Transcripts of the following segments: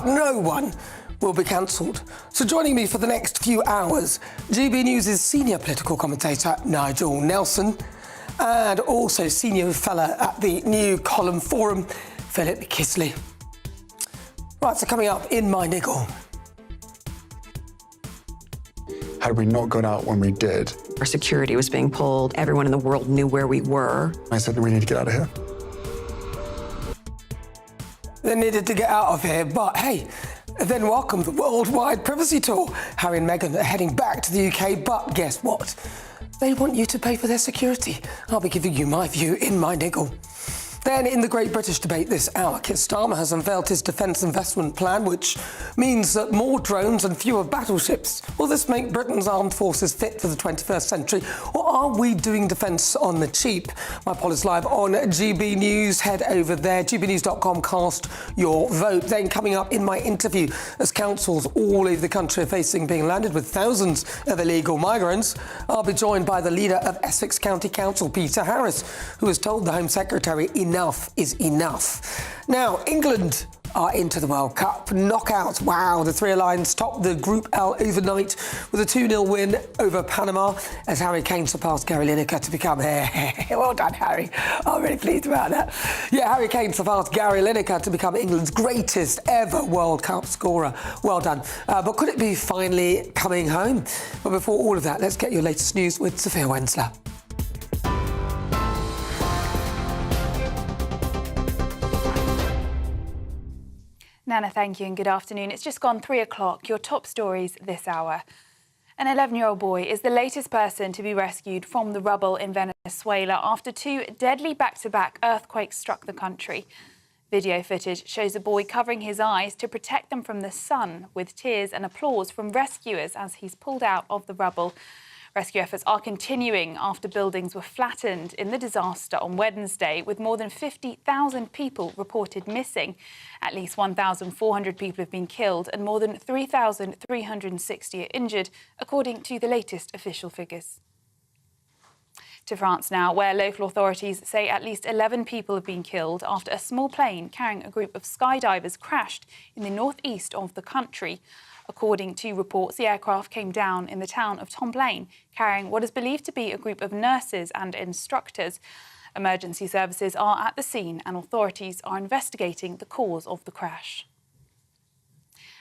but no one will be cancelled. So joining me for the next few hours, GB News' senior political commentator Nigel Nelson, and also senior fellow at the New Column Forum, Philip Kisley. Right, so coming up in my niggle. Had we not gone out when we did, our security was being pulled. Everyone in the world knew where we were. I said that we need to get out of here. They needed to get out of here, but hey, then welcome the worldwide privacy tour. Harry and Meghan are heading back to the UK, but guess what? They want you to pay for their security. I'll be giving you my view in my niggle. Then, in the Great British Debate this hour, Keir Starmer has unveiled his defence investment plan, which means that more drones and fewer battleships. Will this make Britain's armed forces fit for the 21st century, or are we doing defence on the cheap? My poll is live on GB News. Head over there, gbnews.com, cast your vote. Then, coming up in my interview, as councils all over the country are facing being landed with thousands of illegal migrants, I'll be joined by the leader of Essex County Council, Peter Harris, who has told the Home Secretary enough is enough. Now, England are into the World Cup knockout. Wow, the Three Lions topped the Group L overnight with a 2-0 win over Panama as Harry Kane surpassed Gary Lineker to become... Well done, Harry. I'm really pleased about that. Yeah, Harry Kane surpassed Gary Lineker to become England's greatest ever World Cup scorer. Well done. But could it be finally coming home? But before all of that, let's get your latest news with Sophia Wensler. Nana, thank you and good afternoon. It's just gone 3 o'clock. Your top stories this hour. An 11-year-old boy is the latest person to be rescued from the rubble in Venezuela after 2 deadly back-to-back earthquakes struck the country. Video footage shows a boy covering his eyes to protect them from the sun, with tears and applause from rescuers as he's pulled out of the rubble. Rescue efforts are continuing after buildings were flattened in the disaster on Wednesday, with more than 50,000 people reported missing. At least 1,400 people have been killed and more than 3,360 are injured, according to the latest official figures. To France now, where local authorities say at least 11 people have been killed after a small plane carrying a group of skydivers crashed in the northeast of the country. According to reports, the aircraft came down in the town of Tomplain, carrying what is believed to be a group of nurses and instructors. Emergency services are at the scene and authorities are investigating the cause of the crash.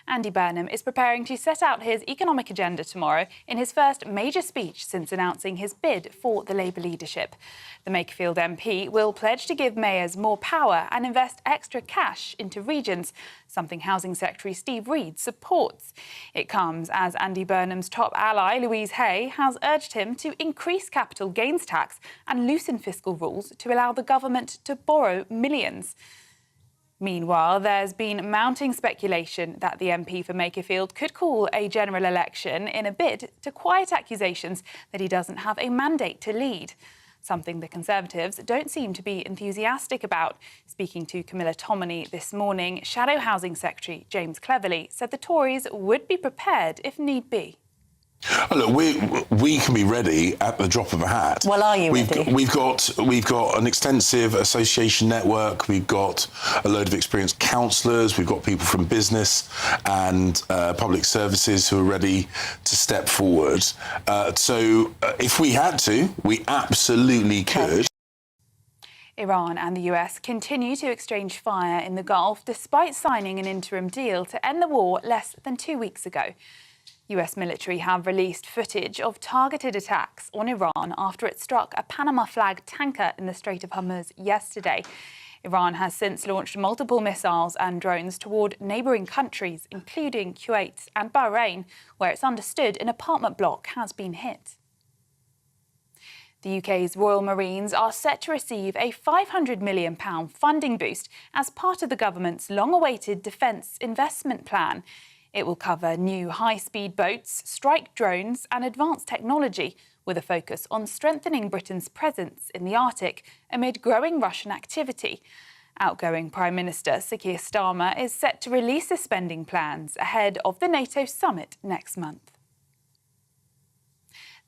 Andy Burnham is preparing to set out his economic agenda tomorrow in his first major speech since announcing his bid for the Labour leadership. The Makerfield MP will pledge to give mayors more power and invest extra cash into regions, something Housing Secretary Steve Reed supports. It comes as Andy Burnham's top ally, Louise Hay, has urged him to increase capital gains tax and loosen fiscal rules to allow the government to borrow millions. Meanwhile, there's been mounting speculation that the MP for Makerfield could call a general election in a bid to quiet accusations that he doesn't have a mandate to lead, something the Conservatives don't seem to be enthusiastic about. Speaking to Camilla Tominey this morning, Shadow Housing Secretary James Cleverly said the Tories would be prepared if need be. Look, we can be ready at the drop of a hat. Well, are you ready? We've got an extensive association network. We've got a load of experienced councillors. We've got people from business and public services who are ready to step forward. So if we had to, we absolutely could. Iran and the US continue to exchange fire in the Gulf despite signing an interim deal to end the war less than 2 weeks ago. US military have released footage of targeted attacks on Iran after it struck a Panama-flagged tanker in the Strait of Hormuz yesterday. Iran has since launched multiple missiles and drones toward neighbouring countries, including Kuwait and Bahrain, where it's understood an apartment block has been hit. The UK's Royal Marines are set to receive a £500 million funding boost as part of the government's long-awaited defence investment plan. It will cover new high-speed boats, strike drones and advanced technology, with a focus on strengthening Britain's presence in the Arctic amid growing Russian activity. Outgoing Prime Minister Sir Keir Starmer is set to release the spending plans ahead of the NATO summit next month.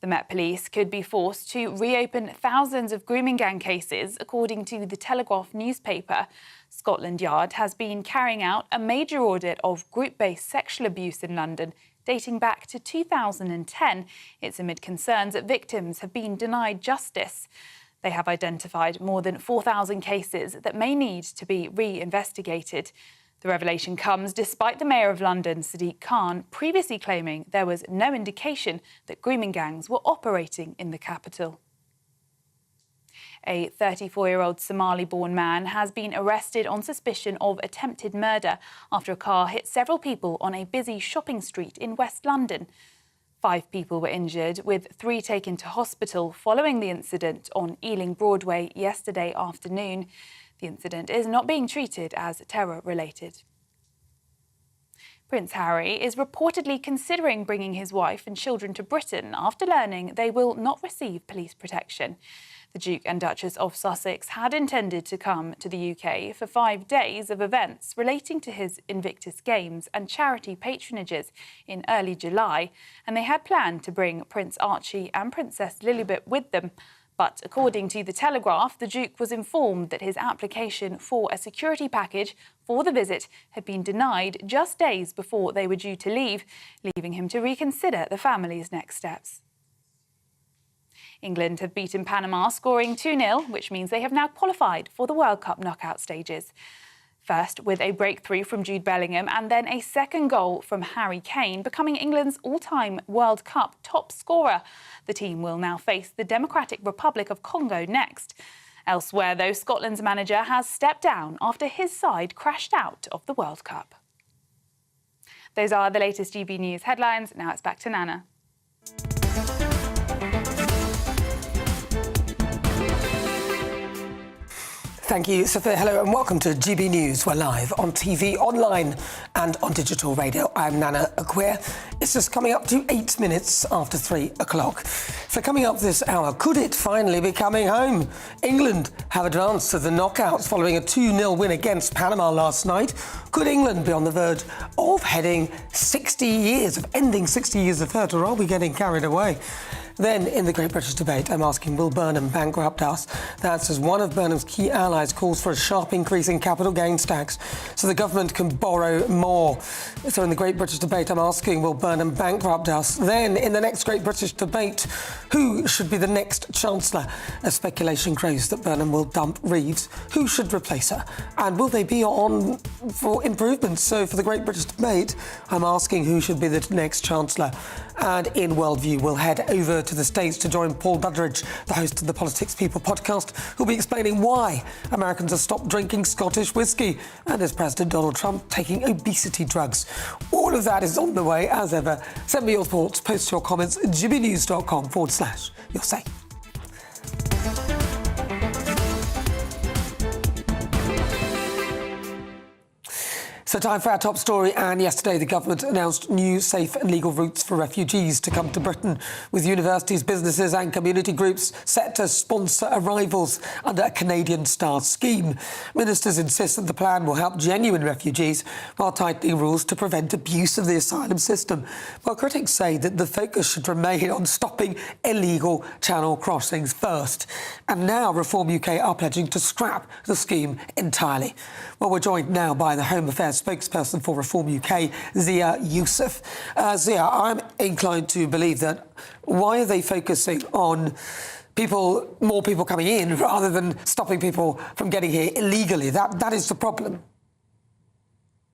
The Met Police could be forced to reopen thousands of grooming gang cases, according to the Telegraph newspaper. Scotland Yard has been carrying out a major audit of group-based sexual abuse in London dating back to 2010. It's amid concerns that victims have been denied justice. They have identified more than 4,000 cases that may need to be re-investigated. The revelation comes despite the Mayor of London, Sadiq Khan, previously claiming there was no indication that grooming gangs were operating in the capital. A 34-year-old Somali-born man has been arrested on suspicion of attempted murder after a car hit several people on a busy shopping street in West London. 5 people were injured, with 3 taken to hospital following the incident on Ealing Broadway yesterday afternoon. The incident is not being treated as terror-related. Prince Harry is reportedly considering bringing his wife and children to Britain after learning they will not receive police protection. The Duke and Duchess of Sussex had intended to come to the UK for 5 days of events relating to his Invictus Games and charity patronages in early July, and they had planned to bring Prince Archie and Princess Lilibet with them. But according to The Telegraph, the Duke was informed that his application for a security package for the visit had been denied just days before they were due to leave, leaving him to reconsider the family's next steps. England have beaten Panama, scoring 2-0, which means they have now qualified for the World Cup knockout stages. First with a breakthrough from Jude Bellingham and then a second goal from Harry Kane, becoming England's all-time World Cup top scorer. The team will now face the Democratic Republic of Congo next. Elsewhere, though, Scotland's manager has stepped down after his side crashed out of the World Cup. Those are the latest GB News headlines. Now it's back to Nana. Thank you, Sophia. Hello and welcome to GB News. We're live on TV, online and on digital radio. I'm Nana Akua. It's just coming up to 8 minutes after 3 o'clock. So coming up this hour, could it finally be coming home? England have advanced to the knockouts following a 2-0 win against Panama last night. Could England be on the verge of ending 60 years of hurt, or are we getting carried away? Then, in the Great British Debate, I'm asking, will Burnham bankrupt us? That's as one of Burnham's key allies calls for a sharp increase in capital gains tax so the government can borrow more. So in the Great British Debate, I'm asking, will Burnham bankrupt us? Then, in the next Great British Debate, who should be the next Chancellor? As speculation grows that Burnham will dump Reeves, who should replace her? And will they be on for improvements? So for the Great British Debate, I'm asking who should be the next Chancellor. And in Worldview, we'll head over to the States to join Paul Budridge, the host of the Politics People podcast, who'll be explaining why Americans have stopped drinking Scottish whiskey, and as President Donald Trump taking obesity drugs. All of that is on the way, as ever. Send me your thoughts, post your comments at gbnews.com/your say. So time for our top story, and yesterday the government announced new safe and legal routes for refugees to come to Britain, with universities, businesses and community groups set to sponsor arrivals under a Canadian-style scheme. Ministers insist that the plan will help genuine refugees while tightening rules to prevent abuse of the asylum system. While critics say that the focus should remain on stopping illegal channel crossings first. And now Reform UK are pledging to scrap the scheme entirely. Well, we're joined now by the Home Affairs spokesperson for Reform UK, Zia Youssef. Zia, I'm inclined to believe that why are they focusing on more people coming in rather than stopping people from getting here illegally? That is the problem.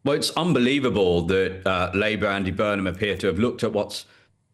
Well, it's unbelievable that Labour, Andy Burnham, appear to have looked at what's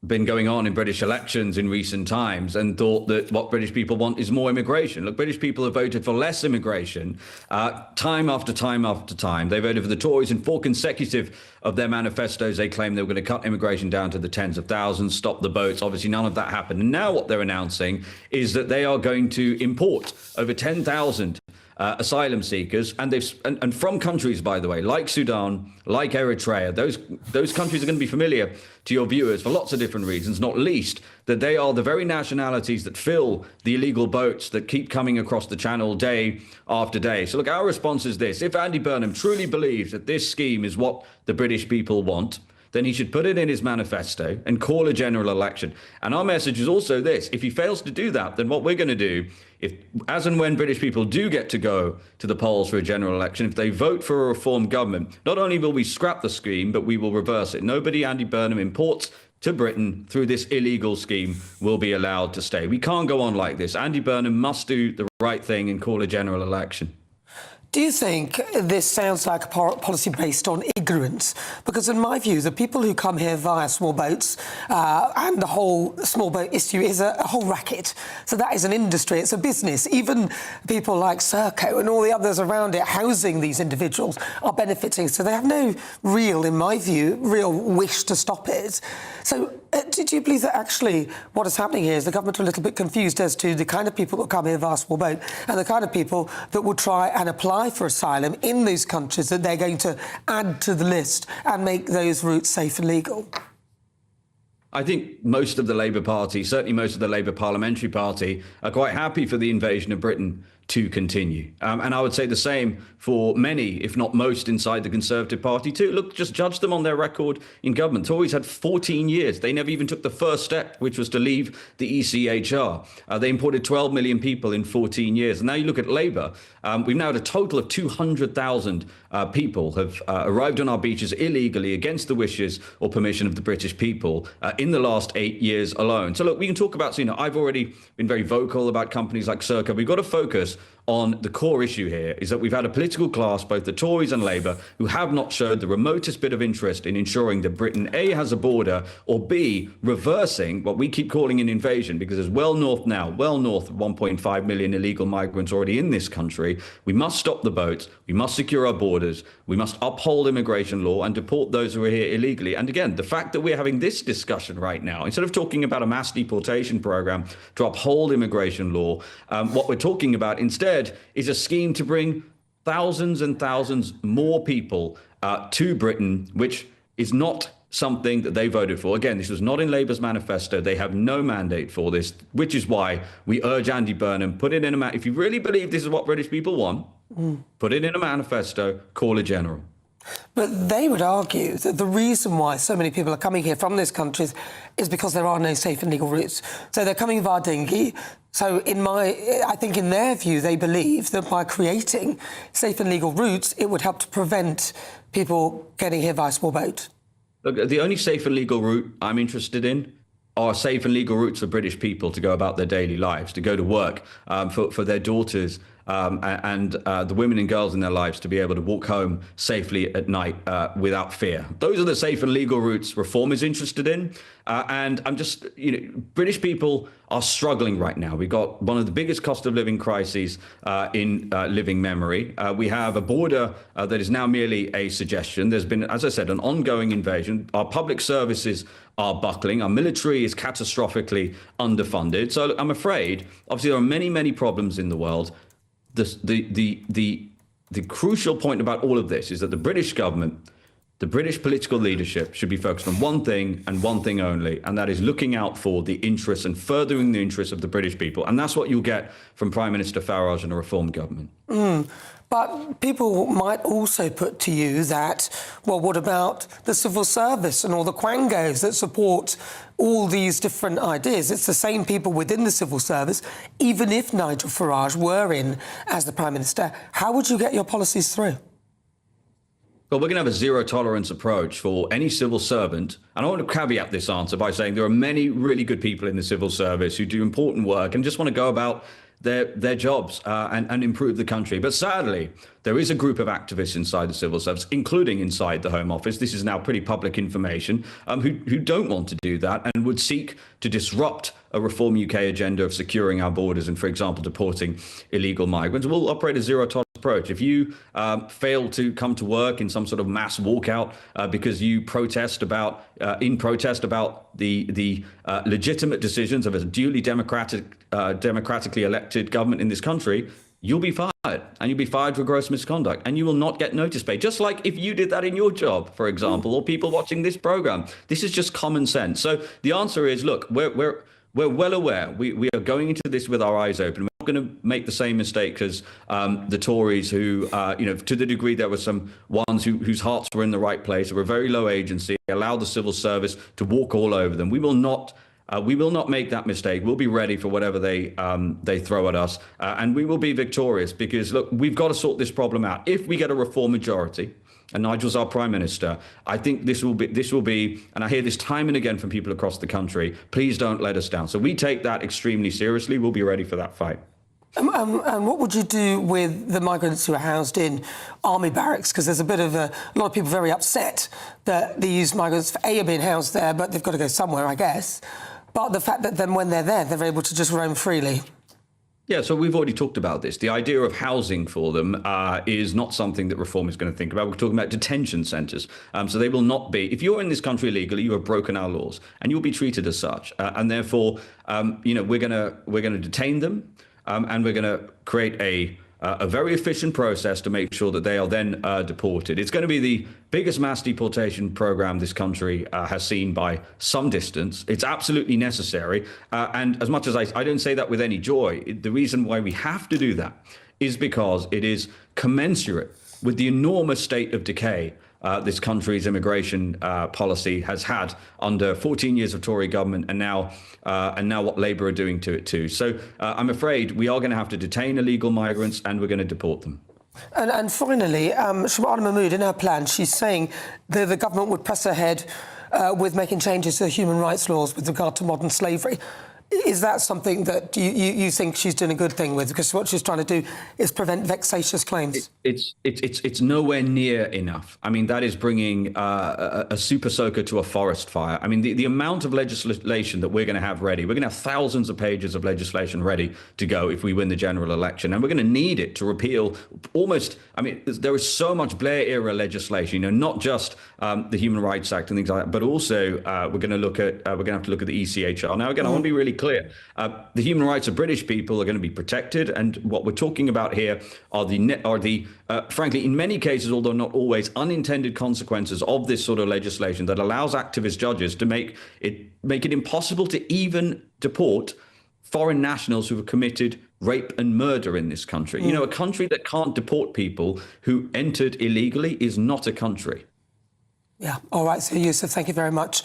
been going on in British elections in recent times and thought that what British people want is more immigration. Look, British people have voted for less immigration time after time after time. They voted for the Tories in 4 consecutive of their manifestos. They claimed they were going to cut immigration down to the tens of thousands, stop the boats. Obviously, none of that happened. And now what they're announcing is that they are going to import over 10,000 asylum seekers, and from countries, by the way, like Sudan, like Eritrea. Those countries are going to be familiar to your viewers for lots of different reasons, not least that they are the very nationalities that fill the illegal boats that keep coming across the channel day after day. So look, our response is this. If Andy Burnham truly believes that this scheme is what the British people want, then he should put it in his manifesto and call a general election. And our message is also this: if he fails to do that, then what we're going to do, if as and when British people do get to go to the polls for a general election, if they vote for a reform government, not only will we scrap the scheme, but we will reverse it. Nobody Andy Burnham imports to Britain through this illegal scheme will be allowed to stay. We can't go on like this. Andy Burnham must do the right thing and call a general election. Do you think this sounds like a policy based on ignorance? Because in my view, the people who come here via small boats and the whole small boat issue is a whole racket. So that is an industry, it's a business. Even people like Serco and all the others around it housing these individuals are benefiting. So they have no real, in my view, real wish to stop it. So do you believe that actually what is happening here is the government are a little bit confused as to the kind of people that come here via small boat and the kind of people that will try and apply for asylum in those countries that they're going to add to the list and make those routes safe and legal? I think most of the Labour Party, certainly most of the Labour Parliamentary Party, are quite happy for the invasion of Britain to continue. And I would say the same for many, if not most, inside the Conservative Party too. Look, just judge them on their record in government. Tories had 14 years. They never even took the first step, which was to leave the ECHR. They imported 12 million people in 14 years. And now you look at Labour, we've now had a total of 200,000 people have arrived on our beaches illegally against the wishes or permission of the British people in the last 8 years alone. So look, we can talk about, I've already been very vocal about companies like Serco. We've got to focus on the core issue here, is that we've had a political class, both the Tories and Labour, who have not showed the remotest bit of interest in ensuring that Britain, A, has a border, or B, reversing what we keep calling an invasion, because there's well north of 1.5 million illegal migrants already in this country. We must stop the boats. We must secure our borders. We must uphold immigration law and deport those who are here illegally. And again, the fact that we're having this discussion right now, instead of talking about a mass deportation program to uphold immigration law, what we're talking about instead is a scheme to bring thousands and thousands more people to Britain, which is not something that they voted for. Again, this was not in Labour's manifesto. They have no mandate for this, which is why we urge Andy Burnham, put it in a if you really believe this is what British people want, put it in a manifesto, call a general. But they would argue that the reason why so many people are coming here from those countries is because there are no safe and legal routes. So they're coming via dinghy. So I think in their view, they believe that by creating safe and legal routes, it would help to prevent people getting here via small boat. Look, the only safe and legal route I'm interested in are safe and legal routes for British people to go about their daily lives, to go to work, for their daughters and the women and girls in their lives to be able to walk home safely at night without fear. Those are the safe and legal routes Reform is interested in. And I'm just, British people are struggling right now. We've got one of the biggest cost of living crises in living memory. We have a border that is now merely a suggestion. There's been, as I said, an ongoing invasion. Our public services are buckling. Our military is catastrophically underfunded. So I'm afraid, obviously, there are many, many problems in the world. The crucial point about all of this is that the British government, the British political leadership should be focused on one thing and one thing only, and that is looking out for the interests and furthering the interests of the British people. And that's what you'll get from Prime Minister Farage and a reform government. But people might also put to you that, well, what about the civil service and all the quangos that support all these different ideas? It's the same people within the civil service. Even if Nigel Farage were in as the Prime Minister, how would you get your policies through? Well, we're going to have a zero-tolerance approach for any civil servant. And I want to caveat this answer by saying there are many really good people in the civil service who do important work and just want to go about their jobs and improve the country. But sadly, there is a group of activists inside the civil service, including inside the Home Office. This is now pretty public information, who don't want to do that and would seek to disrupt a Reform UK agenda of securing our borders and, for example, deporting illegal migrants. We'll operate a zero-tolerance approach. If you fail to come to work in some sort of mass walkout because you protest about the legitimate decisions of a duly democratically elected government in this country, you'll be fired, and you'll be fired for gross misconduct, and you will not get notice pay. Just like if you did that in your job, for example, or people watching this program. This is just common sense. So the answer is, look, We're well aware. We are going into this with our eyes open. We're not going to make the same mistake as the Tories, who, to the degree there were some ones whose hearts were in the right place, were a very low agency, allowed the civil service to walk all over them. We will not make that mistake. We'll be ready for whatever they throw at us, and we will be victorious. Because look, we've got to sort this problem out. If we get a reform majority, and Nigel's our Prime Minister, I think this will be, and I hear this time and again from people across the country, please don't let us down. So we take that extremely seriously. We'll be ready for that fight. And what would you do with the migrants who are housed in army barracks? Because there's a lot of people very upset that these migrants are being housed there, but they've got to go somewhere, I guess. But the fact that then when they're there, they're able to just roam freely. Yeah, so we've already talked about this. The idea of housing for them is not something that Reform is going to think about. We're talking about detention centres. So they will not be. If you're in this country illegally, you have broken our laws, and you'll be treated as such. And therefore, we're going to detain them, and we're going to create a very efficient process to make sure that they are then deported. It's going to be the biggest mass deportation program this country has seen by some distance. It's absolutely necessary. And as much as I don't say that with any joy, the reason why we have to do that is because it is commensurate with the enormous state of decay this country's immigration policy has had under 14 years of Tory government, and now what Labour are doing to it too. So I'm afraid we are going to have to detain illegal migrants, and we're going to deport them. And finally, Shabana Mahmood, in her plan, she's saying that the government would press ahead with making changes to the human rights laws with regard to modern slavery. Is that something that you think she's doing a good thing with? Because what she's trying to do is prevent vexatious claims. It's nowhere near enough. I mean, that is bringing a super soaker to a forest fire. I mean, the amount of legislation that we're going to have ready, we're going to have thousands of pages of legislation ready to go if we win the general election. And we're going to need it to repeal almost, I mean, there is so much Blair era legislation, not just the Human Rights Act and things like that, but also we're going to have to look at the ECHR. Now, again, I want to be really clear. The human rights of British people are going to be protected, and what we're talking about here are frankly, in many cases, although not always, unintended consequences of this sort of legislation that allows activist judges to make it impossible to even deport foreign nationals who have committed rape and murder in this country. A country that can't deport people who entered illegally is not a country. Yeah. All right, so Yusuf, thank you very much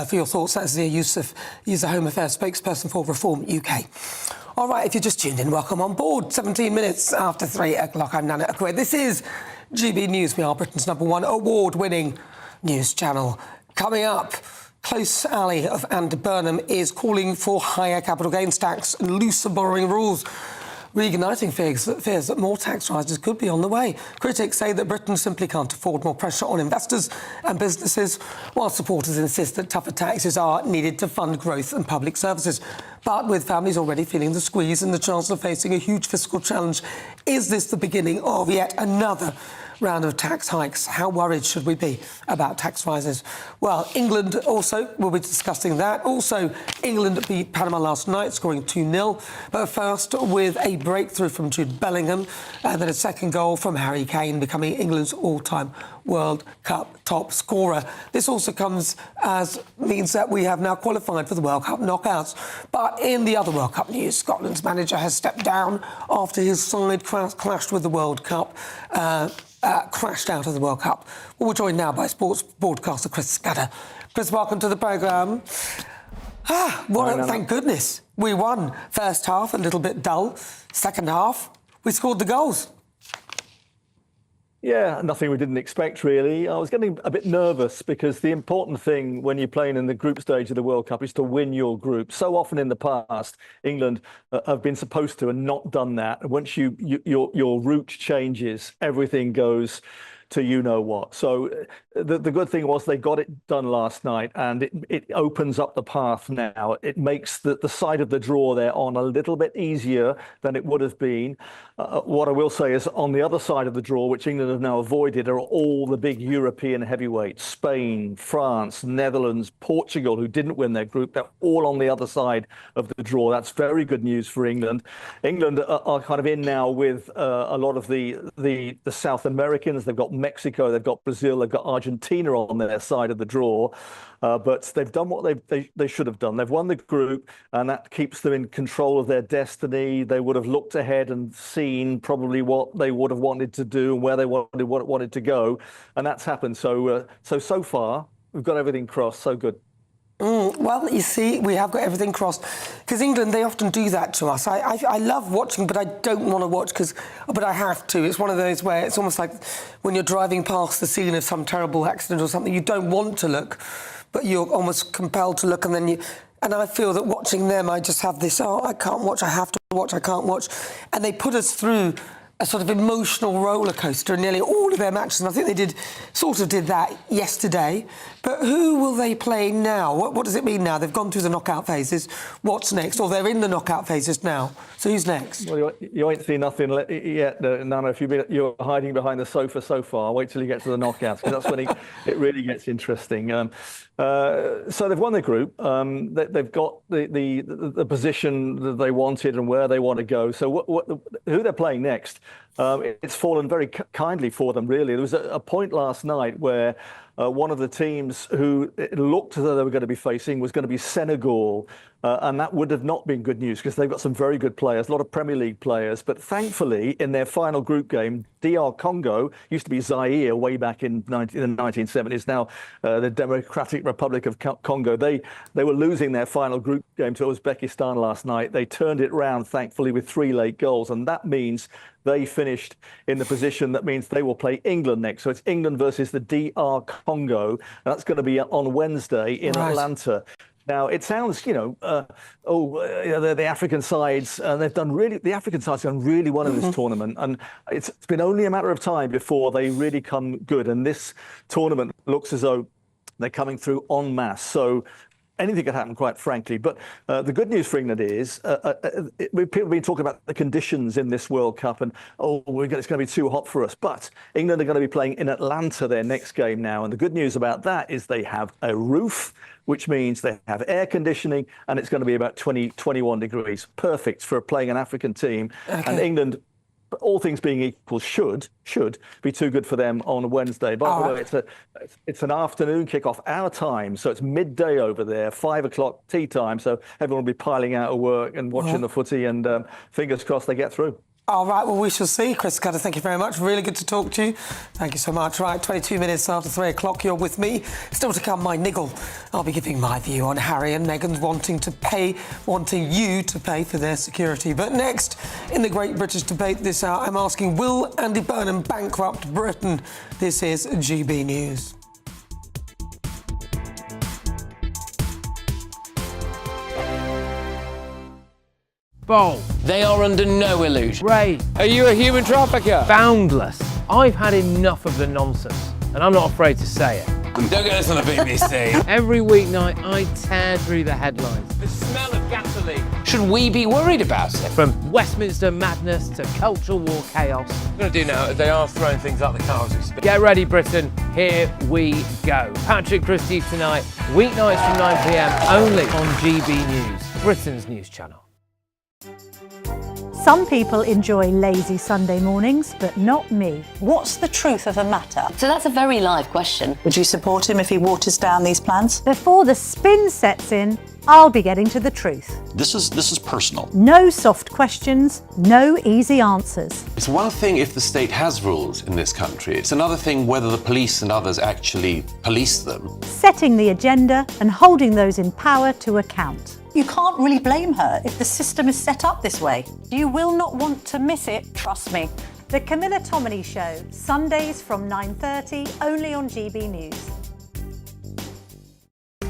for your thoughts. That's Zia Yusuf. He's the Home Affairs spokesperson for Reform UK. All right, if you just tuned in, welcome on board. 17 minutes after 3 o'clock, I'm Nana Akua. This is GB News. We are Britain's #1 award-winning news channel. Coming up, close ally of Andy Burnham is calling for higher capital gains tax and looser borrowing rules, reigniting fears that more tax rises could be on the way. Critics say that Britain simply can't afford more pressure on investors and businesses, while supporters insist that tougher taxes are needed to fund growth and public services. But with families already feeling the squeeze and the chance of facing a huge fiscal challenge, is this the beginning of yet another round of tax hikes? How worried should we be about tax rises? Well, England also will be discussing that. Also, England beat Panama last night, scoring 2-0. But first, with a breakthrough from Jude Bellingham, and then a second goal from Harry Kane, becoming England's all-time World Cup top scorer. This also means that we have now qualified for the World Cup knockouts. But in the other World Cup news, Scotland's manager has stepped down after his side clashed with the World Cup. Crashed out of the World Cup. Well, we're joined now by sports broadcaster Chris Scudder. Chris, welcome to the programme. Thank goodness. We won. First half, a little bit dull. Second half, we scored the goals. Yeah, nothing we didn't expect, really. I was getting a bit nervous because the important thing when you're playing in the group stage of the World Cup is to win your group. So often in the past, England have been supposed to and not done that. Once your route changes, everything goes to you-know-what. So the good thing was they got it done last night, and it opens up the path now. It makes the side of the draw they're on a little bit easier than it would have been. What I will say is on the other side of the draw, which England have now avoided, are all the big European heavyweights: Spain, France, Netherlands, Portugal, who didn't win their group. They're all on the other side of the draw. That's very good news for England. England are kind of in now with a lot of the South Americans. They've got Mexico, they've got Brazil, they've got Argentina. Argentina on their side of the draw. But they've done what they should have done. They've won the group, and that keeps them in control of their destiny. They would have looked ahead and seen probably what they would have wanted to do and where they wanted to go, and that's happened. So far, we've got everything crossed. So good. Well, you see, we have got everything crossed. Because England, they often do that to us. I love watching, but I don't want to watch, but I have to. It's one of those where it's almost like when you're driving past the scene of some terrible accident or something, you don't want to look, but you're almost compelled to look, and then and I feel that watching them, I just have this, I can't watch, I have to watch, I can't watch. And they put us through a sort of emotional roller coaster in nearly all of their matches. And I think they did that yesterday. But who will they play now? What does it mean now? They've gone through the knockout phases. What's next? Or they're in the knockout phases now. So who's next? Well, you ain't seen nothing yet, Nana. If you're hiding behind the sofa so far, wait till you get to the knockouts, because that's when it really gets interesting. So they've won the group. They've got the position that they wanted and where they want to go. So who they're playing next? It's fallen very kindly for them, really. There was a point last night where one of the teams who it looked as though they were going to be facing was going to be Senegal. And that would have not been good news, because they've got some very good players, a lot of Premier League players. But thankfully, in their final group game, DR Congo, used to be Zaire way back in the 1970s, now the Democratic Republic of Congo. They were losing their final group game to Uzbekistan last night. They turned it round, thankfully, with 3 late goals. And that means they finished in the position that means they will play England next. So it's England versus the DR Congo. And that's going to be on Wednesday in Atlanta. Now, it sounds, the African sides, the African sides have done really well in this tournament. And it's been only a matter of time before they really come good. And this tournament looks as though they're coming through en masse. So anything could happen, quite frankly. But the good news for England is people have been talking about the conditions in this World Cup and, it's going to be too hot for us. But England are going to be playing in Atlanta their next game now. And the good news about that is they have a roof, which means they have air conditioning, and it's going to be about 21 degrees. Perfect for playing an African team. Okay. And England, all things being equal, should be too good for them on Wednesday. By the way, it's an afternoon kickoff, our time, so it's midday over there, 5 o'clock tea time. So everyone will be piling out of work and watching the footy, and fingers crossed they get through. All right, well, we shall see. Chris Cutter, thank you very much. Really good to talk to you. Thank you so much. Right, 22 minutes after 3 o'clock, you're with me. Still to come, my niggle. I'll be giving my view on Harry and Meghan's wanting you to pay for their security. But next, in the Great British Debate this hour, I'm asking, will Andy Burnham bankrupt Britain? This is GB News. Bold. They are under no illusion. Ray. Are you a human trafficker? Boundless. I've had enough of the nonsense, and I'm not afraid to say it. Don't get this on the BBC. Every weeknight, I tear through the headlines. The smell of gasoline. Should we be worried about it? From Westminster madness to cultural war chaos. What I'm going to do now is they are throwing things out the car as we speak. Get ready, Britain. Here we go. Patrick Christie tonight, weeknights from 9 p.m, only on GB News, Britain's news channel. Some people enjoy lazy Sunday mornings, but not me. What's the truth of the matter? So that's a very live question. Would you support him if he waters down these plans? Before the spin sets in, I'll be getting to the truth. This is personal. No soft questions, no easy answers. It's one thing if the state has rules in this country. It's another thing whether the police and others actually police them. Setting the agenda and holding those in power to account. You can't really blame her if the system is set up this way. You will not want to miss it, trust me. The Camilla Tominey Show, Sundays from 9:30, only on GB News.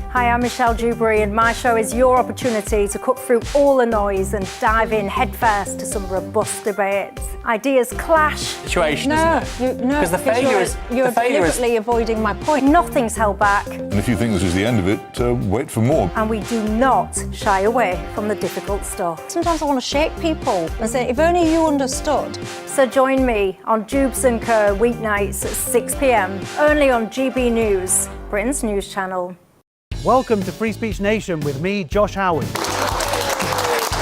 Hi, I'm Michelle Dewberry, and my show is your opportunity to cut through all the noise and dive in headfirst to some robust debates. Ideas clash. Situation, isn't it? No, because you're deliberately avoiding my point. Nothing's held back. And if you think this is the end of it, wait for more. And we do not shy away from the difficult stuff. Sometimes I want to shake people and say, if only you understood. So join me on Jubes & Co. weeknights at 6 p.m, only on GB News, Britain's news channel. Welcome to Free Speech Nation with me, Josh Howard.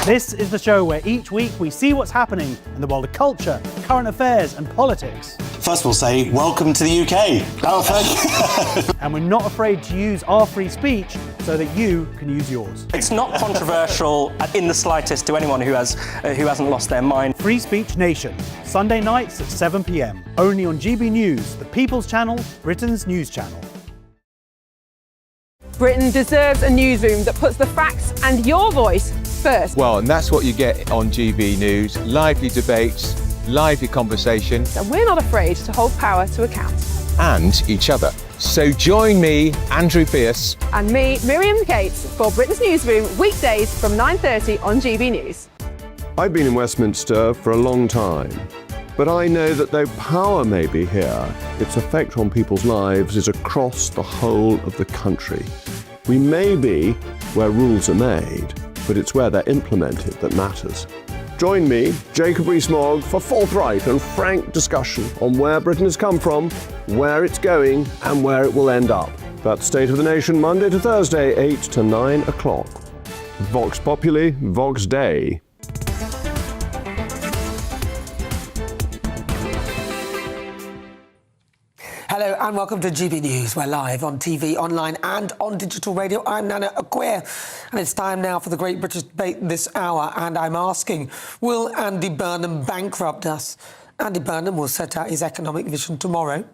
This is the show where each week we see what's happening in the world of culture, current affairs and politics. First of all, say welcome to the UK. Oh, thank you. And we're not afraid to use our free speech so that you can use yours. It's not controversial in the slightest to anyone who hasn't lost their mind. Free Speech Nation, Sunday nights at 7 p.m. Only on GB News, the People's Channel, Britain's news channel. Britain deserves a newsroom that puts the facts and your voice first. Well, and that's what you get on GB News. Lively debates, lively conversation. And we're not afraid to hold power to account. And each other. So join me, Andrew Pierce. And me, Miriam Gates, for Britain's Newsroom, weekdays from 9:30 on GB News. I've been in Westminster for a long time, but I know that though power may be here, its effect on people's lives is across the whole of the country. We may be where rules are made, but it's where they're implemented that matters. Join me, Jacob Rees-Mogg, for forthright and frank discussion on where Britain has come from, where it's going, and where it will end up. That's State of the Nation, Monday to Thursday, 8 to 9 o'clock. Vox Populi, Vox Dei. Hello and welcome to GB News. We're live on TV, online and on digital radio. I'm Nana Akua and it's time now for the Great British Debate this hour, and I'm asking, will Andy Burnham bankrupt us? Andy Burnham will set out his economic vision tomorrow,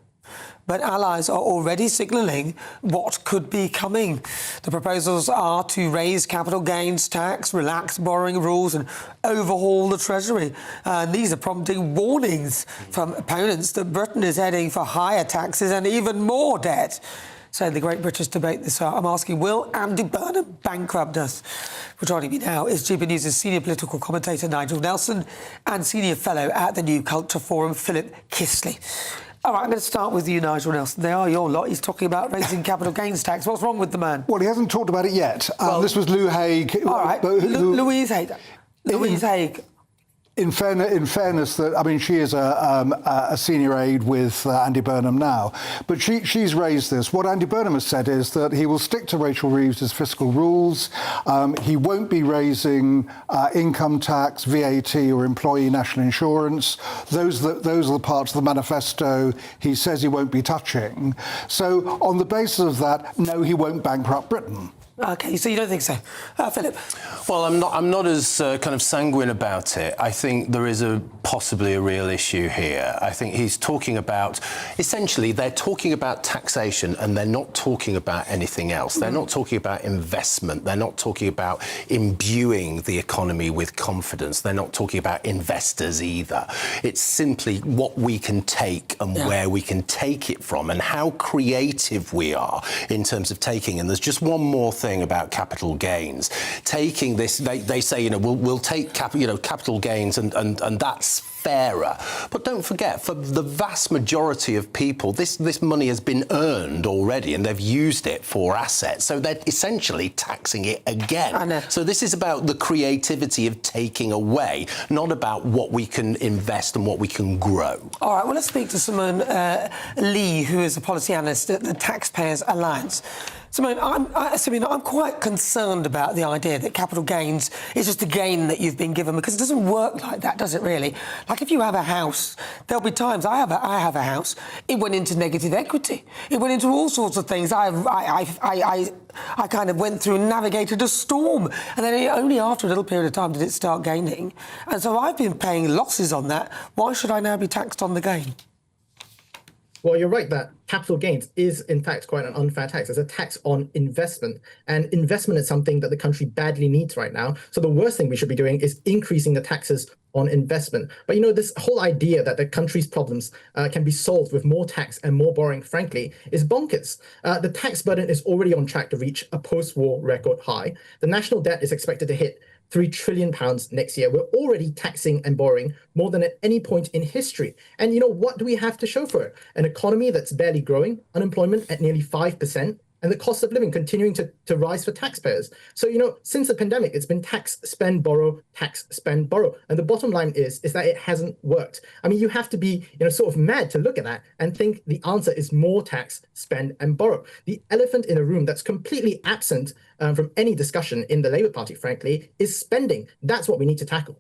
but allies are already signalling what could be coming. The proposals are to raise capital gains tax, relax borrowing rules and overhaul the Treasury. These are prompting warnings from opponents that Britain is heading for higher taxes and even more debt. So in the Great British Debate this hour, I'm asking, will Andy Burnham bankrupt us? Well, joining me now is GB News' senior political commentator Nigel Nelson and senior fellow at the New Culture Forum, Philip Kistley. All right, I'm going to start with you, Nigel Nelson. They are your lot. He's talking about raising capital gains tax. What's wrong with the man? Well, he hasn't talked about it yet. This was Lou Haig. All right, Louise Haig. Louise Haig. In fairness, that I mean, she is a senior aide with Andy Burnham now, but she's raised this. What Andy Burnham has said is that he will stick to Rachel Reeves' fiscal rules. He won't be raising income tax, VAT, or employee national insurance. Those are the parts of the manifesto he says he won't be touching. So, on the basis of that, no, he won't bankrupt Britain. OK, so you don't think so? Philip? Well, I'm not as kind of sanguine about it. I think there is possibly a real issue here. I think he's talking about, essentially, they're talking about taxation and they're not talking about anything else. They're not talking about investment. They're not talking about imbuing the economy with confidence. They're not talking about investors either. It's simply what we can take and where we can take it from and how creative we are in terms of taking. And there's just one more thing about capital gains. Taking this, they say, we'll take capital gains and that's fairer. But don't forget, for the vast majority of people, this money has been earned already and they've used it for assets. So they're essentially taxing it again. I know. So this is about the creativity of taking away, not about what we can invest and what we can grow. All right, well, let's speak to Simone Lee, who is a policy analyst at the Taxpayers Alliance. Simone, I'm quite concerned about the idea that capital gains is just a gain that you've been given, because it doesn't work like that, does it really? Like if you have a house, there'll be times I have a house, it went into negative equity. It went into all sorts of things. I kind of went through and navigated a storm, and then only after a little period of time did it start gaining. And so I've been paying losses on that. Why should I now be taxed on the gain? Well, you're right that capital gains is, in fact, quite an unfair tax. It's a tax on investment. And investment is something that the country badly needs right now. So the worst thing we should be doing is increasing the taxes on investment. But, this whole idea that the country's problems can be solved with more tax and more borrowing, frankly, is bonkers. The tax burden is already on track to reach a post-war record high. The national debt is expected to hit £3 trillion next year. We're already taxing and borrowing more than at any point in history. And what do we have to show for it? An economy that's barely growing, unemployment at nearly 5%, and the cost of living continuing to rise for taxpayers. So, since the pandemic, it's been tax, spend, borrow, tax, spend, borrow. And the bottom line is that it hasn't worked. I mean, you have to be, sort of mad to look at that and think the answer is more tax, spend, and borrow. The elephant in a room that's completely absent from any discussion in the Labour Party, frankly, is spending. That's what we need to tackle.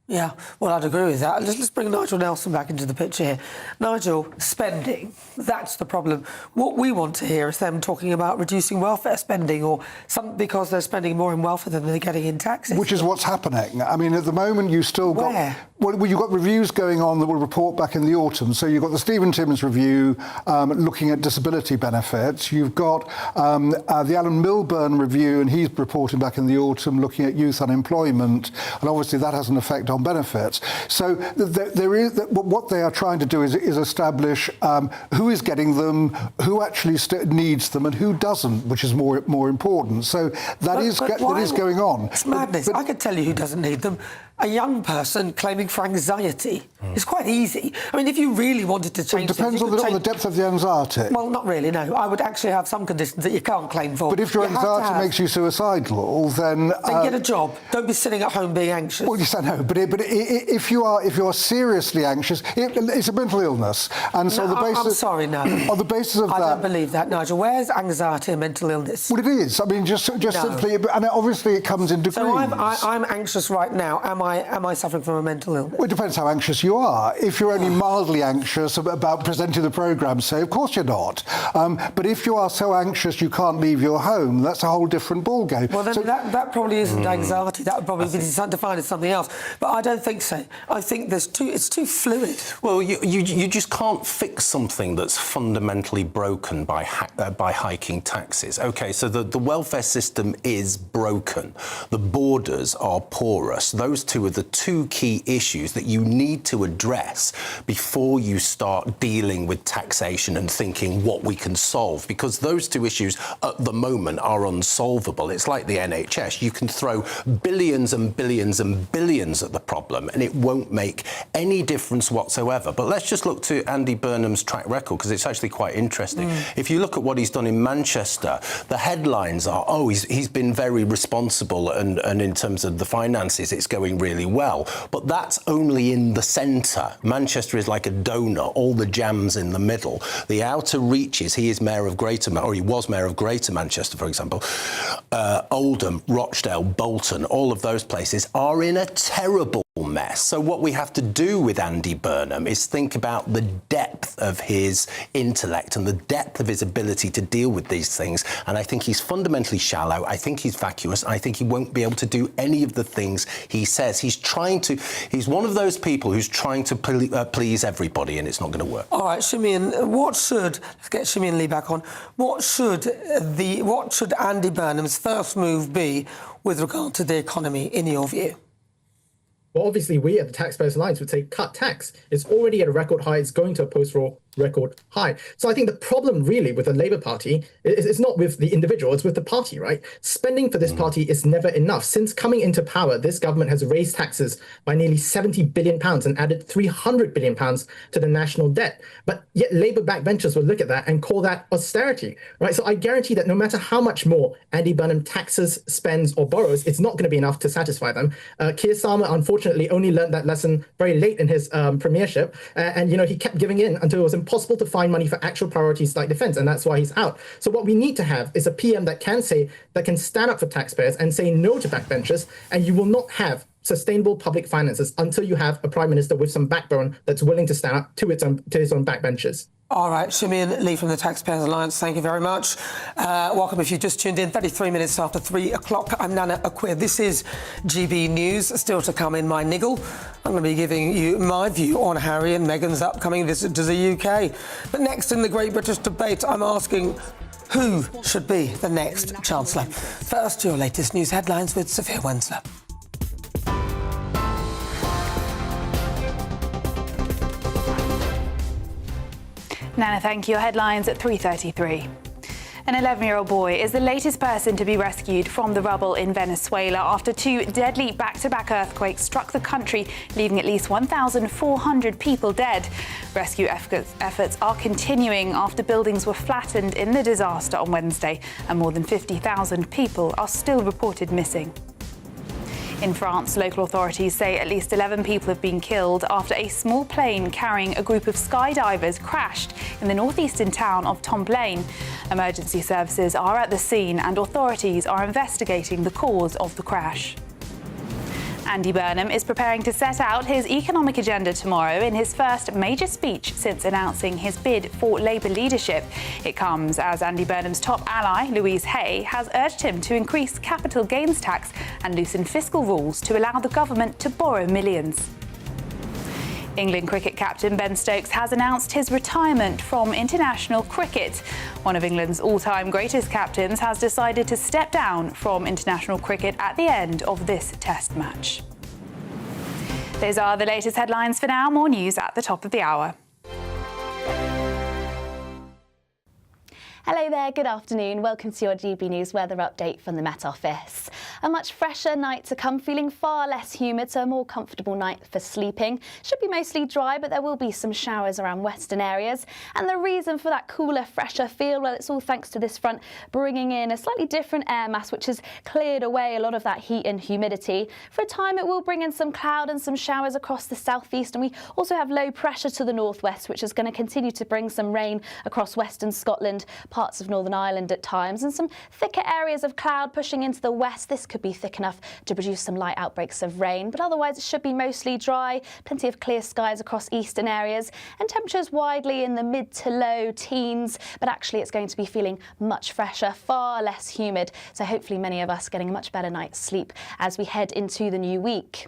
Yeah, well, I'd agree with that. Let's bring Nigel Nelson back into the picture here. Nigel, spending, that's the problem. What we want to hear is them talking about reducing welfare spending or something because they're spending more in welfare than they're getting in taxes. Which is what's happening. I mean, at the moment, you've still got... Where? Well, you've got reviews going on that will report back in the autumn. So you've got the Stephen Timms review looking at disability benefits. You've got the Alan Milburn review, and he's reporting back in the autumn looking at youth unemployment. And obviously that has an effect on benefits. So there is what they are trying to do is establish who is getting them, who actually needs them, and who doesn't, which is more important. So that is going on. It's madness. I could tell you who doesn't need them. A young person claiming for anxiety. It's quite easy. I mean, if you really wanted to change it depends on the depth of the anxiety. Well, not really, no. I would actually have some conditions that you can't claim for. But if your anxiety makes you suicidal, then get a job. Don't be sitting at home being anxious. Well, yes, I know. But if you are seriously anxious, it's a mental illness. And so I'm sorry, no. On the basis of that, I don't believe that, Nigel. Where's anxiety and mental illness? Well, it is. I mean, just simply, and obviously it comes in degrees. So I'm anxious right now. Am I suffering from a mental illness? Well, it depends how anxious you are. If you're only mildly anxious about presenting the programme, say, of course you're not. But if you are so anxious you can't leave your home, that's a whole different ballgame. Well, then that probably isn't anxiety. That would probably be defined as something else. But I don't think so. I think it's too fluid. Well, you just can't fix something that's fundamentally broken by hiking taxes. OK, so the welfare system is broken. The borders are porous. Those two are the two key issues that you need to address before you start dealing with taxation and thinking what we can solve, because those two issues at the moment are unsolvable. It's like the NHS. You can throw billions and billions and billions at the problem and it won't make any difference whatsoever. But let's just look to Andy Burnham's track record, because it's actually quite interesting. If you look at what he's done in Manchester, the headlines are, oh, he's been very responsible and in terms of the finances, it's going really well. But that's only in the centre. Manchester is like a donut, all the jams in the middle. The outer reaches, he was mayor of Greater Manchester, for example. Oldham, Rochdale, Bolton, all of those places are in a terrible mess. So what we have to do with Andy Burnham is think about the depth of his intellect and the depth of his ability to deal with these things. And I think he's fundamentally shallow. I think he's vacuous. I think he won't be able to do any of the things he says. He's one of those people who's trying to please everybody, and it's not going to work. All right, Simeon, let's get Simeon Lee back on. What should Andy Burnham's first move be with regard to the economy, in your view? Well, obviously, we at the Taxpayers Alliance would say cut tax. It's already at a record high. It's going to a post-war record high. So I think the problem really with the Labour Party is not with the individual, it's with the party, right? Spending for this party is never enough. Since coming into power, this government has raised taxes by nearly £70 billion and added £300 billion to the national debt. But yet Labour backbenchers will look at that and call that austerity, right? So I guarantee that no matter how much more Andy Burnham taxes, spends or borrows, it's not going to be enough to satisfy them. Keir Starmer, unfortunately, only learned that lesson very late in his premiership. And, he kept giving in until it was impossible to find money for actual priorities like defence, and that's why he's out. So what we need to have is a PM that can stand up for taxpayers and say no to backbenchers, and you will not have sustainable public finances until you have a Prime Minister with some backbone that's willing to stand up to his own backbenchers. All right, Simeon Lee from the Taxpayers Alliance, thank you very much. Welcome if you just tuned in, 33 minutes after 3 o'clock. I'm Nana Akua. This is GB News. Still to come in my niggle, I'm going to be giving you my view on Harry and Meghan's upcoming visit to the UK. But next in the Great British Debate, I'm asking who should be the next Chancellor. First, your latest news headlines with Sophia Wensler. Nana, thank you. Your headlines at 3:33. An 11-year-old boy is the latest person to be rescued from the rubble in Venezuela after two deadly back-to-back earthquakes struck the country, leaving at least 1,400 people dead. Rescue efforts are continuing after buildings were flattened in the disaster on Wednesday, and more than 50,000 people are still reported missing. In France, local authorities say at least 11 people have been killed after a small plane carrying a group of skydivers crashed in the northeastern town of Tomblaine. Emergency services are at the scene and authorities are investigating the cause of the crash. Andy Burnham is preparing to set out his economic agenda tomorrow in his first major speech since announcing his bid for Labour leadership. It comes as Andy Burnham's top ally, Louise Hay, has urged him to increase capital gains tax and loosen fiscal rules to allow the government to borrow millions. England cricket captain Ben Stokes has announced his retirement from international cricket. One of England's all-time greatest captains has decided to step down from international cricket at the end of this Test match. Those are the latest headlines for now. More news at the top of the hour. Hello there, good afternoon. Welcome to your GB News weather update from the Met Office. A much fresher night to come, feeling far less humid, so a more comfortable night for sleeping. Should be mostly dry, but there will be some showers around western areas. And the reason for that cooler, fresher feel, well, it's all thanks to this front bringing in a slightly different air mass, which has cleared away a lot of that heat and humidity. For a time, it will bring in some cloud and some showers across the southeast. And we also have low pressure to the northwest, which is going to continue to bring some rain across western Scotland, parts of Northern Ireland at times, and some thicker areas of cloud pushing into the west. This could be thick enough to produce some light outbreaks of rain, but otherwise it should be mostly dry, plenty of clear skies across eastern areas, and temperatures widely in the mid to low teens, but actually it's going to be feeling much fresher, far less humid, so hopefully many of us getting a much better night's sleep as we head into the new week.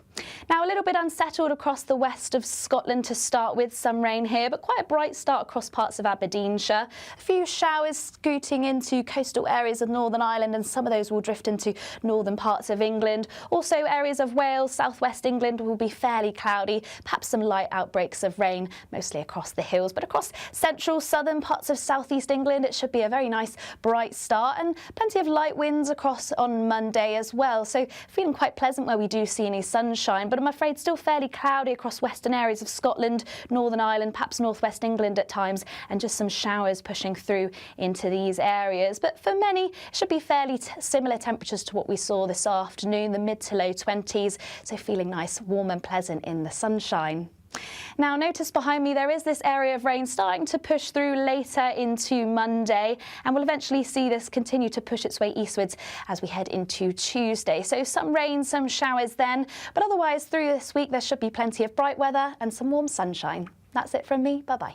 Now, a little bit unsettled across the west of Scotland to start with, some rain here, but quite a bright start across parts of Aberdeenshire. A few showers scooting into coastal areas of Northern Ireland, and some of those will drift into northern parts of England. Also, areas of Wales, southwest England will be fairly cloudy, perhaps some light outbreaks of rain, mostly across the hills. But across central, southern parts of southeast England, it should be a very nice, bright start, and plenty of light winds across on Monday as well. So feeling quite pleasant where we do see any sunshine, but I'm afraid still fairly cloudy across western areas of Scotland, Northern Ireland, perhaps northwest England at times, and just some showers pushing through into these areas. But for many, it should be fairly similar temperatures to what we saw this afternoon, the mid to low 20s, so feeling nice, warm and pleasant in the sunshine. Now, notice behind me there is this area of rain starting to push through later into Monday, and we'll eventually see this continue to push its way eastwards as we head into Tuesday. So some rain, some showers then, but otherwise through this week there should be plenty of bright weather and some warm sunshine. That's it from me. Bye-bye.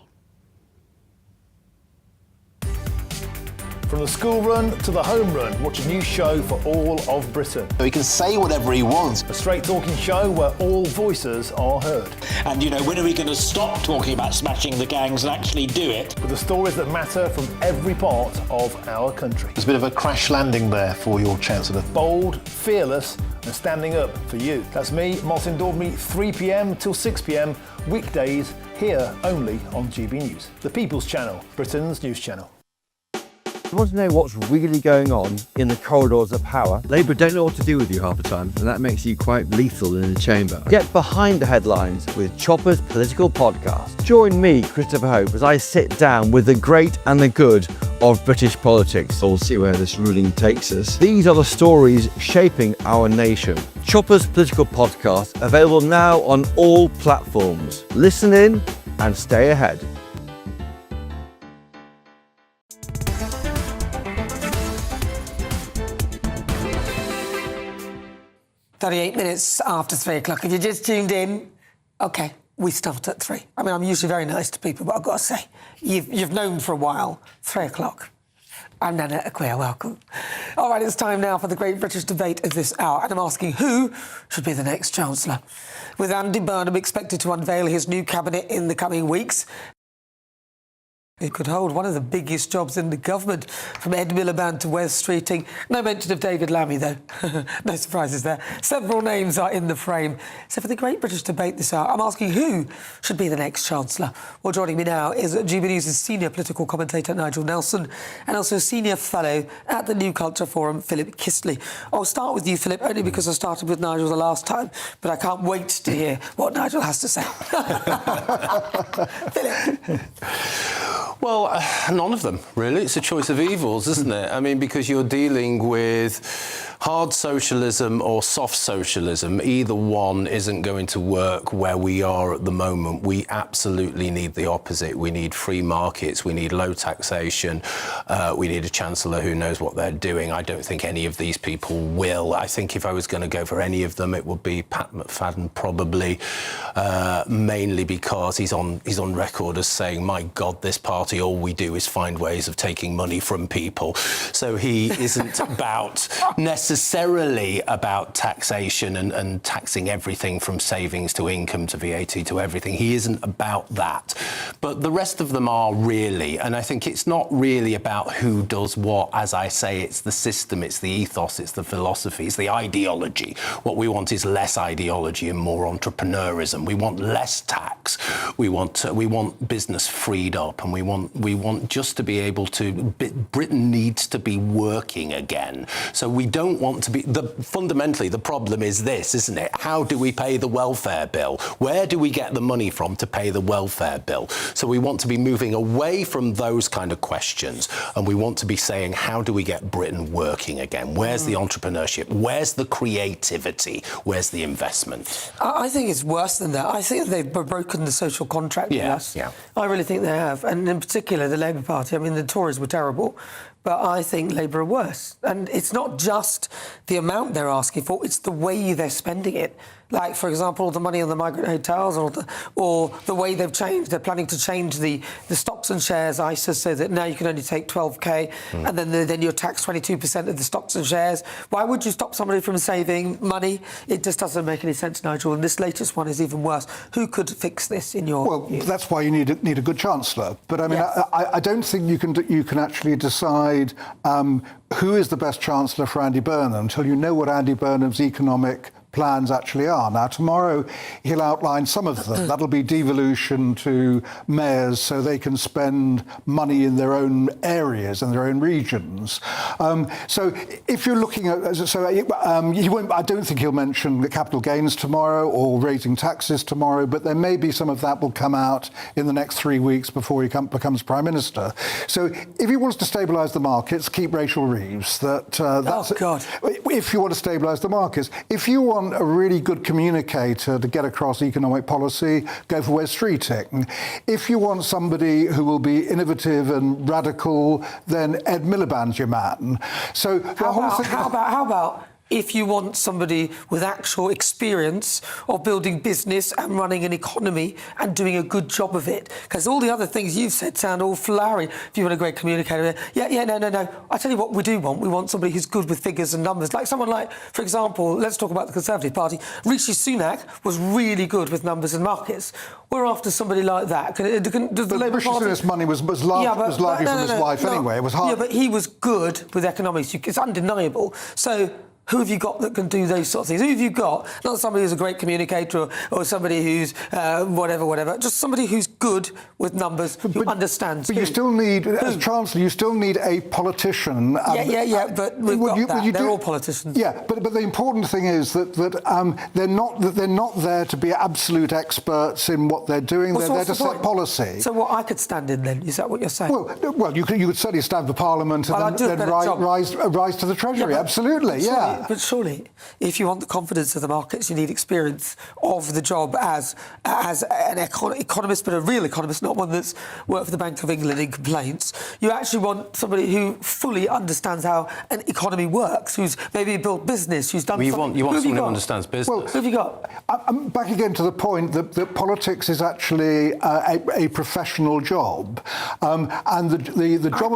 From the school run to the home run, watch a new show for all of Britain. He can say whatever he wants. A straight talking show where all voices are heard. And, when are we going to stop talking about smashing the gangs and actually do it? With the stories that matter from every part of our country. There's a bit of a crash landing there for your Chancellor. Bold, fearless and standing up for you. That's me, Martin Daubney, 3 p.m. till 6 p.m, weekdays, here only on GB News. The People's Channel, Britain's news channel. You want to know what's really going on in the corridors of power? Labour don't know what to do with you half the time, and that makes you quite lethal in the chamber. Get behind the headlines with Chopper's Political Podcast. Join me, Christopher Hope, as I sit down with the great and the good of British politics. We'll see where this ruling takes us. These are the stories shaping our nation. Chopper's Political Podcast, available now on all platforms. Listen in and stay ahead. "38 minutes after 3 o'clock. If you just tuned in, OK, we start at 3. I mean, I'm usually very nice to people, but I've got to say, you've known for a while, 3 o'clock. I'm Nana Akua, welcome. All right, it's time now for the great British debate of this hour, and I'm asking who should be the next Chancellor. With Andy Burnham expected to unveil his new cabinet in the coming weeks, he could hold one of the biggest jobs in the government, from Ed Miliband to Wes Streeting. No mention of David Lammy, though. No surprises there. Several names are in the frame. So for the great British debate this hour, I'm asking who should be the next Chancellor. Well, joining me now is GB News' senior political commentator, Nigel Nelson, and also senior fellow at the New Culture Forum, Philip Kistley. I'll start with you, Philip, only because I started with Nigel the last time, but I can't wait to hear what Nigel has to say. Philip. Well, none of them, really. It's a choice of evils, isn't it? I mean, because you're dealing with hard socialism or soft socialism. Either one isn't going to work where we are at the moment. We absolutely need the opposite. We need free markets. We need low taxation. We need a chancellor who knows what they're doing. I don't think any of these people will. I think if I was going to go for any of them, it would be Pat McFadden, probably, mainly because he's on record as saying, my God, this party, all we do is find ways of taking money from people. So he isn't necessarily about taxation and taxing everything from savings to income to VAT to everything. He isn't about that. But the rest of them are really, and I think it's not really about who does what. As I say, it's the system, it's the ethos, it's the philosophy, it's the ideology. What we want is less ideology and more entrepreneurism. We want less tax. We want business freed up, and we want just to be able to. Britain needs to be working again. So we don't want to be. Fundamentally, the problem is this, isn't it? How do we pay the welfare bill? Where do we get the money from to pay the welfare bill? So we want to be moving away from those kind of questions, and we want to be saying, how do we get Britain working again? Where's the entrepreneurship? Where's the creativity? Where's the investment? I think it's worse than that. I think they've broken the social contract with us. Yeah. I really think they have. And in particular, the Labour Party. I mean, the Tories were terrible, but I think Labour are worse. And it's not just the amount they're asking for, it's the way they're spending it. Like, for example, all the money on the migrant hotels or the way they've changed. They're planning to change the stocks and shares ISA so that now you can only take 12k and then you're taxed 22% of the stocks and shares. Why would you stop somebody from saving money? It just doesn't make any sense, Nigel. And this latest one is even worse. Who could fix this in your view? That's why you need a good chancellor. But I mean, yes. I don't think you can actually decide who is the best chancellor for Andy Burnham until you know what Andy Burnham's economic plans actually are. Now, tomorrow he'll outline some of them. That'll be devolution to mayors so they can spend money in their own areas and their own regions. So if you're looking at... he won't, I don't think he'll mention the capital gains tomorrow or raising taxes tomorrow, but there may be some of that will come out in the next 3 weeks before he becomes Prime Minister. So if he wants to stabilise the markets, keep Rachel Reeves. That's God. If you want to stabilise the markets. If you want a really good communicator to get across economic policy, go for Wes Streeting. If you want somebody who will be innovative and radical, then Ed Miliband's your man. So how about if you want somebody with actual experience of building business and running an economy and doing a good job of it? Because all the other things you've said sound all flowery. If you want a great communicator, no. I tell you what we do want. We want somebody who's good with figures and numbers. Like someone like, for example, let's talk about the Conservative Party. Rishi Sunak was really good with numbers and markets. We're after somebody like that. Does the Labour Party... Rishi Sunak's money was largely from his wife anyway. It was hard. Yeah, but he was good with economics. It's undeniable. So... who have you got that can do those sort of things? Who have you got? Not somebody who's a great communicator or somebody who's whatever. Just somebody who's good with numbers, who understands. But you still need, as Chancellor, you still need a politician. But we've got that. They're all politicians. Yeah, but the important thing is that they're not there to be absolute experts in what they're doing. They're there to set policy. So what I could stand in then? Is that what you're saying? Well, you could certainly stand for Parliament and then rise to the Treasury. Absolutely, yeah. But surely, if you want the confidence of the markets, you need experience of the job as an economist, but a real economist, not one that's worked for the Bank of England in complaints. You actually want somebody who fully understands how an economy works, who's maybe built business, who's done something. You want someone who understands business. Well, who have you got? I'm back again to the point that politics is actually a professional job, and the job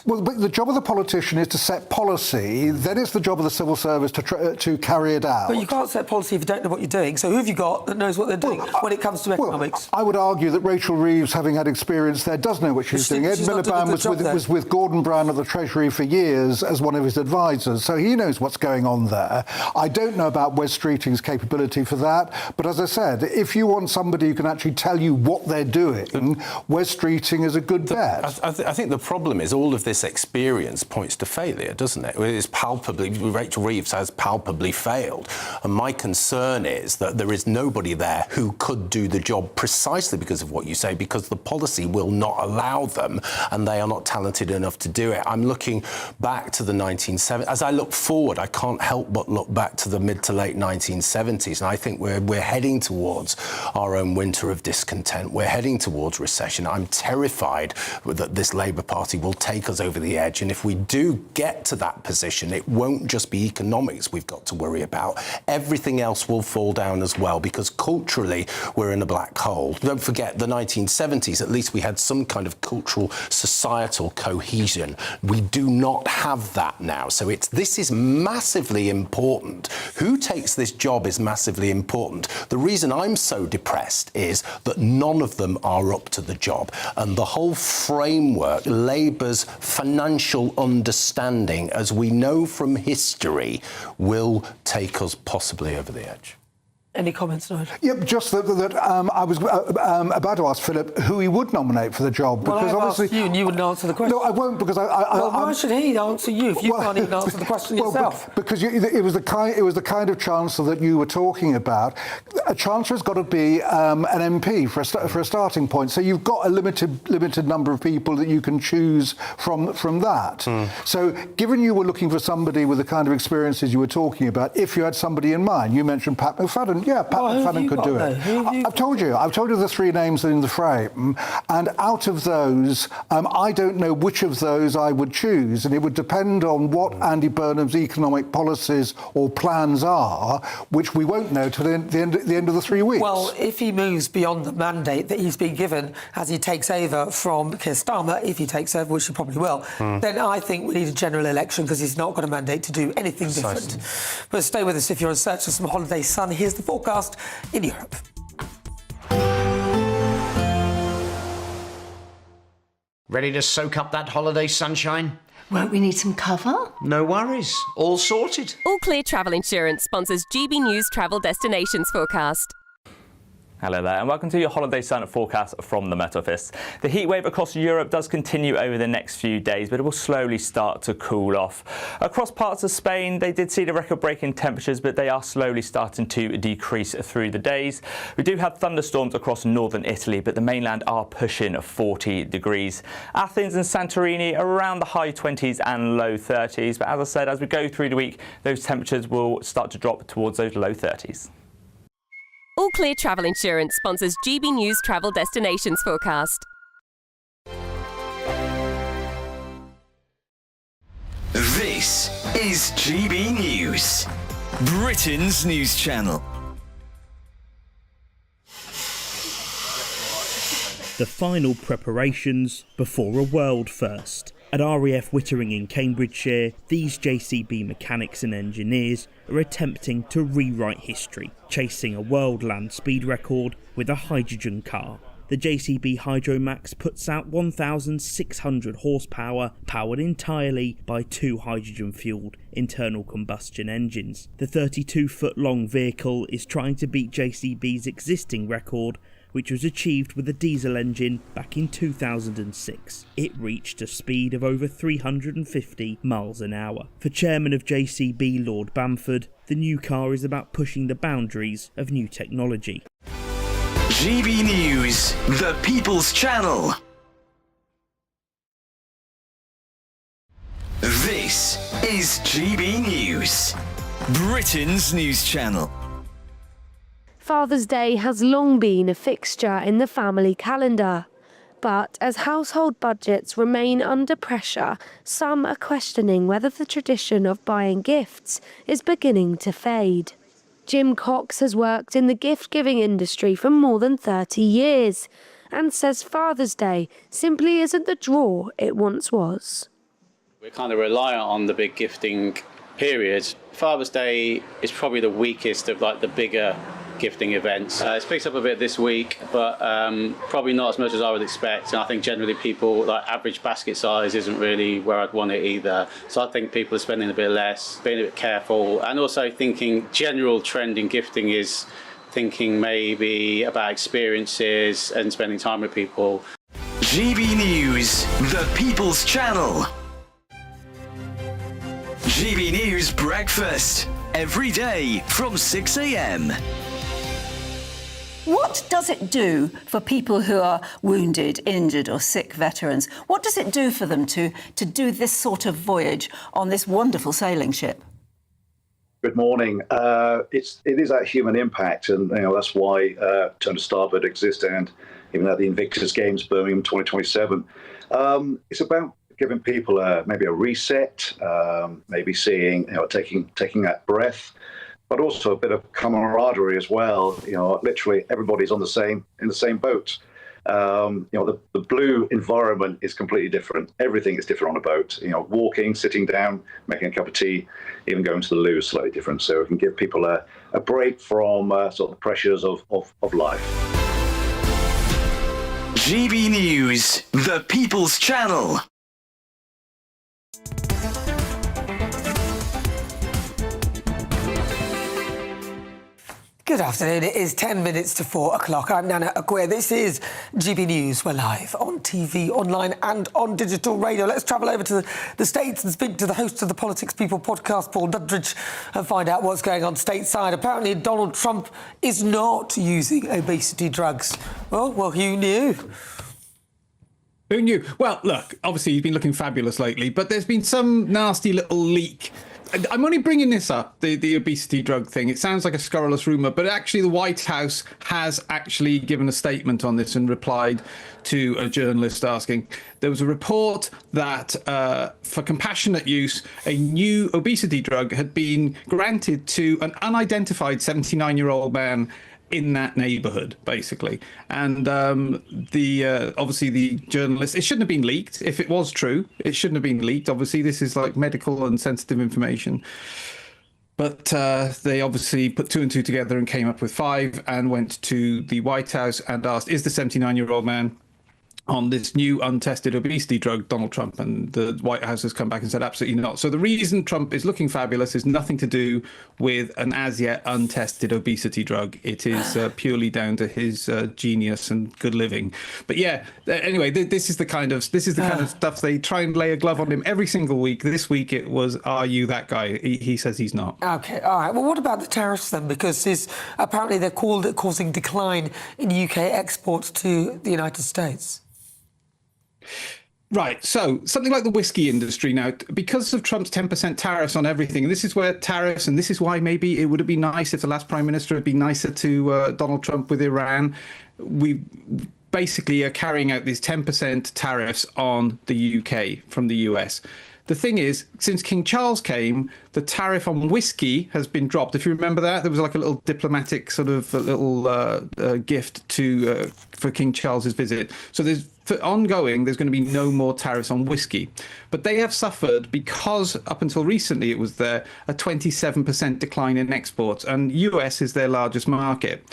but the job of the politician is to set policy. Then it's the job of the civil service to carry it out. But you can't set policy if you don't know what you're doing. So who have you got that knows what they're doing when it comes to economics? I would argue that Rachel Reeves, having had experience there, does know what she's doing. Ed Miliband was with Gordon Brown at the Treasury for years as one of his advisors, so he knows what's going on there. I don't know about Wes Streeting's capability for that, but as I said, if you want somebody who can actually tell you what they're doing, Wes Streeting is a good bet. I think the problem is all of this experience points to failure, doesn't it? It's palpably... Rachel Reeves has palpably failed. And my concern is that there is nobody there who could do the job precisely because of what you say, because the policy will not allow them and they are not talented enough to do it. I'm looking back to the 1970s. As I look forward, I can't help but look back to the mid to late 1970s, and I think we're heading towards our own winter of discontent. We're heading towards recession. I'm terrified that this Labour Party will take us over the edge, and if we do get to that position, it won't just be economics we've got to worry about. Everything else will fall down as well, because culturally we're in a black hole. Don't forget, the 1970s, at least we had some kind of cultural, societal cohesion. We do not have that now. So this is massively important. Who takes this job is massively important. The reason I'm so depressed is that none of them are up to the job. And the whole framework, Labour's financial understanding, as we know from history, will take us possibly over the edge. Any comments, Nigel? Yep, just that I was about to ask Philip who he would nominate for the job. Well, because I've obviously asked you and you wouldn't answer the question. No, I won't, because why should he answer you if you can't even answer the question yourself? Because it was the kind of chancellor that you were talking about. A chancellor's got to be an MP for a starting point. So you've got a limited number of people that you can choose from that. So given you were looking for somebody with the kind of experiences you were talking about, if you had somebody in mind, you mentioned Pat McFadden. Yeah, Pat McFadden could do it. I've told you the three names in the frame, and out of those, I don't know which of those I would choose, and it would depend on what Andy Burnham's economic policies or plans are, which we won't know till the end of the 3 weeks. Well, if he moves beyond the mandate that he's been given as he takes over from Keir Starmer, if he takes over, which he probably will, then I think we need a general election, because he's not got a mandate to do anything different. But stay with us if you're in search of some holiday sun. Here's the forecast in Europe. Ready to soak up that holiday sunshine? Won't we need some cover? No worries, all sorted. All Clear Travel Insurance sponsors GB News Travel Destinations Forecast. Hello there and welcome to your holiday sun forecast from the Met Office. The heat wave across Europe does continue over the next few days, but it will slowly start to cool off. Across parts of Spain, they did see the record-breaking temperatures, but they are slowly starting to decrease through the days. We do have thunderstorms across northern Italy, but the mainland are pushing 40 degrees. Athens and Santorini are around the high 20s and low 30s, but as I said, as we go through the week, those temperatures will start to drop towards those low 30s. All Clear Travel Insurance sponsors GB News Travel Destinations Forecast. This is GB News, Britain's news channel. The final preparations before a world first. At RAF Wittering in Cambridgeshire, these JCB mechanics and engineers are attempting to rewrite history, chasing a world land speed record with a hydrogen car. The JCB Hydromax puts out 1,600 horsepower, powered entirely by two hydrogen-fuelled internal combustion engines. The 32-foot-long vehicle is trying to beat JCB's existing record, which was achieved with a diesel engine back in 2006. It reached a speed of over 350 miles an hour. For chairman of JCB Lord Bamford, the new car is about pushing the boundaries of new technology. GB News, the People's Channel. This is GB News, Britain's news channel. Father's Day has long been a fixture in the family calendar. But as household budgets remain under pressure, some are questioning whether the tradition of buying gifts is beginning to fade. Jim Cox has worked in the gift-giving industry for more than 30 years and says Father's Day simply isn't the draw it once was. We're kind of reliant on the big gifting period. Father's Day is probably the weakest of like the bigger gifting events. It's picked up a bit this week, but probably not as much as I would expect. And I think generally people, like average basket size isn't really where I'd want it either. So I think people are spending a bit less, being a bit careful, and also thinking general trend in gifting is thinking maybe about experiences and spending time with people. GB News, the People's Channel. GB News Breakfast. Every day from 6 a.m. What does it do for people who are wounded, injured or sick veterans? What does it do for them to do this sort of voyage on this wonderful sailing ship? Good morning. It is that human impact, and that's why Turn to Starboard exists, and even at the Invictus Games Birmingham 2027. It's about giving people maybe a reset, maybe seeing, taking that breath, but also a bit of camaraderie as well. Literally everybody's in the same boat. The blue environment is completely different. Everything is different on a boat. Walking, sitting down, making a cup of tea, even going to the loo is slightly different. So it can give people a break from sort of the pressures of life. GB News, the People's Channel. Good afternoon. It is 10 minutes to 4 o'clock. I'm Nana Akua. This is GB News. We're live on TV, online and on digital radio. Let's travel over to the States and speak to the host of the Politics People podcast, Paul Duddridge, and find out what's going on stateside. Apparently, Donald Trump is not using obesity drugs. Oh, well, who knew? Who knew? Well, look, obviously he's been looking fabulous lately, but there's been some nasty little leak. I'm only bringing this up, the obesity drug thing. It sounds like a scurrilous rumour, but actually the White House has actually given a statement on this and replied to a journalist asking. There was a report that for compassionate use, a new obesity drug had been granted to an unidentified 79-year-old man in that neighborhood, basically. And obviously the journalist, it shouldn't have been leaked. If it was true, it shouldn't have been leaked. Obviously, this is like medical and sensitive information. But they obviously put 2 and 2 together and came up with 5 and went to the White House and asked, is the 79-year-old man on this new untested obesity drug, Donald Trump? And the White House has come back and said absolutely not. So the reason Trump is looking fabulous is nothing to do with an as yet untested obesity drug. It is purely down to his genius and good living. But yeah, anyway, this is the kind of stuff they try and lay a glove on him every single week. This week it was, are you that guy? He says he's not. OK, all right. Well, what about the tariffs then? Because apparently they're causing decline in UK exports to the United States. Right, so something like the whiskey industry now, because of Trump's 10% tariffs on everything, and this is where tariffs, and this is why maybe it would have been nice if the last prime minister had been nicer to Donald Trump with Iran. We basically are carrying out these 10% tariffs on the UK from the US. The thing is, since King Charles came, the tariff on whiskey has been dropped. If you remember that, there was like a little diplomatic sort of gift for King Charles's visit. So there's going to be no more tariffs on whiskey. But they have suffered because up until recently it was a 27% decline in exports, and US is their largest market.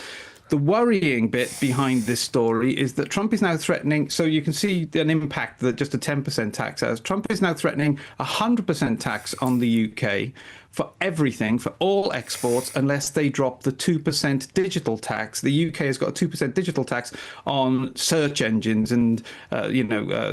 The worrying bit behind this story is that Trump is now threatening, so you can see an impact that just a 10% tax has. Trump is now threatening 100% tax on the UK for everything, for all exports, unless they drop the 2% digital tax. The UK has got a 2% digital tax on search engines and,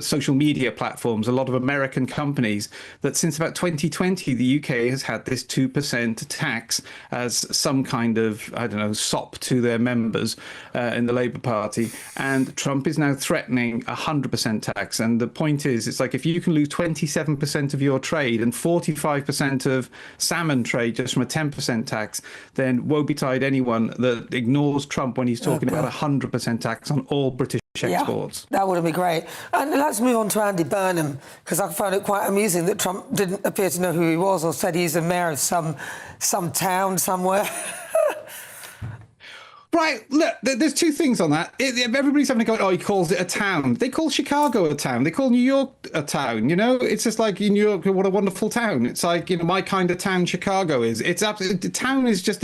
social media platforms. A lot of American companies that since about 2020, the UK has had this 2% tax as some kind of, sop to their members in the Labour Party. And Trump is now threatening 100% tax. And the point is, it's like if you can lose 27% of your trade and 45% of salmon trade just from a 10% tax, then woe betide anyone that ignores Trump when he's talking about 100% tax on all British exports. That would be great. And let's move on to Andy Burnham, because I found it quite amusing that Trump didn't appear to know who he was or said he's the mayor of some town somewhere. Right, look, there's 2 things on that. Everybody's having to go, he calls it a town. They call Chicago a town. They call New York a town, It's just like in New York, what a wonderful town. It's like, my kind of town Chicago is. It's absolutely, the town is just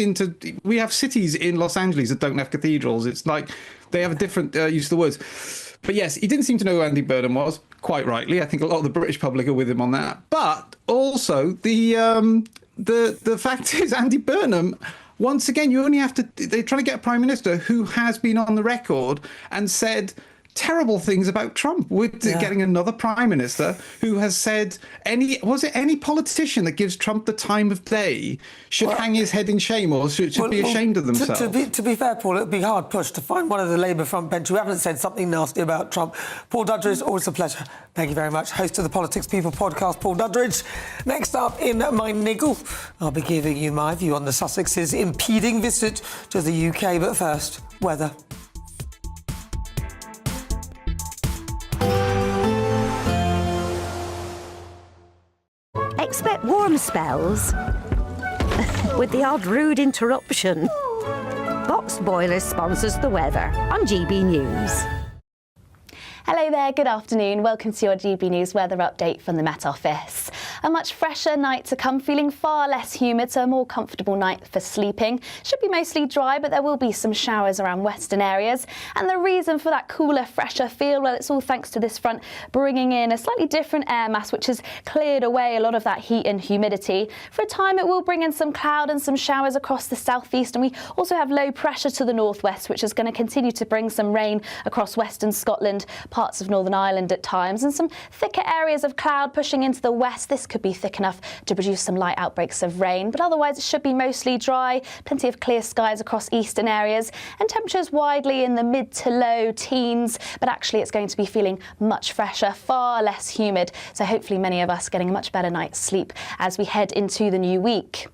we have cities in Los Angeles that don't have cathedrals. It's like they have a different use of the words. But yes, he didn't seem to know who Andy Burnham was, quite rightly. I think a lot of the British public are with him on that. But also the fact is Andy Burnham, once again, you only have to, they're trying to get a prime minister who has been on the record and said terrible things about Trump. We're getting another prime minister who has said any politician that gives Trump the time of day should hang his head in shame or should be ashamed of themselves. To be fair, Paul, it would be hard pushed to find one of the Labour front bench who haven't said something nasty about Trump. Paul Dudridge, always a pleasure. Thank you very much. Host of the Politics People podcast, Paul Dudridge. Next up in my niggle, I'll be giving you my view on the Sussex's impeding visit to the UK. But first, weather. Expect warm spells with the odd rude interruption. Boxed Boilers sponsors the weather on GB News. Hello there, good afternoon. Welcome to your GB News weather update from the Met Office. A much fresher night to come, feeling far less humid, so a more comfortable night for sleeping. Should be mostly dry, but there will be some showers around western areas. And the reason for that cooler, fresher feel, well, it's all thanks to this front bringing in a slightly different air mass, which has cleared away a lot of that heat and humidity. For a time, it will bring in some cloud and some showers across the southeast. And we also have low pressure to the northwest, which is going to continue to bring some rain across western Scotland, parts of Northern Ireland at times, and some thicker areas of cloud pushing into the west. This could be thick enough to produce some light outbreaks of rain, but otherwise it should be mostly dry, plenty of clear skies across eastern areas, and temperatures widely in the mid to low teens, but actually it's going to be feeling much fresher, far less humid, so hopefully many of us getting a much better night's sleep as we head into the new week.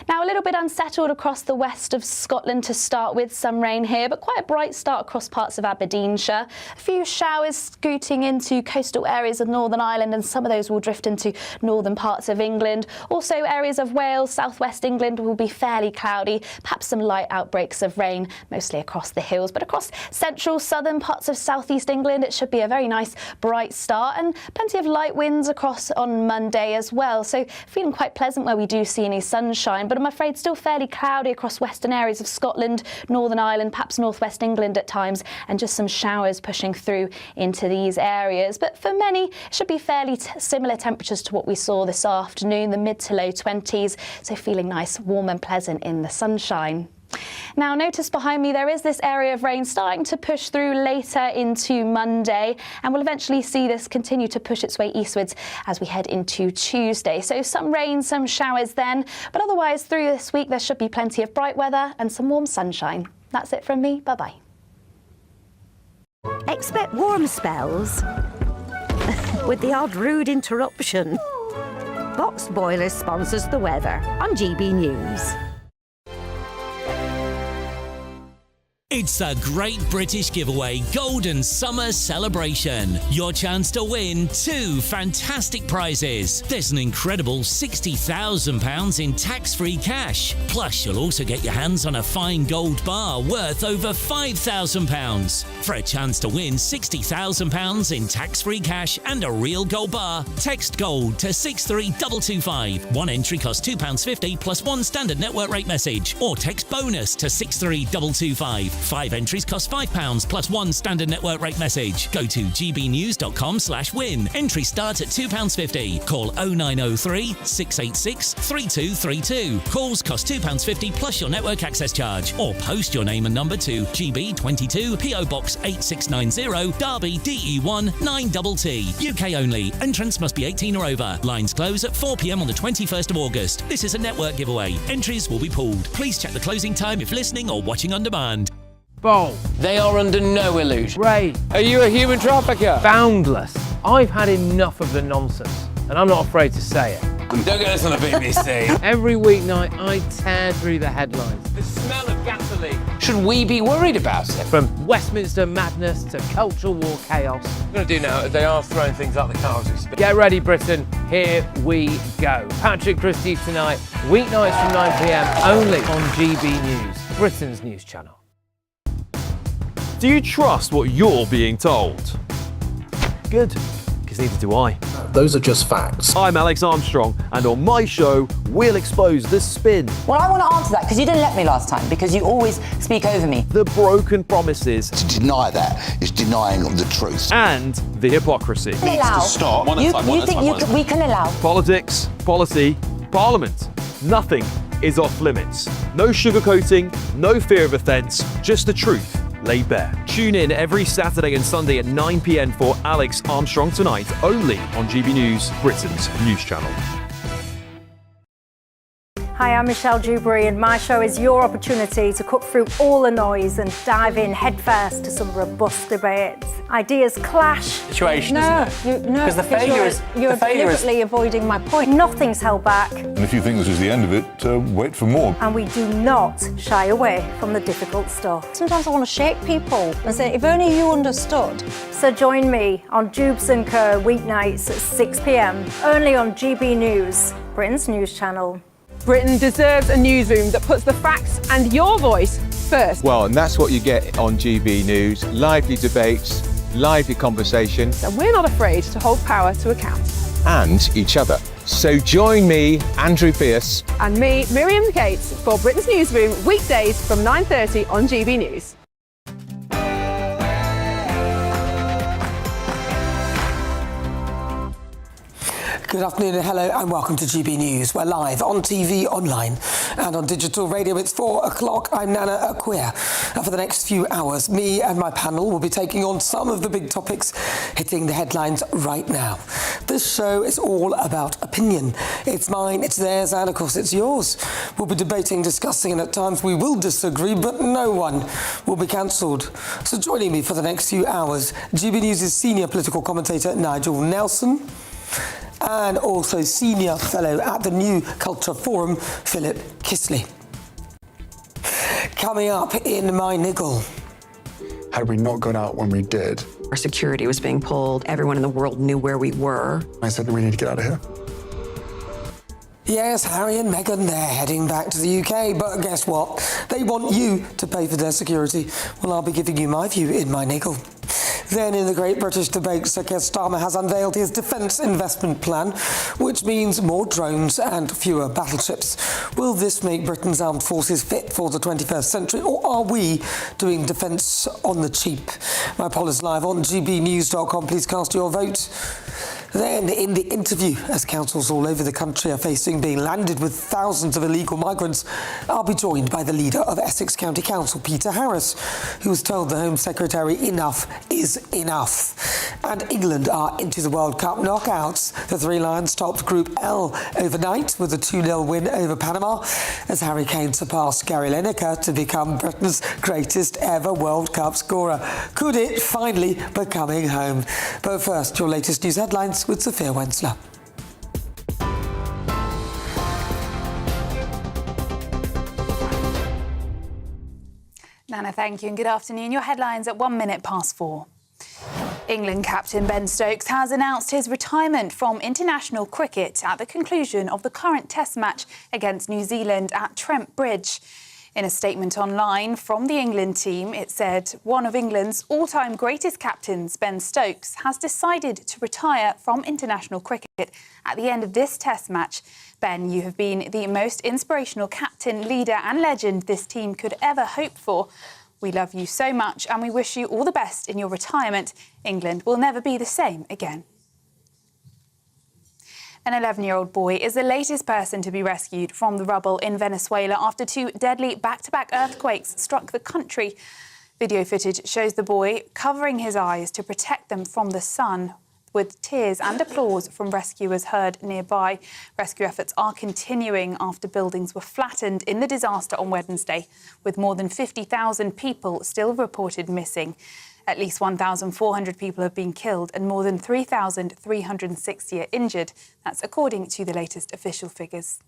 Now, a little bit unsettled across the west of Scotland to start with, some rain here, but quite a bright start across parts of Aberdeenshire. A few showers scooting into coastal areas of Northern Ireland, and some of those will drift into northern parts of England. Also, areas of Wales, southwest England will be fairly cloudy, perhaps some light outbreaks of rain, mostly across the hills. But across central, southern parts of southeast England, it should be a very nice, bright start, and plenty of light winds across on Monday as well. So feeling quite pleasant where we do see any sunshine, but I'm afraid still fairly cloudy across western areas of Scotland, Northern Ireland, perhaps northwest England at times, and just some showers pushing through into these areas. But for many, it should be fairly similar temperatures to what we saw this afternoon, the mid to low 20s, so feeling nice, warm and pleasant in the sunshine. Now, notice behind me there is this area of rain starting to push through later into Monday, and we'll eventually see this continue to push its way eastwards as we head into Tuesday. So some rain, some showers then, but otherwise through this week there should be plenty of bright weather and some warm sunshine. That's it from me. Bye-bye. Expect warm spells with the odd rude interruption. Boxed Boilers sponsors the weather on GB News. It's the Great British Giveaway Golden Summer Celebration. Your chance to win 2 fantastic prizes. There's an incredible £60,000 in tax-free cash. Plus, you'll also get your hands on a fine gold bar worth over £5,000. For a chance to win £60,000 in tax-free cash and a real gold bar, text GOLD to 63225. One entry costs £2.50 plus one standard network rate message, or text BONUS to 63225. 5 entries cost £5 plus one standard network rate message. Go to gbnews.com/win. Entry starts at £2.50. Call 0903 686 3232. Calls cost £2.50 plus your network access charge. Or post your name and number to GB22 PO Box 8690 Derby DE1 9TT. UK only. Entrance must be 18 or over. Lines close at 4 p.m. on the 21st of August. This is a network giveaway. Entries will be pulled. Please check the closing time if listening or watching on demand. Bold. They are under no illusion. Ray. Are you a human trafficker? Boundless. I've had enough of the nonsense, and I'm not afraid to say it. Don't get us on the BBC. Every weeknight, I tear through the headlines. The smell of gasoline. Should we be worried about it? From Westminster madness to cultural war chaos. What I'm going to do now is they are throwing things out the car as we speak. Get ready, Britain. Here we go. Patrick Christie tonight, weeknights from 9 p.m. only on GB News, Britain's news channel. Do you trust what you're being told? Good, because neither do I. Those are just facts. I'm Alex Armstrong, and on my show, we'll expose the spin. Well, I want to answer that, because you didn't let me last time, because you always speak over me. The broken promises. To deny that is denying the truth. And the hypocrisy. Needs to stop. You think we can allow? Politics, policy, parliament. Nothing is off limits. No sugarcoating, no fear of offence, just the truth laid bare. Tune in every Saturday and Sunday at 9 p.m. for Alex Armstrong Tonight, only on GB News, Britain's news channel. Hi, I'm Michelle Dewberry, and my show is your opportunity to cut through all the noise and dive in headfirst to some robust debates. Ideas clash. Situation, isn't it? Because the failure is you're deliberately avoiding my point. Nothing's held back, And if you think this is the end of it, wait for more. and we do not shy away from the difficult stuff. Sometimes I want to shake people and say, if only you understood. So join me on Jubes & Co. weeknights at 6 p.m. only on GB News, Britain's news channel. Britain deserves a newsroom that puts the facts and your voice first. Well, and that's what you get on GB News. Lively debates, lively conversation. And we're not afraid to hold power to account. And each other. So join me, Andrew Pearce. And me, Miriam Gates, for Britain's Newsroom, weekdays from 9:30 on GB News. Good afternoon and hello and welcome to GB News. We're live on TV, online and on digital radio. It's 4 o'clock. I'm Nana Akua. And for the next few hours, me and my panel will be taking on some of the big topics hitting the headlines right now. This show is all about opinion. It's mine, it's theirs, and of course it's yours. We'll be debating, discussing, and at times we will disagree, but no one will be cancelled. So joining me for the next few hours, GB News' senior political commentator Nigel Nelson, and also senior fellow at the New Culture Forum, Philip Kisley. Coming up in my niggle. Had we not got out when we did, our security was being pulled. Everyone in the world knew where we were. I said that we need to get out of here. Yes, Harry and Meghan, they're heading back to the UK, but guess what? They want you to pay for their security. Well, I'll be giving you my view in my niggle. Then in the Great British Debate, Sir Keir Starmer has unveiled his defence investment plan, which means more drones and fewer battleships. Will this make Britain's armed forces fit for the 21st century, or are we doing defence on the cheap? My poll is live on gbnews.com. Please cast your vote. Then, in the interview, as councils all over the country are facing being landed with thousands of illegal migrants, I'll be joined by the leader of Essex County Council, Peter Harris, who has told the Home Secretary enough is enough. And England are into the World Cup knockouts. The Three Lions topped Group L overnight with a 2-0 win over Panama, as Harry Kane surpassed Gary Lineker to become Britain's greatest ever World Cup scorer. Could it finally be coming home? But first, your latest news headlines with Sophia Wensler. Nana, thank you and good afternoon. Your headlines at 4:01. England captain Ben Stokes has announced his retirement from international cricket at the conclusion of the current Test match against New Zealand at Trent Bridge. In a statement online from the England team, it said one of England's all-time greatest captains, Ben Stokes, has decided to retire from international cricket at the end of this Test match. Ben, you have been the most inspirational captain, leader and legend this team could ever hope for. We love you so much and we wish you all the best in your retirement. England will never be the same again. An 11-year-old boy is the latest person to be rescued from the rubble in Venezuela after 2 deadly back-to-back earthquakes struck the country. Video footage shows the boy covering his eyes to protect them from the sun, with tears and applause from rescuers heard nearby. Rescue efforts are continuing after buildings were flattened in the disaster on Wednesday, with more than 50,000 people still reported missing. At least 1,400 people have been killed and more than 3,360 are injured. That's according to the latest official figures.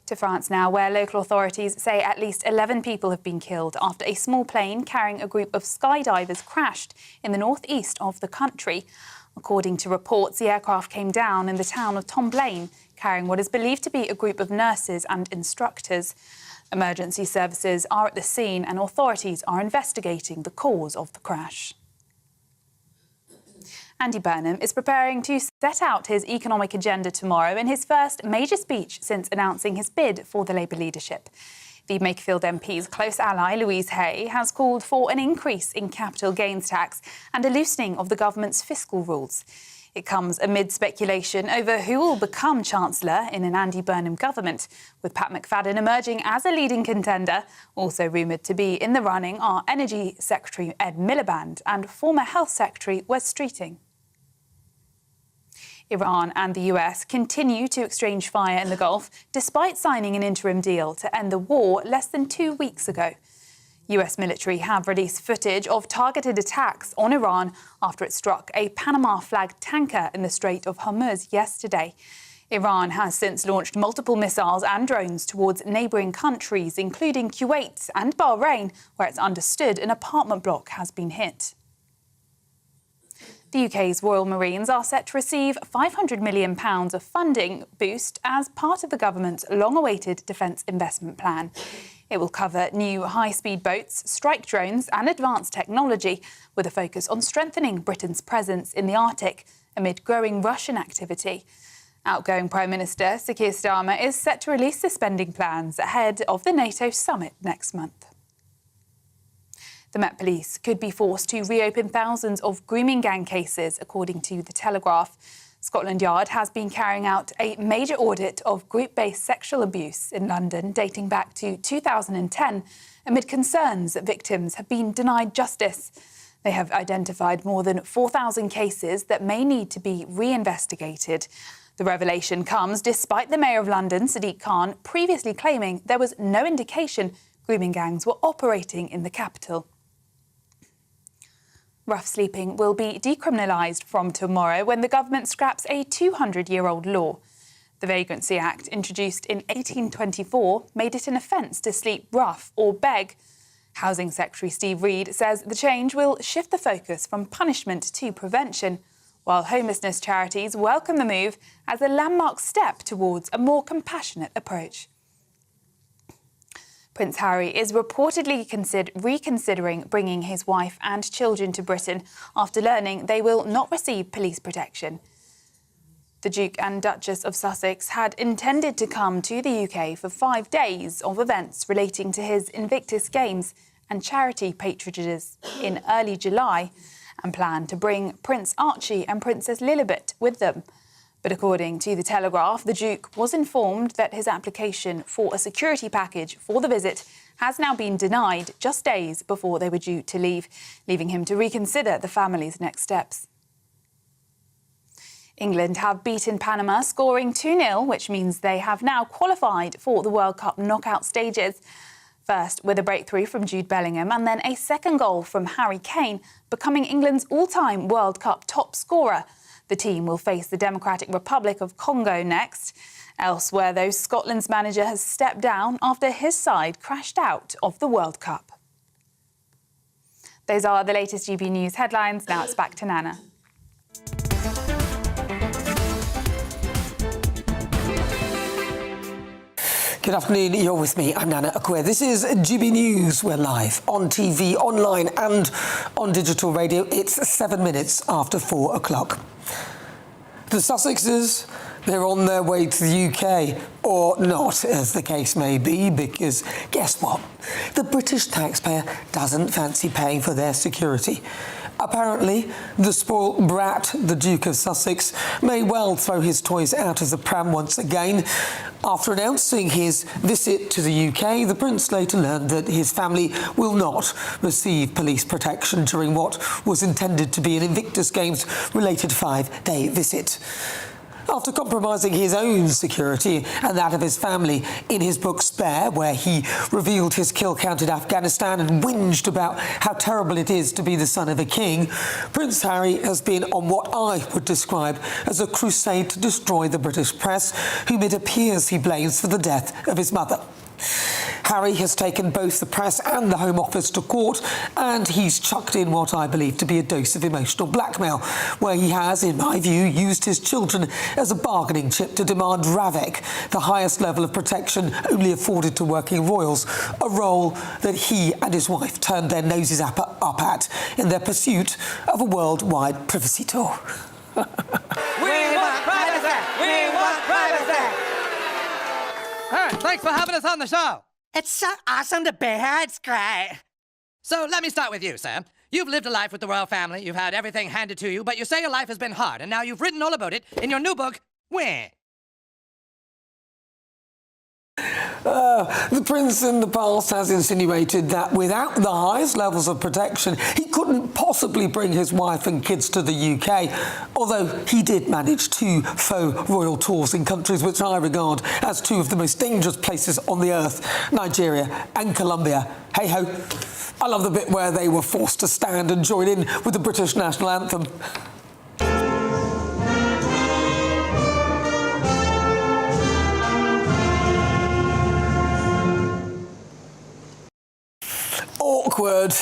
To France now, where local authorities say at least 11 people have been killed after a small plane carrying a group of skydivers crashed in the northeast of the country. According to reports, the aircraft came down in the town of Tomblaine, carrying what is believed to be a group of nurses and instructors. Emergency services are at the scene and authorities are investigating the cause of the crash. Andy Burnham is preparing to set out his economic agenda tomorrow in his first major speech since announcing his bid for the Labour leadership. The Makerfield MP's close ally, Louise Hay, has called for an increase in capital gains tax and a loosening of the government's fiscal rules. It comes amid speculation over who will become Chancellor in an Andy Burnham government, with Pat McFadden emerging as a leading contender. Also rumoured to be in the running are Energy Secretary Ed Miliband and former Health Secretary Wes Streeting. Iran and the US continue to exchange fire in the Gulf, despite signing an interim deal to end the war less than 2 weeks ago. US military have released footage of targeted attacks on Iran after it struck a Panama-flagged tanker in the Strait of Hormuz yesterday. Iran has since launched multiple missiles and drones towards neighbouring countries, including Kuwait and Bahrain, where it's understood an apartment block has been hit. The UK's Royal Marines are set to receive £500 million of funding boost as part of the government's long-awaited defence investment plan. It will cover new high-speed boats, strike drones and advanced technology, with a focus on strengthening Britain's presence in the Arctic amid growing Russian activity. Outgoing Prime Minister Sir Keir Starmer is set to release the spending plans ahead of the NATO summit next month. The Met Police could be forced to reopen thousands of grooming gang cases, according to The Telegraph. Scotland Yard has been carrying out a major audit of group-based sexual abuse in London dating back to 2010, amid concerns that victims have been denied justice. They have identified more than 4,000 cases that may need to be reinvestigated. The revelation comes despite the Mayor of London, Sadiq Khan, previously claiming there was no indication grooming gangs were operating in the capital. Rough sleeping will be decriminalised from tomorrow when the government scraps a 200-year-old law. The Vagrancy Act, introduced in 1824, made it an offence to sleep rough or beg. Housing Secretary Steve Reed says the change will shift the focus from punishment to prevention, while homelessness charities welcome the move as a landmark step towards a more compassionate approach. Prince Harry is reportedly reconsidering bringing his wife and children to Britain after learning they will not receive police protection. The Duke and Duchess of Sussex had intended to come to the UK for 5 days of events relating to his Invictus Games and charity patronages in early July, and planned to bring Prince Archie and Princess Lilibet with them. But according to The Telegraph, the Duke was informed that his application for a security package for the visit has now been denied just days before they were due to leave, leaving him to reconsider the family's next steps. England have beaten Panama, scoring 2-0, which means they have now qualified for the World Cup knockout stages. First with a breakthrough from Jude Bellingham and then a second goal from Harry Kane, becoming England's all-time World Cup top scorer. The team will face the Democratic Republic of Congo next. Elsewhere, though, Scotland's manager has stepped down after his side crashed out of the World Cup. Those are the latest GB News headlines. Now it's back to Nana. Good afternoon, you're with me, I'm Nana Akua. This is GB News. We're live on TV, online and on digital radio. It's 7 minutes after 4 o'clock. The Sussexes, they're on their way to the UK, or not, as the case may be, because guess what? The British taxpayer doesn't fancy paying for their security. Apparently, the spoilt brat, the Duke of Sussex, may well throw his toys out of the pram once again. After announcing his visit to the UK, the Prince later learned that his family will not receive police protection during what was intended to be an Invictus Games-related 5-day visit. After compromising his own security and that of his family in his book Spare, where he revealed his kill count in Afghanistan and whinged about how terrible it is to be the son of a king, Prince Harry has been on what I would describe as a crusade to destroy the British press, whom it appears he blames for the death of his mother. Harry has taken both the press and the Home Office to court, and he's chucked in what I believe to be a dose of emotional blackmail, where he has, in my view, used his children as a bargaining chip to demand Ravek, the highest level of protection only afforded to working royals, a role that he and his wife turned their noses up at in their pursuit of a worldwide privacy tour. We want privacy! We want privacy! Hey, thanks for having us on the show. It's so awesome to be here. It's great. So let me start with you, Sam. You've lived a life with the royal family, you've had everything handed to you, but you say your life has been hard, and now you've written all about it in your new book, Where? The prince in the past has insinuated that without the highest levels of protection, he couldn't possibly bring his wife and kids to the UK, although he did manage 2 faux royal tours in countries which I regard as 2 of the most dangerous places on the earth, Nigeria and Colombia. Hey-ho, I love the bit where they were forced to stand and join in with the British national anthem. Awkward.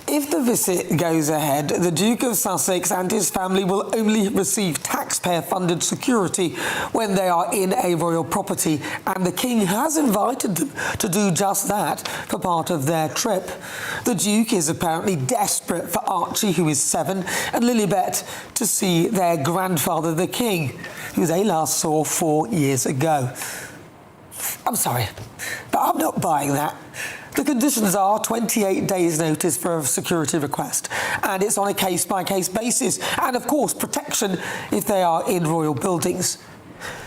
If the visit goes ahead, the Duke of Sussex and his family will only receive taxpayer-funded security when they are in a royal property, and the King has invited them to do just that for part of their trip. The Duke is apparently desperate for Archie, who is 7, and Lilibet to see their grandfather, the King, who they last saw 4 years ago. I'm sorry, but I'm not buying that. The conditions are 28 days' notice for a security request, and it's on a case-by-case basis, and of course protection if they are in royal buildings.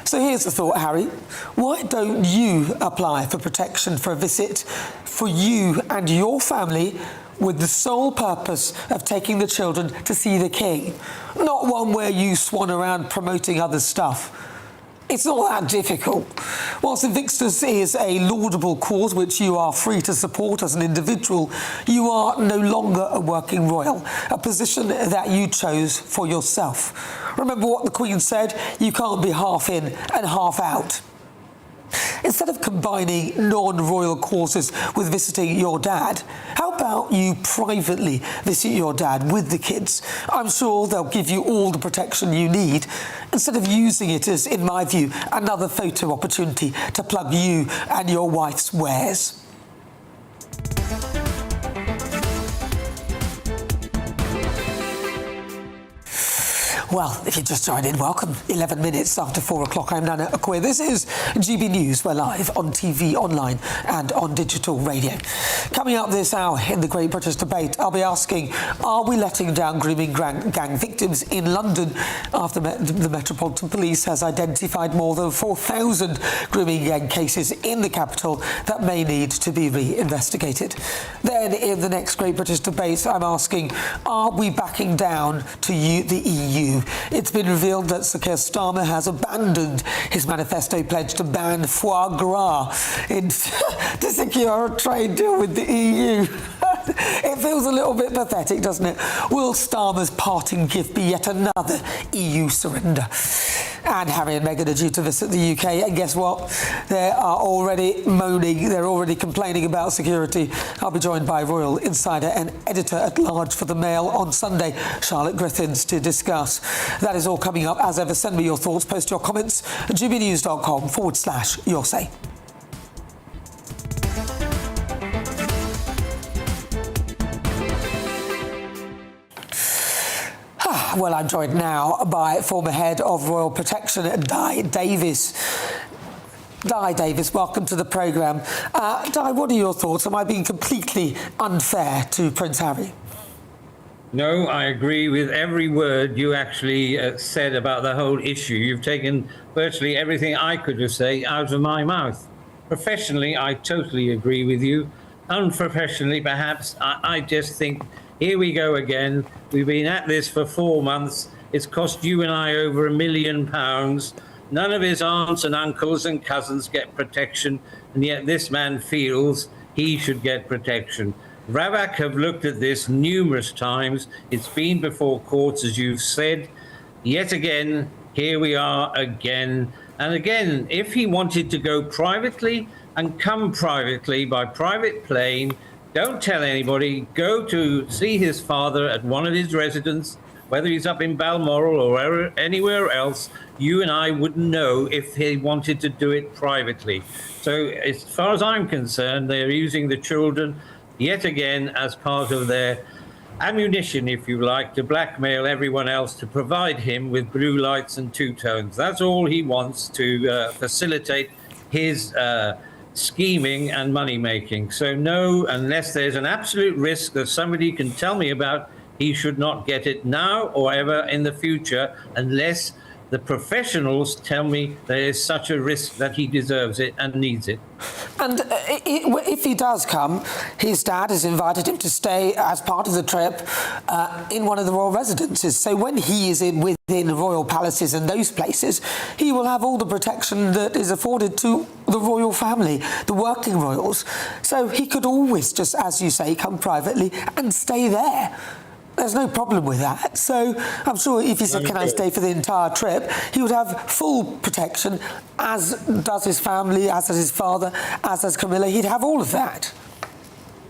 So here's the thought, Harry. Why don't you apply for protection for a visit for you and your family with the sole purpose of taking the children to see the King, not one where you swan around promoting other stuff? It's not that difficult. Whilst Invictus is a laudable cause which you are free to support as an individual, you are no longer a working royal, a position that you chose for yourself. Remember what the Queen said? You can't be half in and half out. Instead of combining non-royal causes with visiting your dad, how about you privately visit your dad with the kids? I'm sure they'll give you all the protection you need, instead of using it as, in my view, another photo opportunity to plug you and your wife's wares. Well, if you just joined in, welcome. 11 minutes after 4 o'clock, I'm Nana Akua. This is GB News. We're live on TV, online and on digital radio. Coming up this hour in the Great British Debate, I'll be asking, are we letting down grooming gang victims in London after the Metropolitan Police has identified more than 4,000 grooming gang cases in the capital that may need to be re-investigated? Then in the next Great British Debate, I'm asking, are we backing down to the EU? It's been revealed that Sir Keir Starmer has abandoned his manifesto pledge to ban foie gras to secure a trade deal with the EU. It feels a little bit pathetic, doesn't it? Will Starmer's parting gift be yet another EU surrender? And Harry and Meghan are due to visit the UK, and guess what? They are already moaning, they're already complaining about security. I'll be joined by Royal Insider and Editor-at-Large for the Mail on Sunday, Charlotte Griffiths, to discuss. That is all coming up. As ever, send me your thoughts, post your comments at gbnews.com/your say. Well, I'm joined now by former head of Royal Protection, Di Davis. Di Davis, welcome to the programme. Di, what are your thoughts? Am I being completely unfair to Prince Harry? No, I agree with every word you actually said about the whole issue. You've taken virtually everything I could have said out of my mouth. Professionally, I totally agree with you. Unprofessionally, perhaps, I just think, here we go again. We've been at this for 4 months. It's cost you and I over £1 million. None of his aunts and uncles and cousins get protection, and yet this man feels he should get protection. RAVAC have looked at this numerous times. It's been before courts, as you've said. Yet again, here we are again. And again, if he wanted to go privately and come privately by private plane, don't tell anybody, go to see his father at one of his residences, whether he's up in Balmoral or anywhere else, you and I wouldn't know if he wanted to do it privately. So as far as I'm concerned, they're using the children yet again as part of their ammunition, if you like, to blackmail everyone else to provide him with blue lights and two-tones. That's all he wants to facilitate his scheming and money making. So no, unless there's an absolute risk that somebody can tell me about, he should not get it now or ever in the future, unless the professionals tell me there is such a risk that he deserves it and needs it. And if he does come, his dad has invited him to stay as part of the trip in one of the royal residences. So when he is within royal palaces and those places, he will have all the protection that is afforded to the royal family, the working royals. So he could always just, as you say, come privately and stay there. There's no problem with that. So I'm sure if he said, can I stay for the entire trip, he would have full protection, as does his family, as does his father, as does Camilla. He'd have all of that.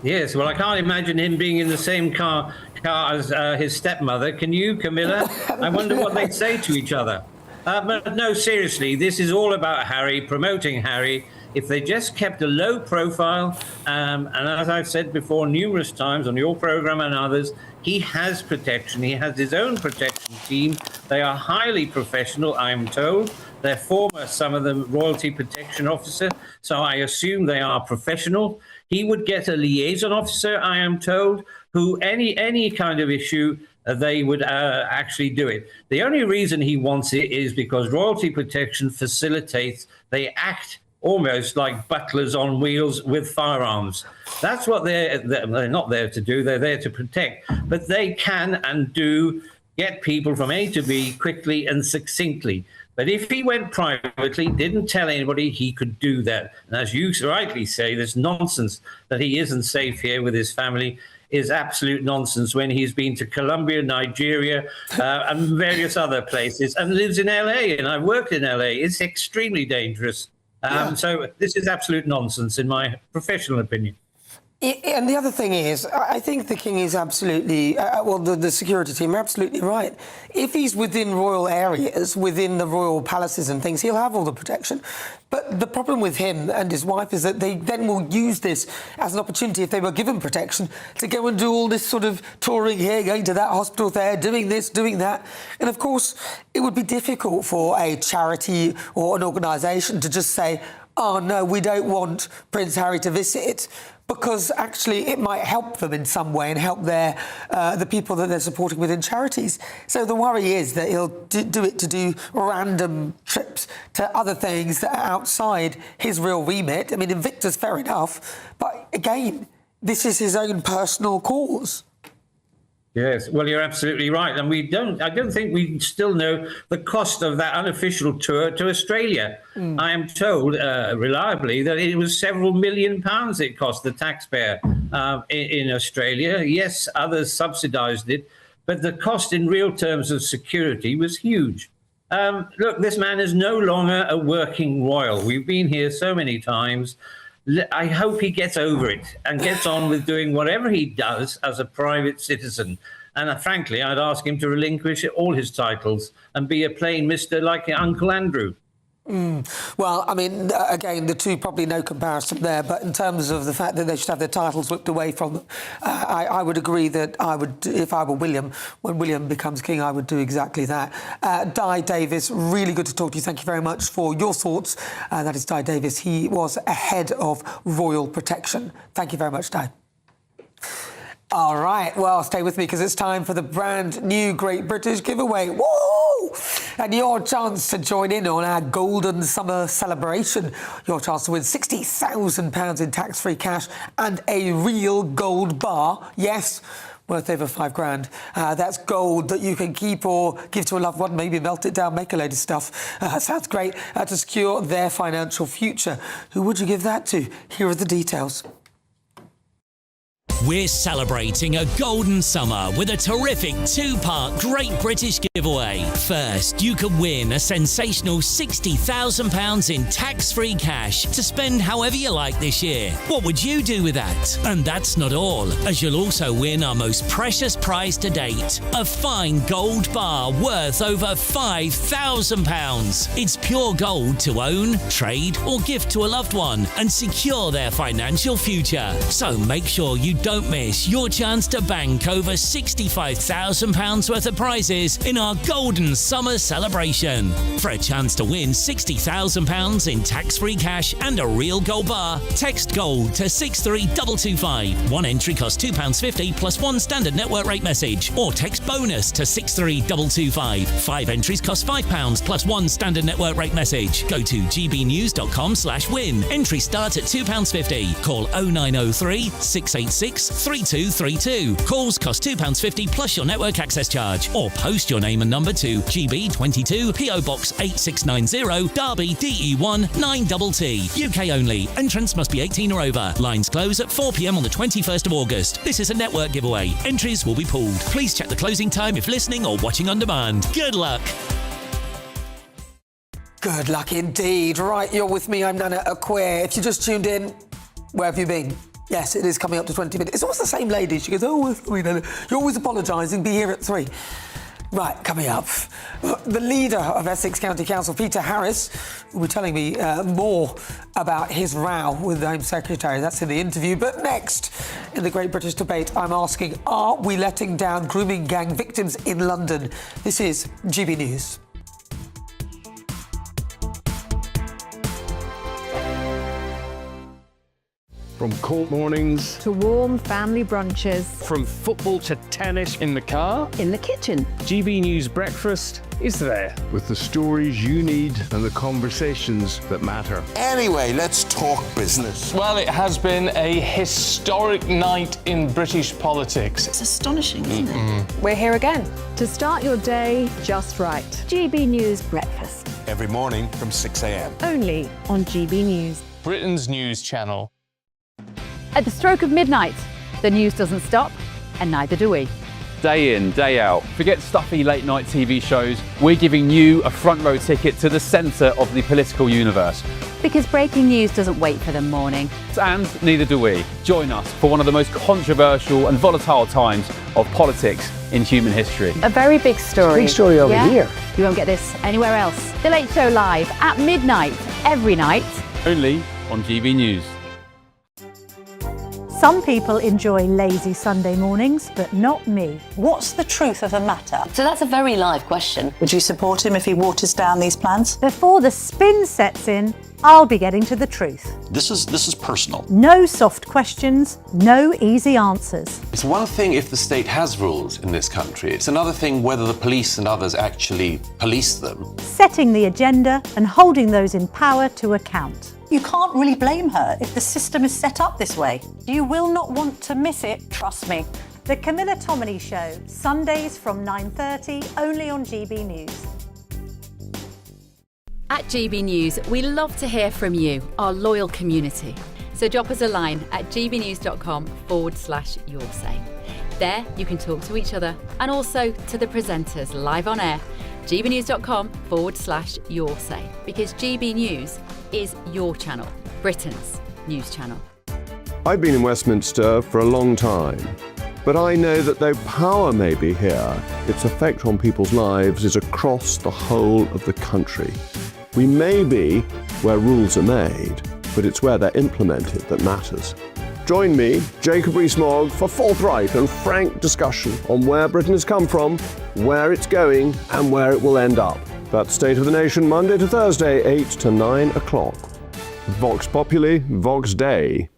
Yes, well, I can't imagine him being in the same car as his stepmother. Can you, Camilla? I wonder what they'd say to each other. But no, seriously, this is all about Harry, promoting Harry. If they just kept a low profile, and as I've said before numerous times on your program and others, he has protection. He has his own protection team. They are highly professional, I'm told. They're former, some of them, royalty protection officer, so I assume they are professional. He would get a liaison officer, I am told, who any kind of issue, they would actually do it. The only reason he wants it is because royalty protection facilitates, they act almost like butlers on wheels with firearms. That's what they're not there to do, they're there to protect. But they can and do get people from A to B quickly and succinctly. But if he went privately, didn't tell anybody, he could do that. And as you rightly say, this nonsense that he isn't safe here with his family is absolute nonsense when he's been to Colombia, Nigeria, and various other places, and lives in LA. And I've worked in LA. It's extremely dangerous. So this is absolute nonsense, in my professional opinion. And the other thing is, I think the King is absolutely, the security team are absolutely right. If he's within royal areas, within the royal palaces and things, he'll have all the protection. But the problem with him and his wife is that they then will use this as an opportunity, if they were given protection, to go and do all this sort of touring here, going to that hospital there, doing this, doing that. And of course, it would be difficult for a charity or an organisation to just say, oh no, we don't want Prince Harry to visit, because actually it might help them in some way and help the people that they're supporting within charities. So the worry is that he'll do it to do random trips to other things that are outside his real remit. I mean, Invictus, fair enough, but again, this is his own personal cause. Yes, well, you're absolutely right. And I don't think we still know the cost of that unofficial tour to Australia. I am told reliably that it was several £1 million it cost the taxpayer in Australia. Yes, others subsidised it, but the cost in real terms of security was huge. Look, this man is no longer a working royal. We've been here so many times. I hope he gets over it and gets on with doing whatever he does as a private citizen. And frankly, I'd ask him to relinquish all his titles and be a plain Mr. like Uncle Andrew. Well, I mean, again, the two, probably no comparison there, but in terms of the fact that they should have their titles whipped away from them, I would agree that I would, if I were William, when William becomes king, I would do exactly that. Di Davis, really good to talk to you. Thank you very much for your thoughts. That is Di Davis. He was a head of royal protection. Thank you very much, Di. All right, well, stay with me because it's time for the brand new Great British Giveaway. Woo! And your chance to join in on our golden summer celebration. Your chance to win £60,000 in tax-free cash and a real gold bar. Yes, worth over £5,000. That's gold that you can keep or give to a loved one, maybe melt it down, make a load of stuff. Sounds great. To secure their financial future. Who would you give that to? Here are the details. We're celebrating a golden summer with a terrific two-part Great British giveaway. First, you could win a sensational £60,000 in tax-free cash to spend however you like this year. What would you do with that? And that's not all, as you'll also win our most precious prize to date, a fine gold bar worth over £5,000. It's pure gold to own, trade or gift to a loved one and secure their financial future. So make sure you don't Don't miss your chance to bank over £65,000 worth of prizes in our Golden Summer celebration. For a chance to win £60,000 in tax-free cash and a real gold bar, text GOLD to 63225. One entry costs £2.50 plus one standard network rate message, or text BONUS to 63225. 5 entries cost £5 plus one standard network rate message. Go to gbnews.com/win. Entry starts at £2.50. Call 0903 686 3232. Calls cost £2.50 plus your network access charge, or post your name and number to GB22 PO Box 8690 Derby DE1 9TT. UK only. Entrance must be 18 or over. Lines close at 4 p.m. on the 21st of August. This is a network giveaway. Entries will be pulled. Please check the closing time if listening or watching on demand. Good luck. Good luck indeed. Right, you're with me. I'm Nana Akua. If you just tuned in, where have you been? Yes, it is coming up to 20 minutes. It's always the same lady. She goes, oh, Nana, you're always apologising. Be here at 3. Right, coming up, the leader of Essex County Council, Peter Harris, will be telling me more about his row with the Home Secretary. That's in the interview. But next, in the Great British Debate, I'm asking, are we letting down grooming gang victims in London? This is GB News. From court mornings to warm family brunches, from football to tennis, in the car, in the kitchen. GB News Breakfast is there, with the stories you need and the conversations that matter. Anyway, let's talk business. Well, it has been a historic night in British politics. It's astonishing, isn't it? We're here again. To start your day just right. GB News Breakfast. Every morning from 6 a.m. Only on GB News. Britain's news channel. At the stroke of midnight, the news doesn't stop, and neither do we. Day in, day out. Forget stuffy late night TV shows. We're giving you a front row ticket to the centre of the political universe. Because breaking news doesn't wait for the morning. And neither do we. Join us for one of the most controversial and volatile times of politics in human history. A very big story. Big story over here. You won't get this anywhere else. The Late Show live at midnight, every night. Only on GB News. Some people enjoy lazy Sunday mornings, but not me. What's the truth of the matter? So that's a very live question. Would you support him if he waters down these plans? Before the spin sets in, I'll be getting to the truth. This is personal. No soft questions, no easy answers. It's one thing if the state has rules in this country. It's another thing whether the police and others actually police them. Setting the agenda and holding those in power to account. You can't really blame her if the system is set up this way. You will not want to miss it, trust me. The Camilla Tominey Show, Sundays from 9:30, only on GB News. At GB News, we love to hear from you, our loyal community. So drop us a line at gbnews.com/yoursay. There you can talk to each other and also to the presenters live on air. gbnews.com/yoursay, because GB News is your channel, Britain's news channel. I've been in Westminster for a long time, but I know that though power may be here, its effect on people's lives is across the whole of the country. We may be where rules are made, but it's where they're implemented that matters. Join me, Jacob Rees-Mogg, for forthright and frank discussion on where Britain has come from, where it's going, and where it will end up. That's State of the Nation, Monday to Thursday, 8 to 9 o'clock. Vox Populi, Vox Dei.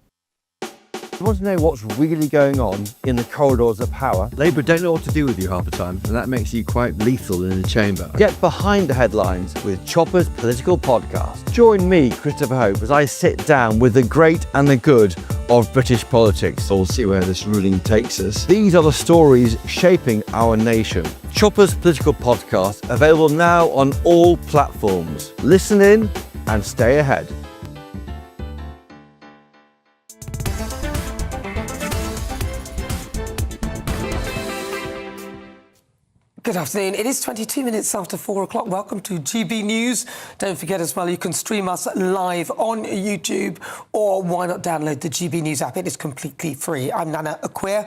You want to know what's really going on in the corridors of power? Labour don't know what to do with you half the time, and that makes you quite lethal in the chamber. Get behind the headlines with Chopper's Political Podcast. Join me, Christopher Hope, as I sit down with the great and the good of British politics. We'll see where this ruling takes us. These are the stories shaping our nation. Chopper's Political Podcast, available now on all platforms. Listen in and stay ahead. Good Good afternoon. It is 22 minutes after 4 o'clock. Welcome to GB News. Don't forget as well, you can stream us live on YouTube, or why not download the GB News app? It is completely free. I'm Nana Akua,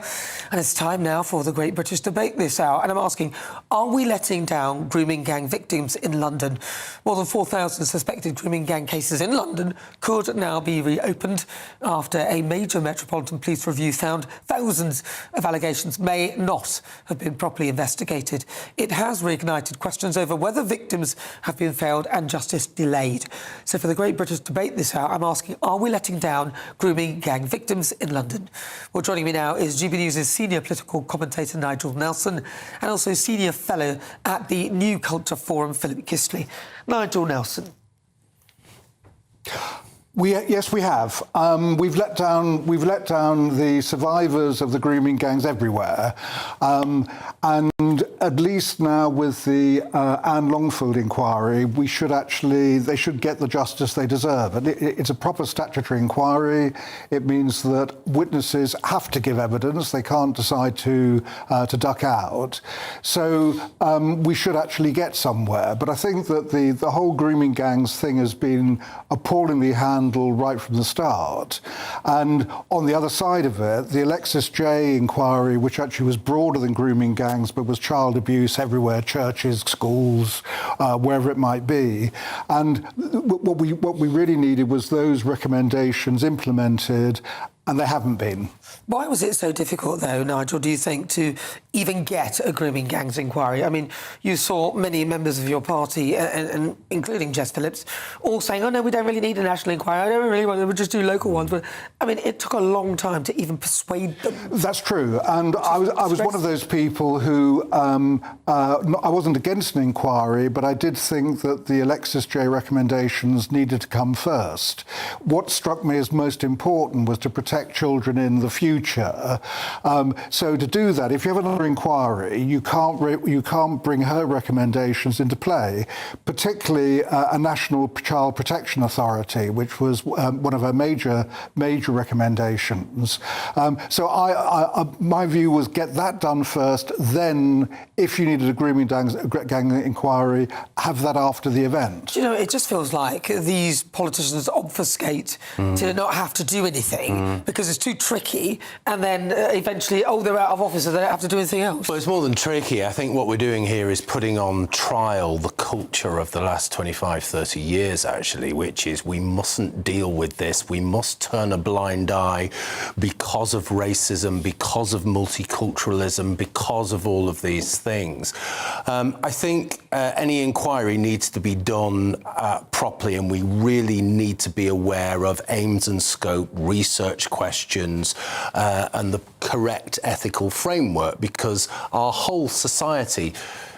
and it's time now for the Great British Debate this hour. And I'm asking, are we letting down grooming gang victims in London? More than 4,000 suspected grooming gang cases in London could now be reopened after a major Metropolitan Police review found thousands of allegations may not have been properly investigated. It has reignited questions over whether victims have been failed and justice delayed. So for the Great British Debate this hour, I'm asking, are we letting down grooming gang victims in London? Well, joining me now is GB News' senior political commentator Nigel Nelson, and also senior fellow at the New Culture Forum, Philip Kistley. Nigel Nelson. Yes, we have. We've let down the survivors of the grooming gangs everywhere, and at least now with the Anne Longfield inquiry, they should get the justice they deserve. And it's a proper statutory inquiry. It means that witnesses have to give evidence. They can't decide to duck out. So we should actually get somewhere. But I think that the whole grooming gangs thing has been appallingly handled right from the start. And on the other side of it, the Alexis J inquiry, which actually was broader than grooming gangs, but was child abuse everywhere, churches, schools, wherever it might be. And what we really needed was those recommendations implemented, and they haven't been. Why was it so difficult, though, Nigel, do you think, to even get a grooming gangs inquiry? I mean, you saw many members of your party, and including Jess Phillips, all saying, oh, no, we don't really need a national inquiry. I don't really want to, we'll just do local ones. But, I mean, it took a long time to even persuade them. That's true. And I was one of those people who, I wasn't against an inquiry, but I did think that the Alexis J recommendations needed to come first. What struck me as most important was to protect children in the future. So to do that, if you have another inquiry, you can't bring her recommendations into play, particularly a National Child Protection Authority, which was one of her major recommendations. So my view was get that done first, then if you needed a grooming gang inquiry, have that after the event. You know, it just feels like these politicians obfuscate to not have to do anything because it's too tricky, and then eventually, they're out of office, so they don't have to do anything else. Well, it's more than tricky. I think what we're doing here is putting on trial the culture of the last 25, 30 years, actually, which is we mustn't deal with this. We must turn a blind eye because of racism, because of multiculturalism, because of all of these things. I think any inquiry needs to be done properly, and we really need to be aware of aims and scope, research questions, and the correct ethical framework, because our whole society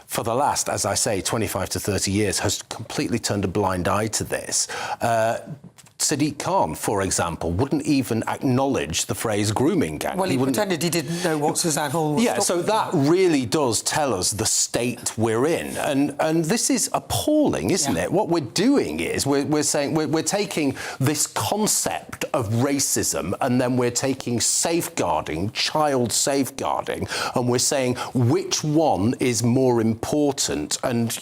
for the last, as I say, 25 to 30 years has completely turned a blind eye to this. Sadiq Khan, for example, wouldn't even acknowledge the phrase grooming gang. Well, he pretended he didn't know what Suzanne Hall was talking about. So that really does tell us the state we're in. And this is appalling, isn't it? What we're doing is we're saying we're taking this concept of racism, and then we're taking safeguarding, child safeguarding, and we're saying which one is more important. And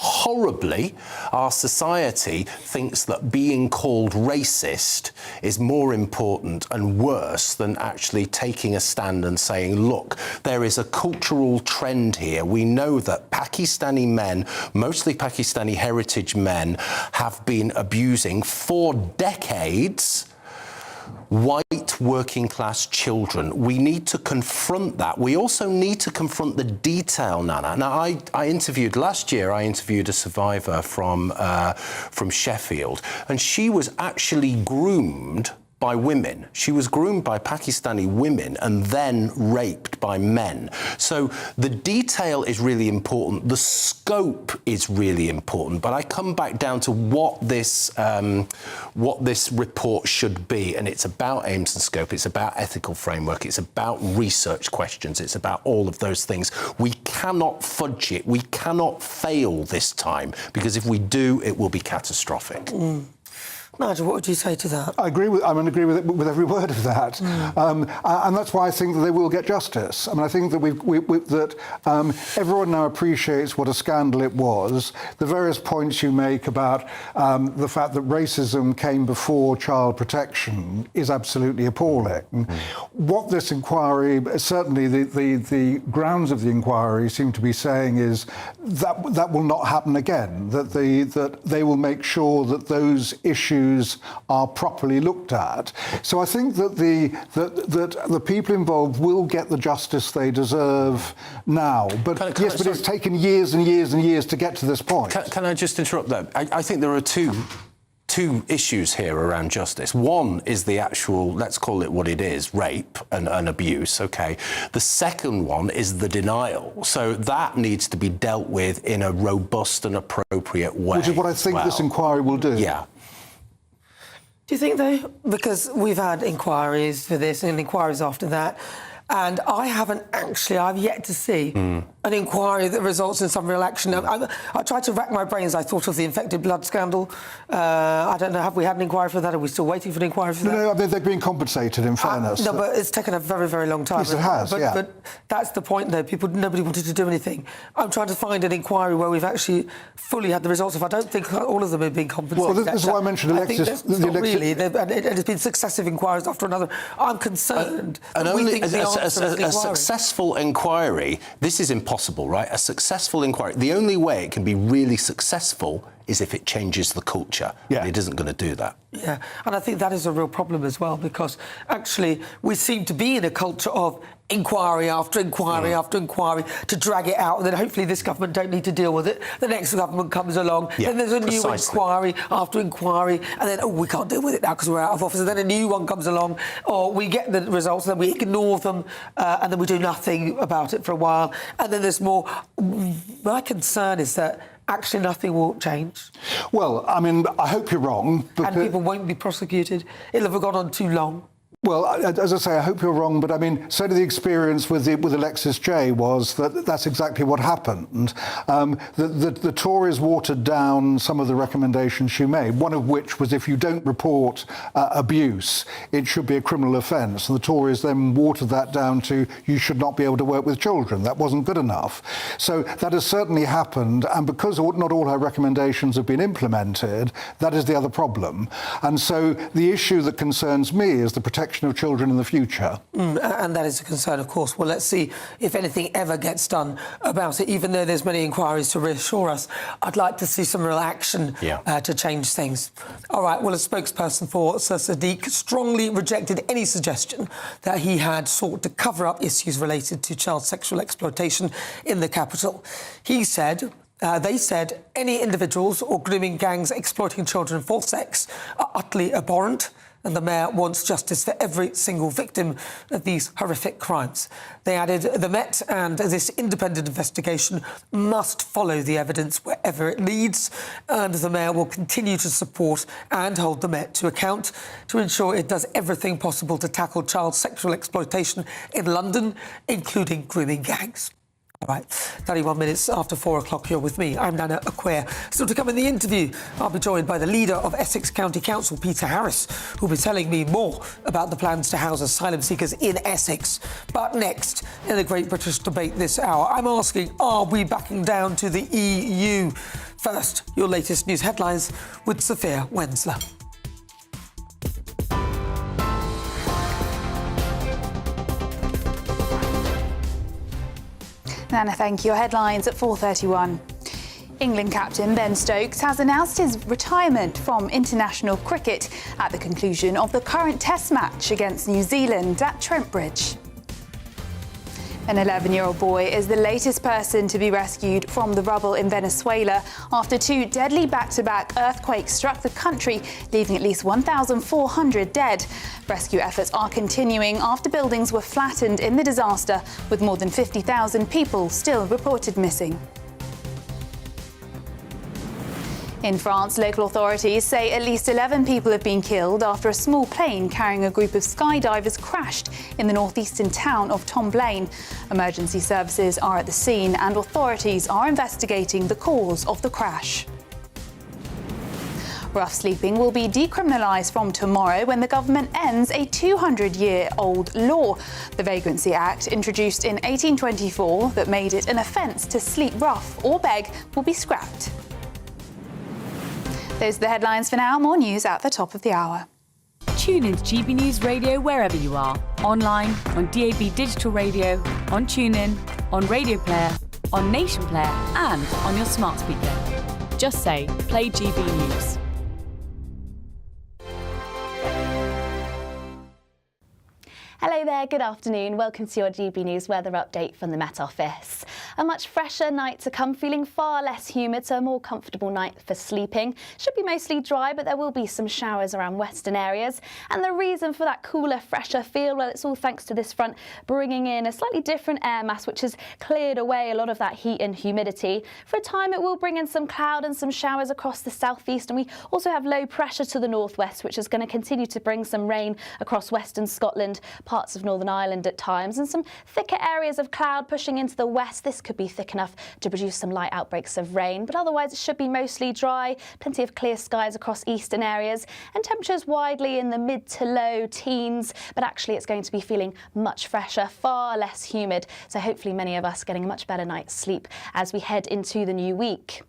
horribly, our society thinks that being called racist is more important and worse than actually taking a stand and saying, look, there is a cultural trend here. We know that Pakistani men, mostly Pakistani heritage men, have been abusing for decades white working class children. We need to confront that. We also need to confront the detail, Nana. Now, I interviewed last year, I interviewed a survivor from Sheffield, and she was actually groomed by women. She was groomed by Pakistani women and then raped by men. So the detail is really important. The scope is really important. But I come back down to what this report should be, and it's about aims and scope. It's about ethical framework. It's about research questions. It's about all of those things. We cannot fudge it. We cannot fail this time, because if we do, it will be catastrophic. Nigel, what would you say to that? I agree with every word of that, and that's why I think that they will get justice. I mean, I think that everyone now appreciates what a scandal it was. The various points you make about the fact that racism came before child protection is absolutely appalling. What this inquiry, certainly the grounds of the inquiry, seem to be saying is that will not happen again. That they will make sure that those issues are properly looked at. So I think that the people involved will get the justice they deserve now. But it's taken years and years and years to get to this point. Can I just interrupt there? I think there are two issues here around justice. One is the actual, let's call it what it is, rape and abuse, okay? The second one is the denial. So that needs to be dealt with in a robust and appropriate way. Which is what I think this inquiry will do. Yeah. Do you think, though, because we've had inquiries for this and inquiries after that, and I've yet to see an inquiry that results in some real action. I tried to rack my brains. I thought of the infected blood scandal. I don't know, have we had an inquiry for that? Are we still waiting for an inquiry for that? No, they've been compensated, in fairness. No, but it's taken a very, very long time. Yes, it has, But that's the point, though. Nobody wanted to do anything. I'm trying to find an inquiry where we've actually fully had the results of. I don't think all of them have been compensated. Well, this is why I mentioned Alexis. I think not really. It's been successive inquiries after another. I'm concerned. And only a successful inquiry, this is impossible, right? A successful inquiry, the only way it can be really successful is if it changes the culture. Yeah. It isn't going to do that. Yeah, and I think that is a real problem as well, because actually we seem to be in a culture of inquiry after inquiry after inquiry to drag it out, and then hopefully this government don't need to deal with it. The next government comes along, then there's a new inquiry after inquiry, and then, we can't deal with it now because we're out of office, and then a new one comes along, or we get the results, and then we ignore them, and then we do nothing about it for a while, and then there's more. My concern is that actually nothing will change. Well, I mean, I hope you're wrong. And people won't be prosecuted. It'll have gone on too long. Well, as I say, I hope you're wrong, but I mean, so the experience with Alexis J was that's exactly what happened. The Tories watered down some of the recommendations she made, one of which was if you don't report abuse, it should be a criminal offence. And the Tories then watered that down to you should not be able to work with children. That wasn't good enough. So that has certainly happened, and because not all her recommendations have been implemented, that is the other problem. And so the issue that concerns me is the protection of children in the future. And that is a concern, of course. Well, let's see if anything ever gets done about it, even though there's many inquiries to reassure us. I'd like to see some real action to change things. All right, well, a spokesperson for Sir Sadiq strongly rejected any suggestion that he had sought to cover up issues related to child sexual exploitation in the capital. He said... they said any individuals or grooming gangs exploiting children for sex are utterly abhorrent, and the Mayor wants justice for every single victim of these horrific crimes. They added the Met and this independent investigation must follow the evidence wherever it leads, and the Mayor will continue to support and hold the Met to account to ensure it does everything possible to tackle child sexual exploitation in London, including grooming gangs. All right, 31 minutes after 4 o'clock, you're with me. I'm Nana Akua. Still to come in the interview, I'll be joined by the leader of Essex County Council, Peter Harris, who'll be telling me more about the plans to house asylum seekers in Essex. But next, in the Great British Debate this hour, I'm asking, are we backing down to the EU? First, your latest news headlines with Sophia Wensler. Nana, thank you. Your headlines at 4:31. England captain Ben Stokes has announced his retirement from international cricket at the conclusion of the current Test match against New Zealand at Trent Bridge. An 11-year-old boy is the latest person to be rescued from the rubble in Venezuela after 2 deadly back-to-back earthquakes struck the country, leaving at least 1,400 dead. Rescue efforts are continuing after buildings were flattened in the disaster, with more than 50,000 people still reported missing. In France, local authorities say at least 11 people have been killed after a small plane carrying a group of skydivers crashed in the northeastern town of Tomblaine. Emergency services are at the scene and authorities are investigating the cause of the crash. Rough sleeping will be decriminalised from tomorrow when the government ends a 200-year-old law. The Vagrancy Act, introduced in 1824, that made it an offence to sleep rough or beg, will be scrapped. Those are the headlines for now. More news at the top of the hour. Tune in to GB News Radio wherever you are. Online, on DAB digital radio, on TuneIn, on Radio Player, on Nation Player and on your smart speaker. Just say, play GB News. Hello there, good afternoon. Welcome to your GB News weather update from the Met Office. A much fresher night to come, feeling far less humid, so a more comfortable night for sleeping. Should be mostly dry, but there will be some showers around western areas. And the reason for that cooler, fresher feel, well, it's all thanks to this front bringing in a slightly different air mass, which has cleared away a lot of that heat and humidity. For a time, it will bring in some cloud and some showers across the southeast, and we also have low pressure to the northwest, which is going to continue to bring some rain across western Scotland, parts of Northern Ireland at times, and some thicker areas of cloud pushing into the west. This could be thick enough to produce some light outbreaks of rain, but otherwise it should be mostly dry, plenty of clear skies across eastern areas, and temperatures widely in the mid to low teens, but actually it's going to be feeling much fresher, far less humid, so hopefully many of us getting a much better night's sleep as we head into the new week.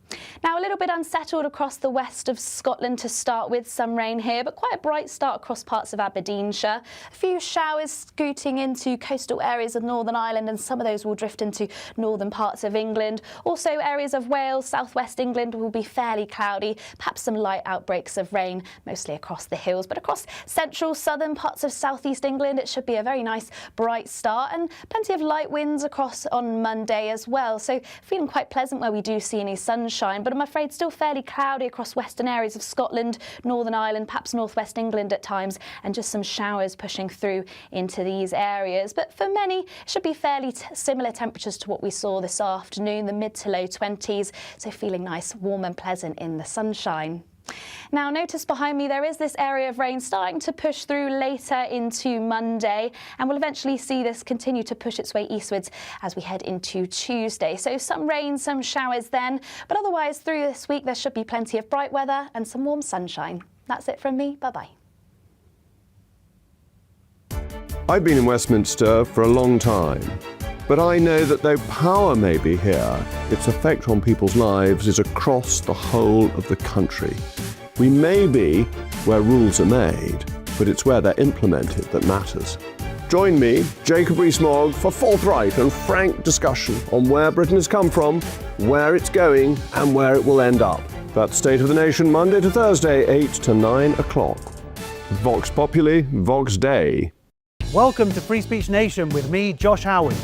Now, a little bit unsettled across the west of Scotland to start with, some rain here, but quite a bright start across parts of Aberdeenshire. A few showers scooting into coastal areas of Northern Ireland, and some of those will drift into northern parts of England. Also, areas of Wales, southwest England will be fairly cloudy, perhaps some light outbreaks of rain, mostly across the hills. But across central, southern parts of southeast England, it should be a very nice, bright start, and plenty of light winds across on Monday as well. So feeling quite pleasant where we do see any sunshine, but I'm afraid still fairly cloudy across western areas of Scotland, Northern Ireland, perhaps northwest England at times, and just some showers pushing through into these areas. But for many, it should be fairly similar temperatures to what we saw this afternoon, the mid to low 20s, so feeling nice, warm and pleasant in the sunshine. Now, notice behind me there is this area of rain starting to push through later into Monday, and we'll eventually see this continue to push its way eastwards as we head into Tuesday. So some rain, some showers then, but otherwise through this week there should be plenty of bright weather and some warm sunshine. That's it from me. Bye-bye. I've been in Westminster for a long time, but I know that though power may be here, its effect on people's lives is across the whole of the country. We may be where rules are made, but it's where they're implemented that matters. Join me, Jacob Rees-Mogg, for forthright and frank discussion on where Britain has come from, where it's going, and where it will end up. That's State of the Nation, Monday to Thursday, 8 to 9 o'clock. Vox Populi, Vox Dei. Welcome to Free Speech Nation with me, Josh Howard.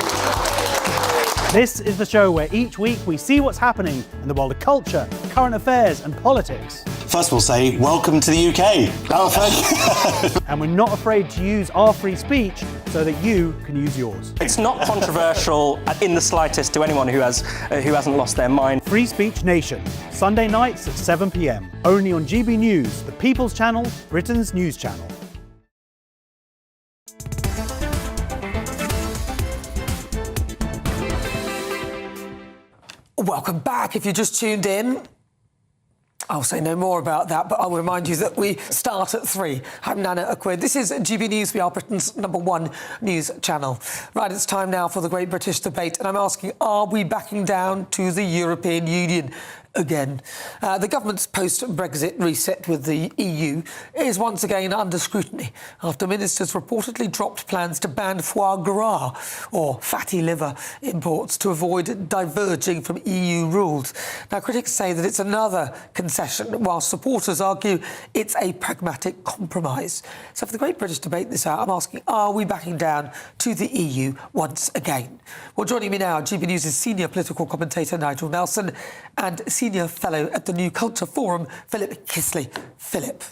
This is the show where each week we see what's happening in the world of culture, current affairs and politics. First we'll say, welcome to the UK. Oh, thank you. And we're not afraid to use our free speech so that you can use yours. It's not controversial in the slightest to anyone who hasn't lost their mind. Free Speech Nation, Sunday nights at 7 p.m. Only on GB News, the People's Channel, Britain's news channel. Welcome back. If you just tuned in, I'll say no more about that, but I'll remind you that we start at 3. I'm Nana Akua. This is GB News. We are Britain's #1 news channel. Right, it's time now for the Great British Debate, and I'm asking, are we backing down to the European Union again? The government's post-Brexit reset with the EU is once again under scrutiny after ministers reportedly dropped plans to ban foie gras, or fatty liver, imports to avoid diverging from EU rules. Now, critics say that it's another concession, while supporters argue it's a pragmatic compromise. So for the Great British Debate this hour, I'm asking, are we backing down to the EU once again? Well, joining me now, GB News' senior political commentator Nigel Nelson and Senior Fellow at the New Culture Forum, Philip Kisley. Philip.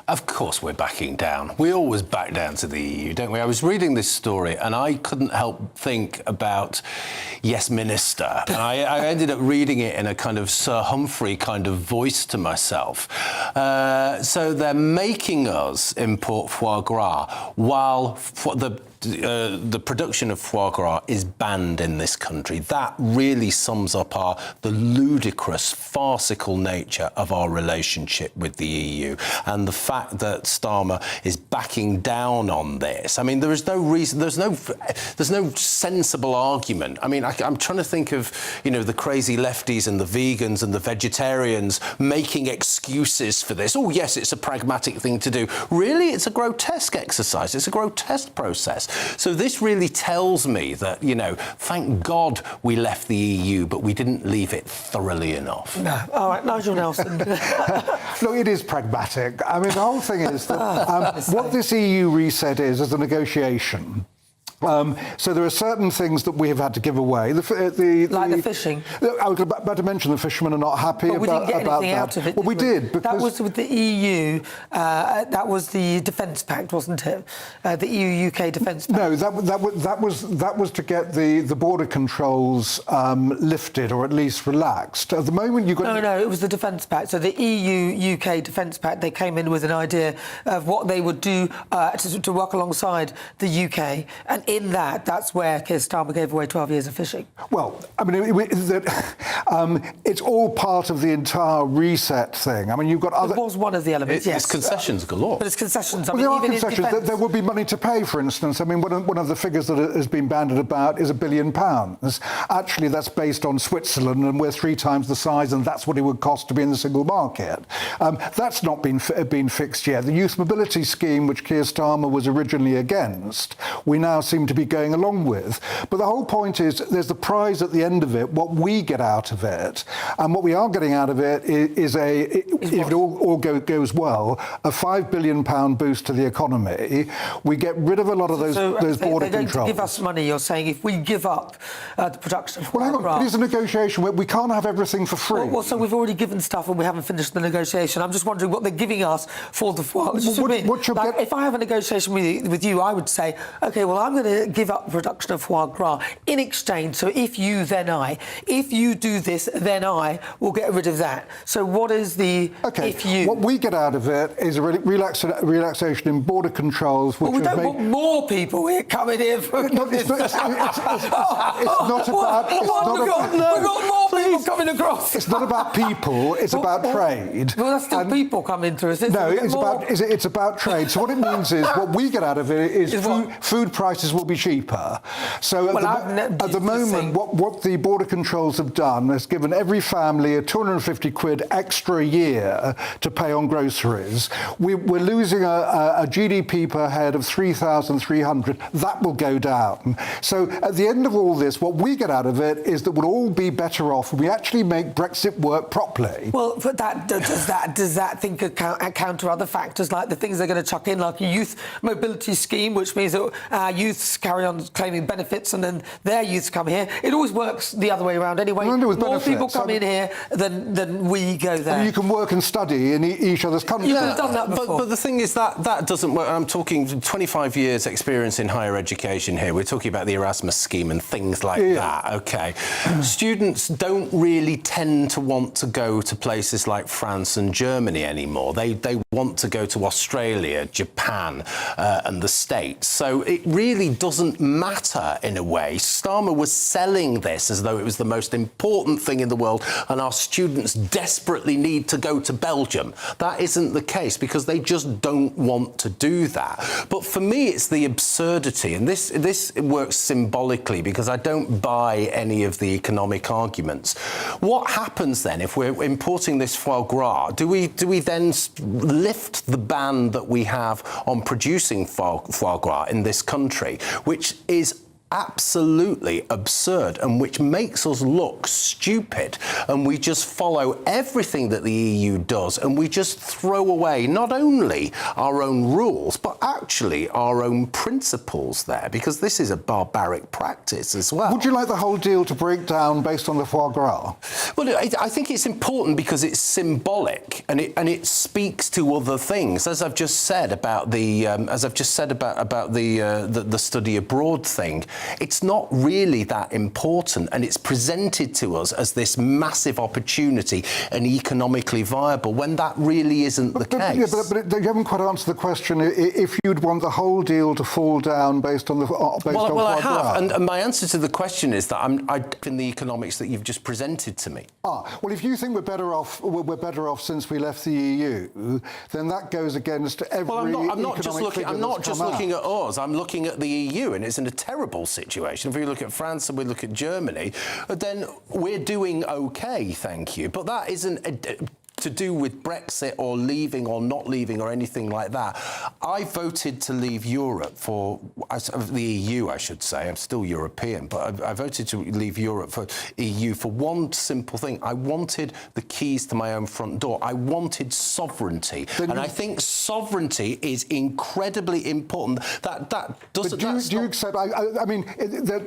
Of course we're backing down. We always back down to the EU, don't we? I was reading this story and I couldn't help think about Yes Minister. And I ended up reading it in a kind of Sir Humphrey kind of voice to myself. So they're making us import foie gras while the the production of foie gras is banned in this country, that really sums up the ludicrous, farcical nature of our relationship with the EU, and the fact that Starmer is backing down on this. I mean, there is no reason, there's no sensible argument. I mean, I'm trying to think of, you know, the crazy lefties and the vegans and the vegetarians making excuses for this. Oh, yes, it's a pragmatic thing to do. Really, it's a grotesque exercise. It's a grotesque process. So this really tells me that, you know, thank God we left the EU, but we didn't leave it thoroughly enough. No. All right, Nigel Nelson. Look, it is pragmatic. I mean, the whole thing is that what this EU reset is a negotiation. So there are certain things that we have had to give away. Like the fishing. I was about to mention the fishermen are not happy but we about, didn't get about anything that. out of it. Well, we did. That was with the EU. That was the Defence Pact, wasn't it? The EU-UK Defence Pact. No, that was to get the border controls lifted or at least relaxed. At the moment, you got No, it was the Defence Pact. So the EU-UK Defence Pact. They came in with an idea of what they would do to work alongside the UK, and in that's where Keir Starmer gave away 12 years of fishing. Well, I mean, it's all part of the entire reset thing. I mean, you've got other... It was one of the elements, yes. It's concessions galore. But it's concessions. Well, there are concessions. There would be money to pay, for instance. I mean, one of the figures that has been bandied about is £1 billion. Actually, that's based on Switzerland, and we're 3 times the size, and that's what it would cost to be in the single market. That's not been fixed yet. The youth mobility scheme, which Keir Starmer was originally against, we now seem to be going along with. But the whole point is there's the prize at the end of it, what we get out of it. And what we are getting out of it is if it all goes well, a £5 billion boost to the economy. We get rid of a lot of those border they're going controls. to give us money, you're saying, if we give up the production of Well, hang on, it is a negotiation. We can't have everything for free. Well, so we've already given stuff and we haven't finished the negotiation. I'm just wondering what they're giving us for the... If I have a negotiation with you, I would say, OK, well, I'm going to give up production of foie gras in exchange. So if you do this, then I will get rid of that. So what is the if you? What we get out of it is a relaxation in border controls. Which we don't want more people here coming here. It's not about. We've got more people coming across. It's not about people. It's about trade. Well, that's still people coming through. It's about trade. So what it means is what we get out of it is food prices will be cheaper. So at the moment, what the border controls have done is given every family a 250 quid extra a year to pay on groceries. We're losing a GDP per head of 3,300. That will go down. So at the end of all this, what we get out of it is that we'll all be better off if we actually make Brexit work properly. Well, but does that think counter other factors like the things they're going to chuck in, like a youth mobility scheme, which means that our youths carry on claiming benefits and then their youths come here. It always works the other way around anyway. More people come in here than we go there. I mean, you can work and study in each other's countries. You've done that before. But the thing is that doesn't work. I'm talking 25 years experience in higher education here. We're talking about the Erasmus scheme and things like that. OK. Students don't really tend to want to go to places like France and Germany anymore. They want to go to Australia, Japan and the States. So it really doesn't matter in a way. Starmer was selling this as though it was the most important thing in the world and our students desperately need to go to Belgium. That isn't the case because they just don't want to do that. But for me, it's the absurdity, and this works symbolically because I don't buy any of the economic arguments. What happens then if we're importing this foie gras? Do we then lift the ban that we have on producing foie gras in this country, which is absolutely absurd and which makes us look stupid, and we just follow everything that the EU does and we just throw away not only our own rules but actually our own principles there, because this is a barbaric practice as well. Would you like the whole deal to break down based on the foie gras? Well, I think it's important because it's symbolic and it speaks to other things, as I've just said about the study abroad thing. it's not really that important, and it's presented to us as this massive opportunity and economically viable when that really isn't the case. But you haven't quite answered the question. If you'd want the whole deal to fall down based on the Well, I have, and my answer to the question is that I'm in the economics that you've just presented to me. Well, if you think we're better off since we left the EU, then that goes against every. Well, I'm not just looking at us. I'm looking at the EU, and it's in a terrible situation. If we look at France and we look at Germany, then we're doing okay, thank you. But that isn't to do with Brexit or leaving or not leaving or anything like that. I voted to leave Europe the EU, I should say. I'm still European, but I voted to leave Europe for EU for one simple thing. I wanted the keys to my own front door. I wanted sovereignty. I think sovereignty is incredibly important. That doesn't... Do you accept... I mean,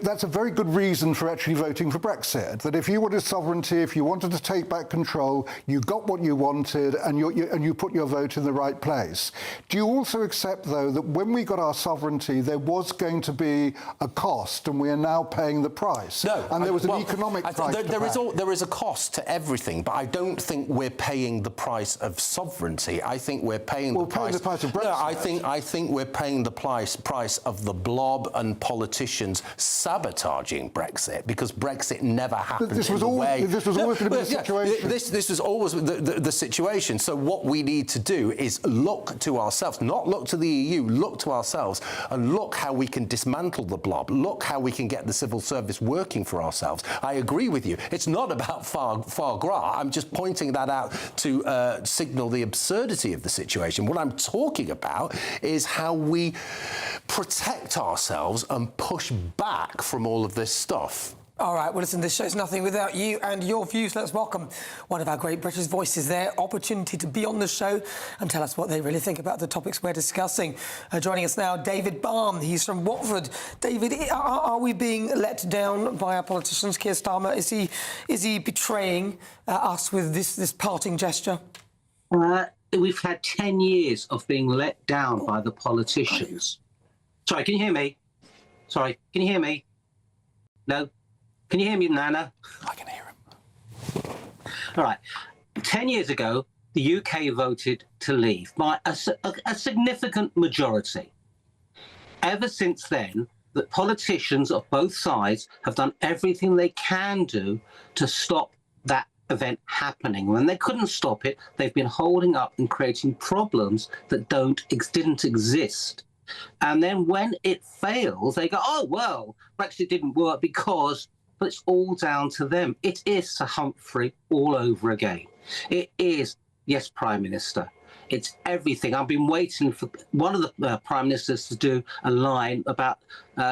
that's a very good reason for actually voting for Brexit, that if you wanted sovereignty, if you wanted to take back control, you got what you wanted, and you put your vote in the right place. Do you also accept, though, that when we got our sovereignty, there was going to be a cost, and we are now paying the price? No. And there was an economic price to pay. There is a cost to everything, but I don't think we're paying the price of sovereignty. I think we're paying the price of Brexit. No, I think we're paying the price of the blob and politicians sabotaging Brexit, because Brexit never happened. This was always going to be the situation. This was always the situation. So what we need to do is look to ourselves, not look to the EU, look to ourselves and look how we can dismantle the blob, look how we can get the civil service working for ourselves. I agree with you. It's not about foie gras. I'm just pointing that out to signal the absurdity of the situation. What I'm talking about is how we protect ourselves and push back from all of this stuff. All right, well, listen, this show's nothing without you and your views. Let's welcome one of our great British voices there. Opportunity to be on the show and tell us what they really think about the topics we're discussing. Joining us now, David Balme. He's from Watford. David, are we being let down by our politicians? Keir Starmer, is he betraying us with this parting gesture? We've had 10 years of being let down by the politicians. Sorry, can you hear me? Sorry, can you hear me? No? Can you hear me, Nana? I can hear him. All right. 10 years ago, the UK voted to leave by a significant majority. Ever since then, the politicians of both sides have done everything they can do to stop that event happening. When they couldn't stop it, they've been holding up and creating problems that didn't exist. And then when it fails, they go, oh, well, Brexit didn't work because... But it's all down to them. It is Sir Humphrey all over again. It is, yes, Prime Minister. It's everything. I've been waiting for one of the Prime Ministers to do a line about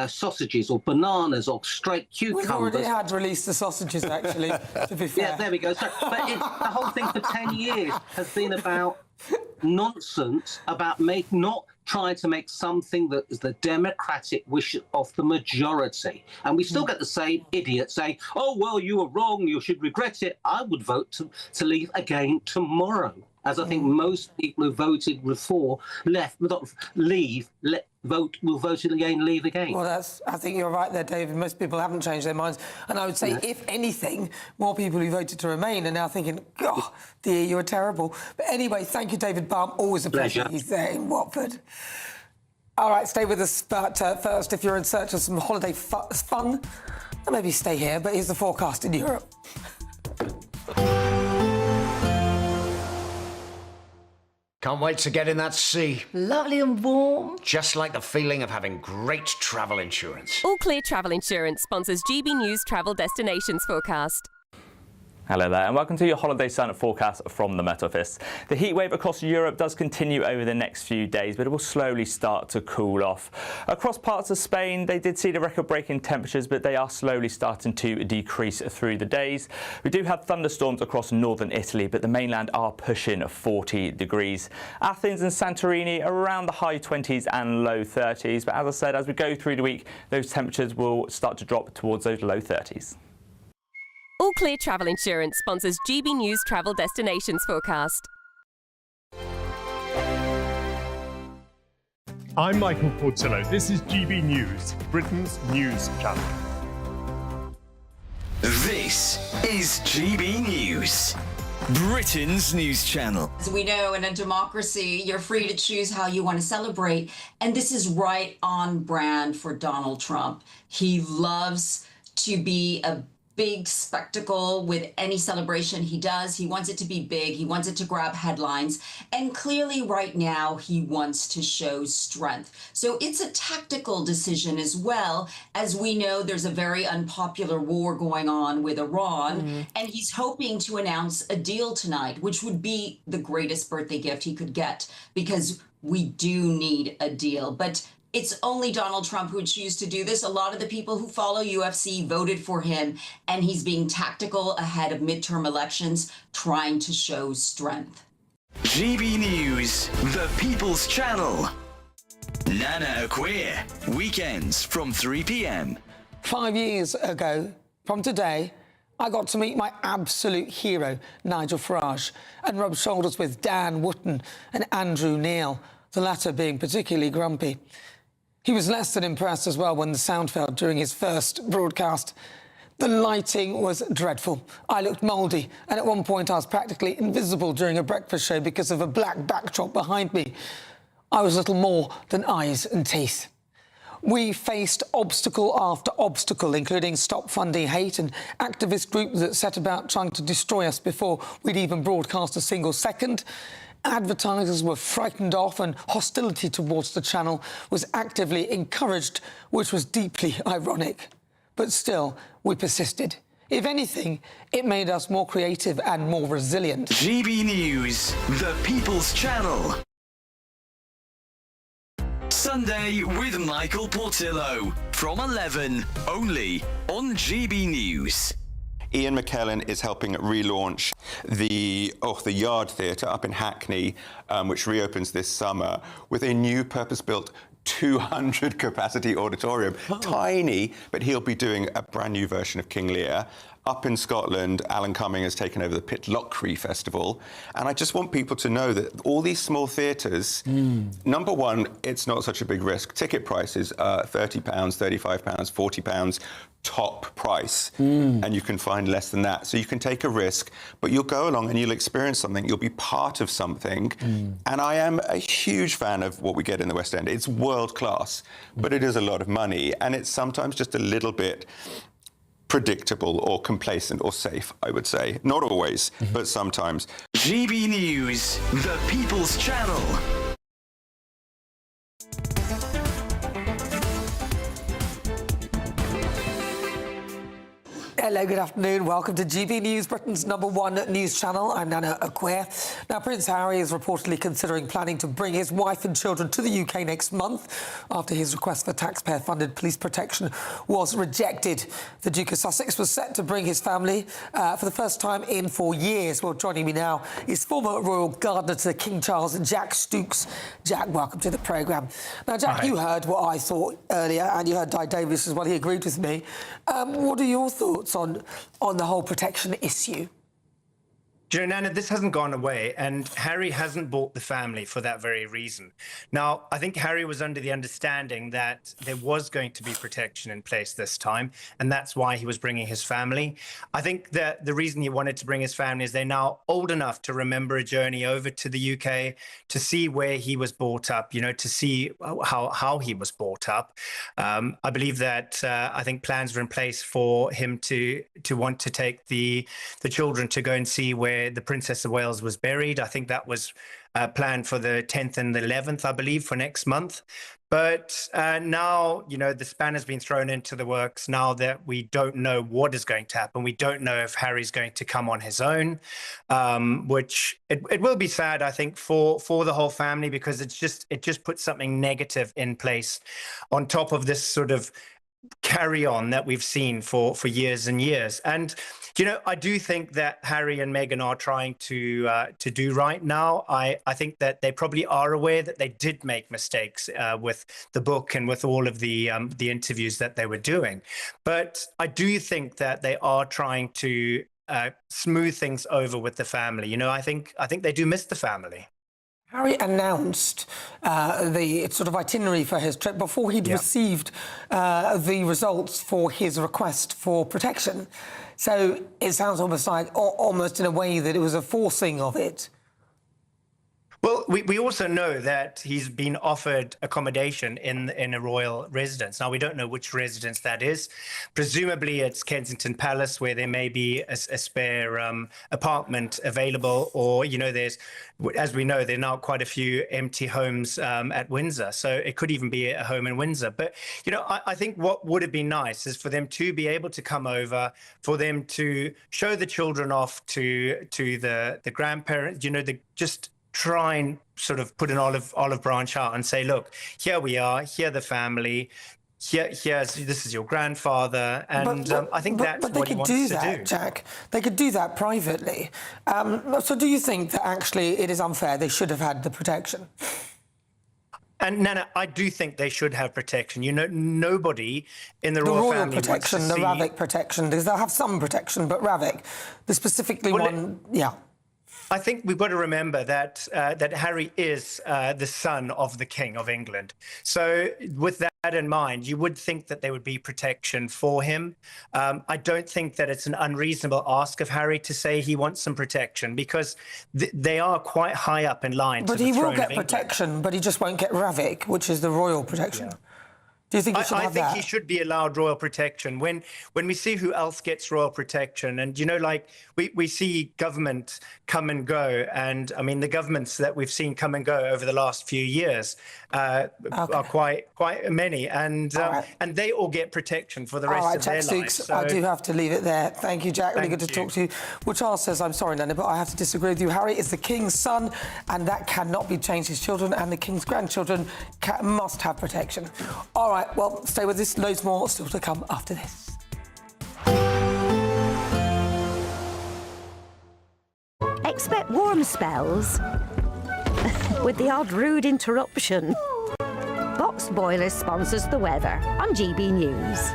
sausages or bananas or straight cucumbers. We've already had released the sausages, actually, to be fair. Yeah, there we go. So, but the whole thing for 10 years has been about nonsense, about not trying to make something that is the democratic wish of the majority. And we still get the same idiot saying, oh, well, you were wrong, you should regret it. I would vote to leave again tomorrow, as I think most people who voted before will vote again, leave again. Well, I think you're right there, David. Most people haven't changed their minds. And I would say, if anything, more people who voted to remain are now thinking, God, the EU are terrible. But anyway, thank you, David Balme. Always a pleasure. He's there in Watford. All right, stay with us. But first, if you're in search of some holiday fun, then maybe stay here. But here's the forecast in Europe. Can't wait to get in that sea. Lovely and warm. Just like the feeling of having great travel insurance. All Clear Travel Insurance sponsors GB News Travel Destinations Forecast. Hello there and welcome to your holiday sun forecast from the Met Office. The heat wave across Europe does continue over the next few days, but it will slowly start to cool off. Across parts of Spain, they did see the record-breaking temperatures, but they are slowly starting to decrease through the days. We do have thunderstorms across northern Italy, but the mainland are pushing 40 degrees. Athens and Santorini are around the high 20s and low 30s, but as I said, as we go through the week, those temperatures will start to drop towards those low 30s. All Clear Travel Insurance sponsors GB News Travel Destinations Forecast. I'm Michael Portillo. This is GB News, Britain's news channel. This is GB News, Britain's news channel. As we know, in a democracy, you're free to choose how you want to celebrate. And this is right on brand for Donald Trump. He loves to be a big spectacle with any celebration he does. He wants it to be big. He wants it to grab headlines. And clearly right now he wants to show strength. So it's a tactical decision as well. As we know, there's a very unpopular war going on with Iran, and he's hoping to announce a deal tonight, which would be the greatest birthday gift he could get, because we do need a deal. But it's only Donald Trump who would choose to do this. A lot of the people who follow UFC voted for him, and he's being tactical ahead of midterm elections, trying to show strength. GB News, the People's Channel. Nana Akua, weekends from 3 p.m. 5 years ago from today, I got to meet my absolute hero, Nigel Farage, and rub shoulders with Dan Wootton and Andrew Neil, the latter being particularly grumpy. He was less than impressed as well when the sound failed during his first broadcast. The lighting was dreadful. I looked mouldy, and at one point I was practically invisible during a breakfast show because of a black backdrop behind me. I was little more than eyes and teeth. We faced obstacle after obstacle, including Stop Funding Hate, an activist group that set about trying to destroy us before we'd even broadcast a single second. Advertisers were frightened off, and hostility towards the channel was actively encouraged, which was deeply ironic. But still, we persisted. If anything, it made us more creative and more resilient. GB News, the People's Channel. Sunday with Michael Portillo from 11, only on GB News. Ian McKellen is helping relaunch the Yard Theatre up in Hackney, which reopens this summer, with a new purpose-built 200 capacity auditorium. Tiny, but he'll be doing a brand new version of King Lear. Up in Scotland, Alan Cumming has taken over the Pitlochry Festival. And I just want people to know that all these small theatres, number one, it's not such a big risk. Ticket prices are £30, £35, £40, top price. And you can find less than that. So you can take a risk, but you'll go along and you'll experience something. You'll be part of something. And I am a huge fan of what we get in the West End. It's world class, but it is a lot of money. And it's sometimes just a little bit predictable or complacent or safe, I would say. Not always, but sometimes. GB News, the People's Channel. Hello, good afternoon. Welcome to GB News, Britain's #1 news channel. I'm Nana Akua. Now, Prince Harry is reportedly considering planning to bring his wife and children to the UK next month after his request for taxpayer-funded police protection was rejected. The Duke of Sussex was set to bring his family for the first time in 4 years. Well, joining me now is former royal gardener to King Charles, Jack Stooks. Jack, welcome to the programme. Now, Jack, Hi. You heard what I thought earlier, and you heard Di Davis as well. He agreed with me. What are your thoughts on the whole protection issue? Do you know, Nana, this hasn't gone away, and Harry hasn't bought the family for that very reason. Now, I think Harry was under the understanding that there was going to be protection in place this time, and that's why he was bringing his family. I think that the reason he wanted to bring his family is they're now old enough to remember a journey over to the UK, to see where he was brought up, you know, to see how he was brought up. I believe that I think plans were in place for him to want to take the children to go and see where the Princess of Wales was buried. I think that was planned for the 10th and the 11th, I believe, for next month. But now, you know, the span has been thrown into the works now that we don't know what is going to happen. We don't know if Harry's going to come on his own, which it will be sad, I think, for the whole family, because it just puts something negative in place on top of this sort of carry on that we've seen for years and years. And you know, I do think that Harry and Meghan are trying to do right now. I think that they probably are aware that they did make mistakes with the book and with all of the interviews that they were doing. But I do think that they are trying to smooth things over with the family. You know, I think they do miss the family. Harry announced the sort of itinerary for his trip before he'd received the results for his request for protection. So it sounds almost like, almost in a way, that it was a forcing of it. Well, we also know that he's been offered accommodation in a royal residence. Now, we don't know which residence that is. Presumably, it's Kensington Palace, where there may be a spare apartment available. Or, you know, there's, as we know, there are now quite a few empty homes at Windsor. So it could even be a home in Windsor. But, you know, I think what would have been nice is for them to be able to come over, for them to show the children off to the grandparents, you know, just try and sort of put an olive branch out and say, look, here we are, here the family, this is your grandfather, and I think that's what he wants to do. But they could do that, Jack. They could do that privately. So do you think that actually it is unfair? They should have had the protection? And Nana, I do think they should have protection. You know, nobody in the royal family protection, wants to the Ravik protection, because they'll have some protection, but Ravik, the specifically I think we've got to remember that that Harry is the son of the King of England. So with that in mind, you would think that there would be protection for him. I don't think that it's an unreasonable ask of Harry to say he wants some protection, because they are quite high up in line to the throne of England. But he will get protection, but he just won't get Ravik, which is the royal protection. Yeah. Do you think he should have that? I think he should be allowed royal protection. When we see who else gets royal protection, and, you know, like we see government come and go, and I mean the governments that we've seen come and go over the last few years are quite many, and they all get protection for the rest of their lives. So I do have to leave it there. Thank you, Jack. Really good to talk to you. Well, Charles says, I'm sorry, Nana, but I have to disagree with you. Harry is the King's son, and that cannot be changed. His children and the King's grandchildren must have protection. All right. Well, stay with us. Loads more still to come after this. Expect warm spells with the odd rude interruption. Box Boilers sponsors the weather on GB News.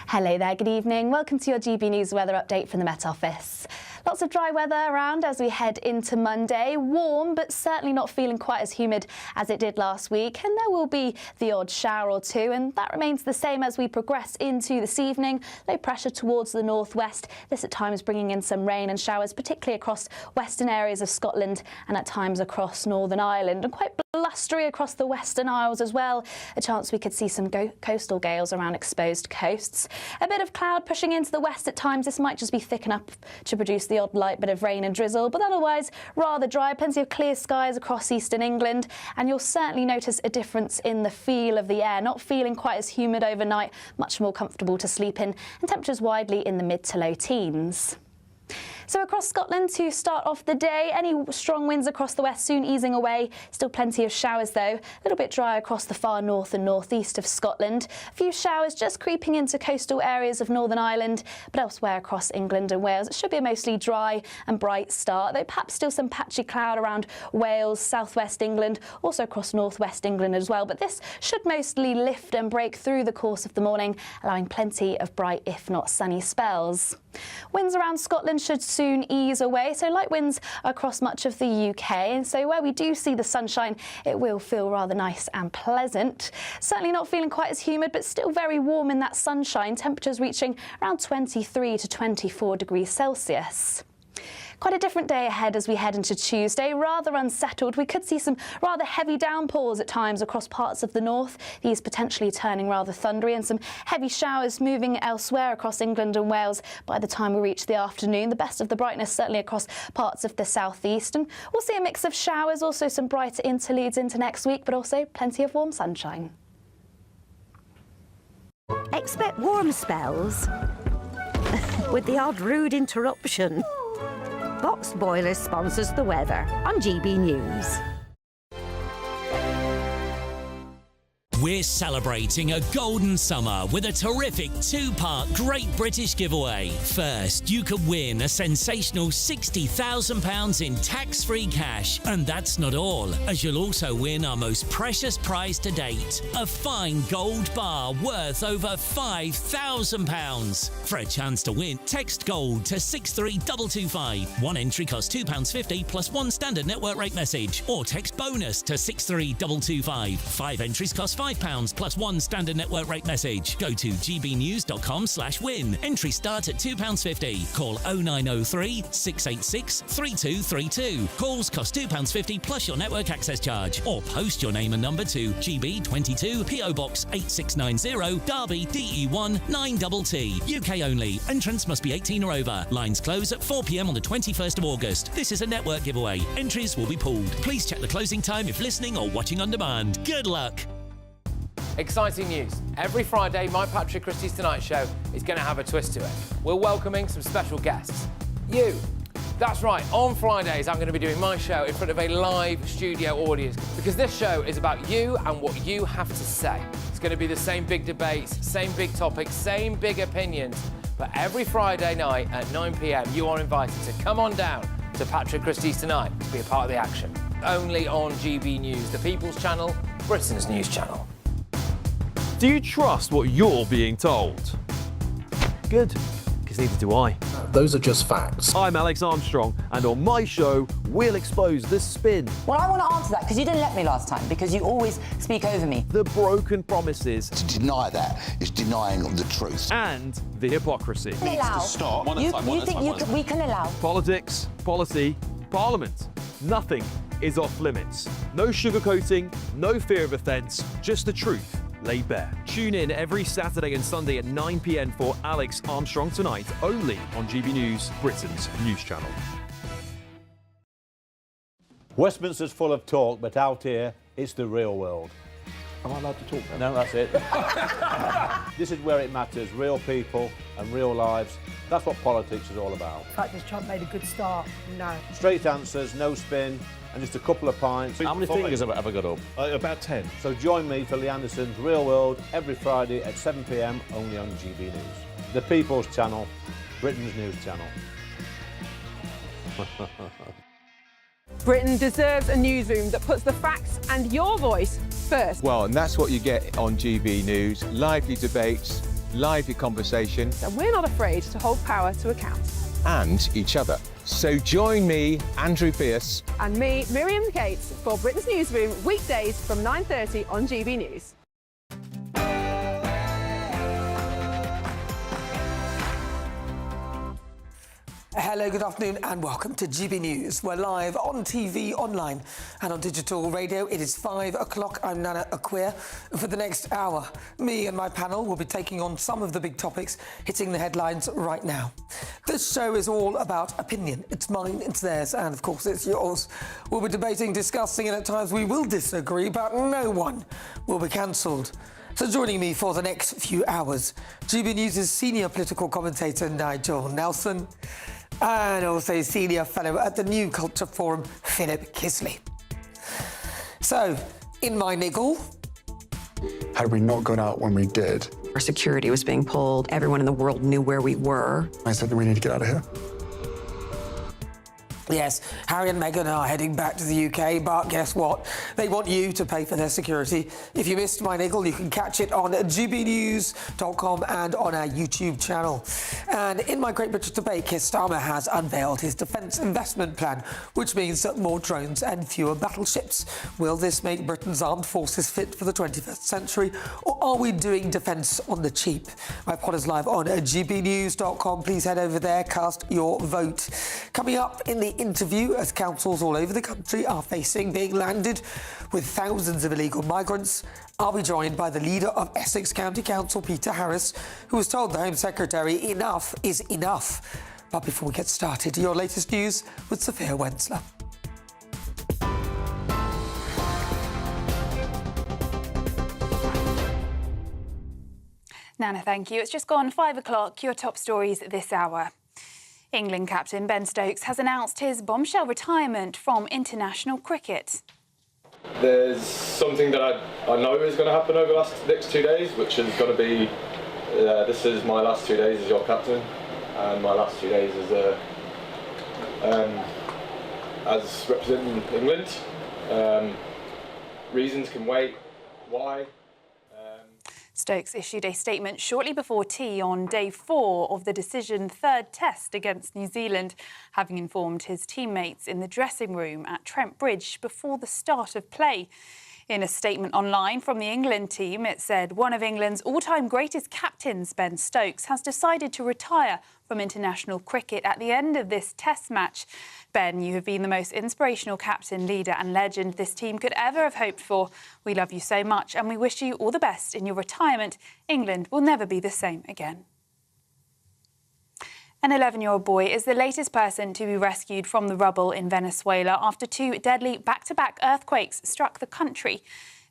Hello there, good evening. Welcome to your GB News weather update from the Met Office. Lots of dry weather around as we head into Monday. Warm, but certainly not feeling quite as humid as it did last week. And there will be the odd shower or two, and that remains the same as we progress into this evening. Low pressure towards the northwest. This at times bringing in some rain and showers, particularly across western areas of Scotland and at times across Northern Ireland. And quite blustery across the Western Isles as well. A chance we could see some coastal gales around exposed coasts. A bit of cloud pushing into the west at times. This might just be thick enough to produce the odd light bit of rain and drizzle, but otherwise rather dry. Plenty of clear skies across eastern England, and you'll certainly notice a difference in the feel of the air. Not feeling quite as humid overnight, much more comfortable to sleep in, and temperatures widely in the mid to low teens. So across Scotland to start off the day, any strong winds across the west soon easing away. Still plenty of showers though. A little bit dry across the far north and northeast of Scotland. A few showers just creeping into coastal areas of Northern Ireland, but elsewhere across England and Wales it should be a mostly dry and bright start, though perhaps still some patchy cloud around Wales, southwest England, also across northwest England as well. But this should mostly lift and break through the course of the morning, allowing plenty of bright, if not sunny spells. Winds around Scotland should soon ease away, so light winds across much of the UK, and so where we do see the sunshine it will feel rather nice and pleasant. Certainly not feeling quite as humid, but still very warm in that sunshine, temperatures reaching around 23 to 24 degrees Celsius. Quite a different day ahead as we head into Tuesday, rather unsettled. We could see some rather heavy downpours at times across parts of the north, these potentially turning rather thundery, and some heavy showers moving elsewhere across England and Wales by the time we reach the afternoon. The best of the brightness certainly across parts of the southeast, and we'll see a mix of showers, also some brighter interludes into next week, but also plenty of warm sunshine. Expect warm spells with the odd rude interruption. Box Boilers sponsors the weather on GB News. We're celebrating a golden summer with a terrific two-part Great British giveaway. First, you could win a sensational £60,000 in tax-free cash. And that's not all, as you'll also win our most precious prize to date, a fine gold bar worth over £5,000. For a chance to win, text GOLD to 63225. One entry costs £2.50 plus one standard network rate message. Or text BONUS to 63225. 5 entries cost £5 plus one standard network rate message. Go to gbnews.com/win. Entries start at £2.50. Call 0903 686 3232. Calls cost £2.50 plus your network access charge. Or post your name and number to GB22 PO Box 8690 Derby DE1 9TT. UK only. Entrance must be 18 or over. Lines close at 4 p.m. on the 21st of August. This is a network giveaway. Entries will be pulled. Please check the closing time if listening or watching on demand. Good luck. Exciting news. Every Friday, my Patrick Christie's Tonight Show is going to have a twist to it. We're welcoming some special guests. You. That's right, on Fridays I'm going to be doing my show in front of a live studio audience because this show is about you and what you have to say. It's going to be the same big debates, same big topics, same big opinions. But every Friday night at 9 p.m, you are invited to come on down to Patrick Christie's Tonight to be a part of the action. Only on GB News, the People's Channel, Britain's news channel. Do you trust what you're being told? Good, because neither do I. Those are just facts. I'm Alex Armstrong, and on my show, we'll expose the spin. Well, I want to answer that, because you didn't let me last time, because you always speak over me. The broken promises. To deny that is denying the truth. And the hypocrisy. We can allow. You think we can allow? Politics, policy, parliament. Nothing is off limits. No sugarcoating, no fear of offence, just the truth laid bare. Tune in every Saturday and Sunday at 9 p.m. for Alex Armstrong Tonight, only on GB News, Britain's news channel. Westminster's full of talk, but out here, it's the real world. Am I allowed to talk now? No, that's it. This is where it matters, real people and real lives. That's what politics is all about. In fact, has Trump made a good start? No. Straight answers, no spin, and just a couple of pints. How many fingers have I got up? About 10. So join me for Lee Anderson's Real World every Friday at 7 p.m, only on GB News. The People's Channel, Britain's news channel. Britain deserves a newsroom that puts the facts and your voice first. Well, and that's what you get on GB News. Lively debates, lively conversation. And we're not afraid to hold power to account. And each other. So join me, Andrew Pierce. And me, Miriam Gates, for Britain's Newsroom, weekdays from 9:30 on GB News. Hello, good afternoon and welcome to GB News. We're live on TV, online and on digital radio. It is 5 o'clock. I'm Nana Akua. For the next hour, me and my panel will be taking on some of the big topics hitting the headlines right now. This show is all about opinion. It's mine, it's theirs, and of course it's yours. We'll be debating, discussing, and at times we will disagree, but no one will be cancelled. So joining me for the next few hours, GB News' senior political commentator Nigel Nelson, and also senior fellow at the New Culture Forum, Philip Kisley. So, in my niggle... Had we not got out when we did... Our security was being pulled. Everyone in the world knew where we were. I said that we need to get out of here. Yes, Harry and Meghan are heading back to the UK, but guess what? They want you to pay for their security. If you missed my niggle, you can catch it on gbnews.com and on our YouTube channel. And in my Great British debate, Keir Starmer has unveiled his defence investment plan, which means that more drones and fewer battleships. Will this make Britain's armed forces fit for the 21st century, or are we doing defence on the cheap? My pod is live on gbnews.com. Please head over there, cast your vote. Coming up in the interview, as councils all over the country are facing being landed with thousands of illegal migrants, I'll be joined by the leader of Essex County Council, Peter Harris, who has told the Home Secretary enough is enough. But before we get started, your latest news with Sophia Wensler. Nana, thank you. It's just gone 5 o'clock. Your top stories this hour. England captain Ben Stokes has announced his bombshell retirement from international cricket. There's something that I know is going to happen over the next 2 days, which is going to be, this is my last 2 days as your captain, and my last 2 days as representing England. Reasons can wait. Why? Stokes issued a statement shortly before tea on day 4 of the decision third test against New Zealand, having informed his teammates in the dressing room at Trent Bridge before the start of play. In a statement online from the England team, it said one of England's all-time greatest captains, Ben Stokes, has decided to retire from international cricket at the end of this test match. Ben, you have been the most inspirational captain, leader and legend this team could ever have hoped for. We love you so much and we wish you all the best in your retirement. England will never be the same again. An 11-year-old boy is the latest person to be rescued from the rubble in Venezuela after 2 deadly back-to-back earthquakes struck the country.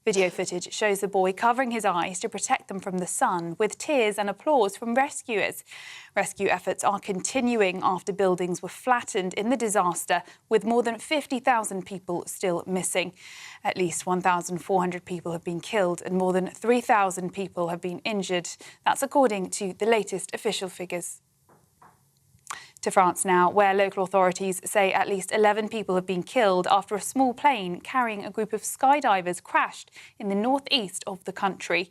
Video footage shows the boy covering his eyes to protect them from the sun, with tears and applause from rescuers. Rescue efforts are continuing after buildings were flattened in the disaster, with more than 50,000 people still missing. At least 1,400 people have been killed and more than 3,000 people have been injured. That's according to the latest official figures. To France now, where local authorities say at least 11 people have been killed after a small plane carrying a group of skydivers crashed in the northeast of the country.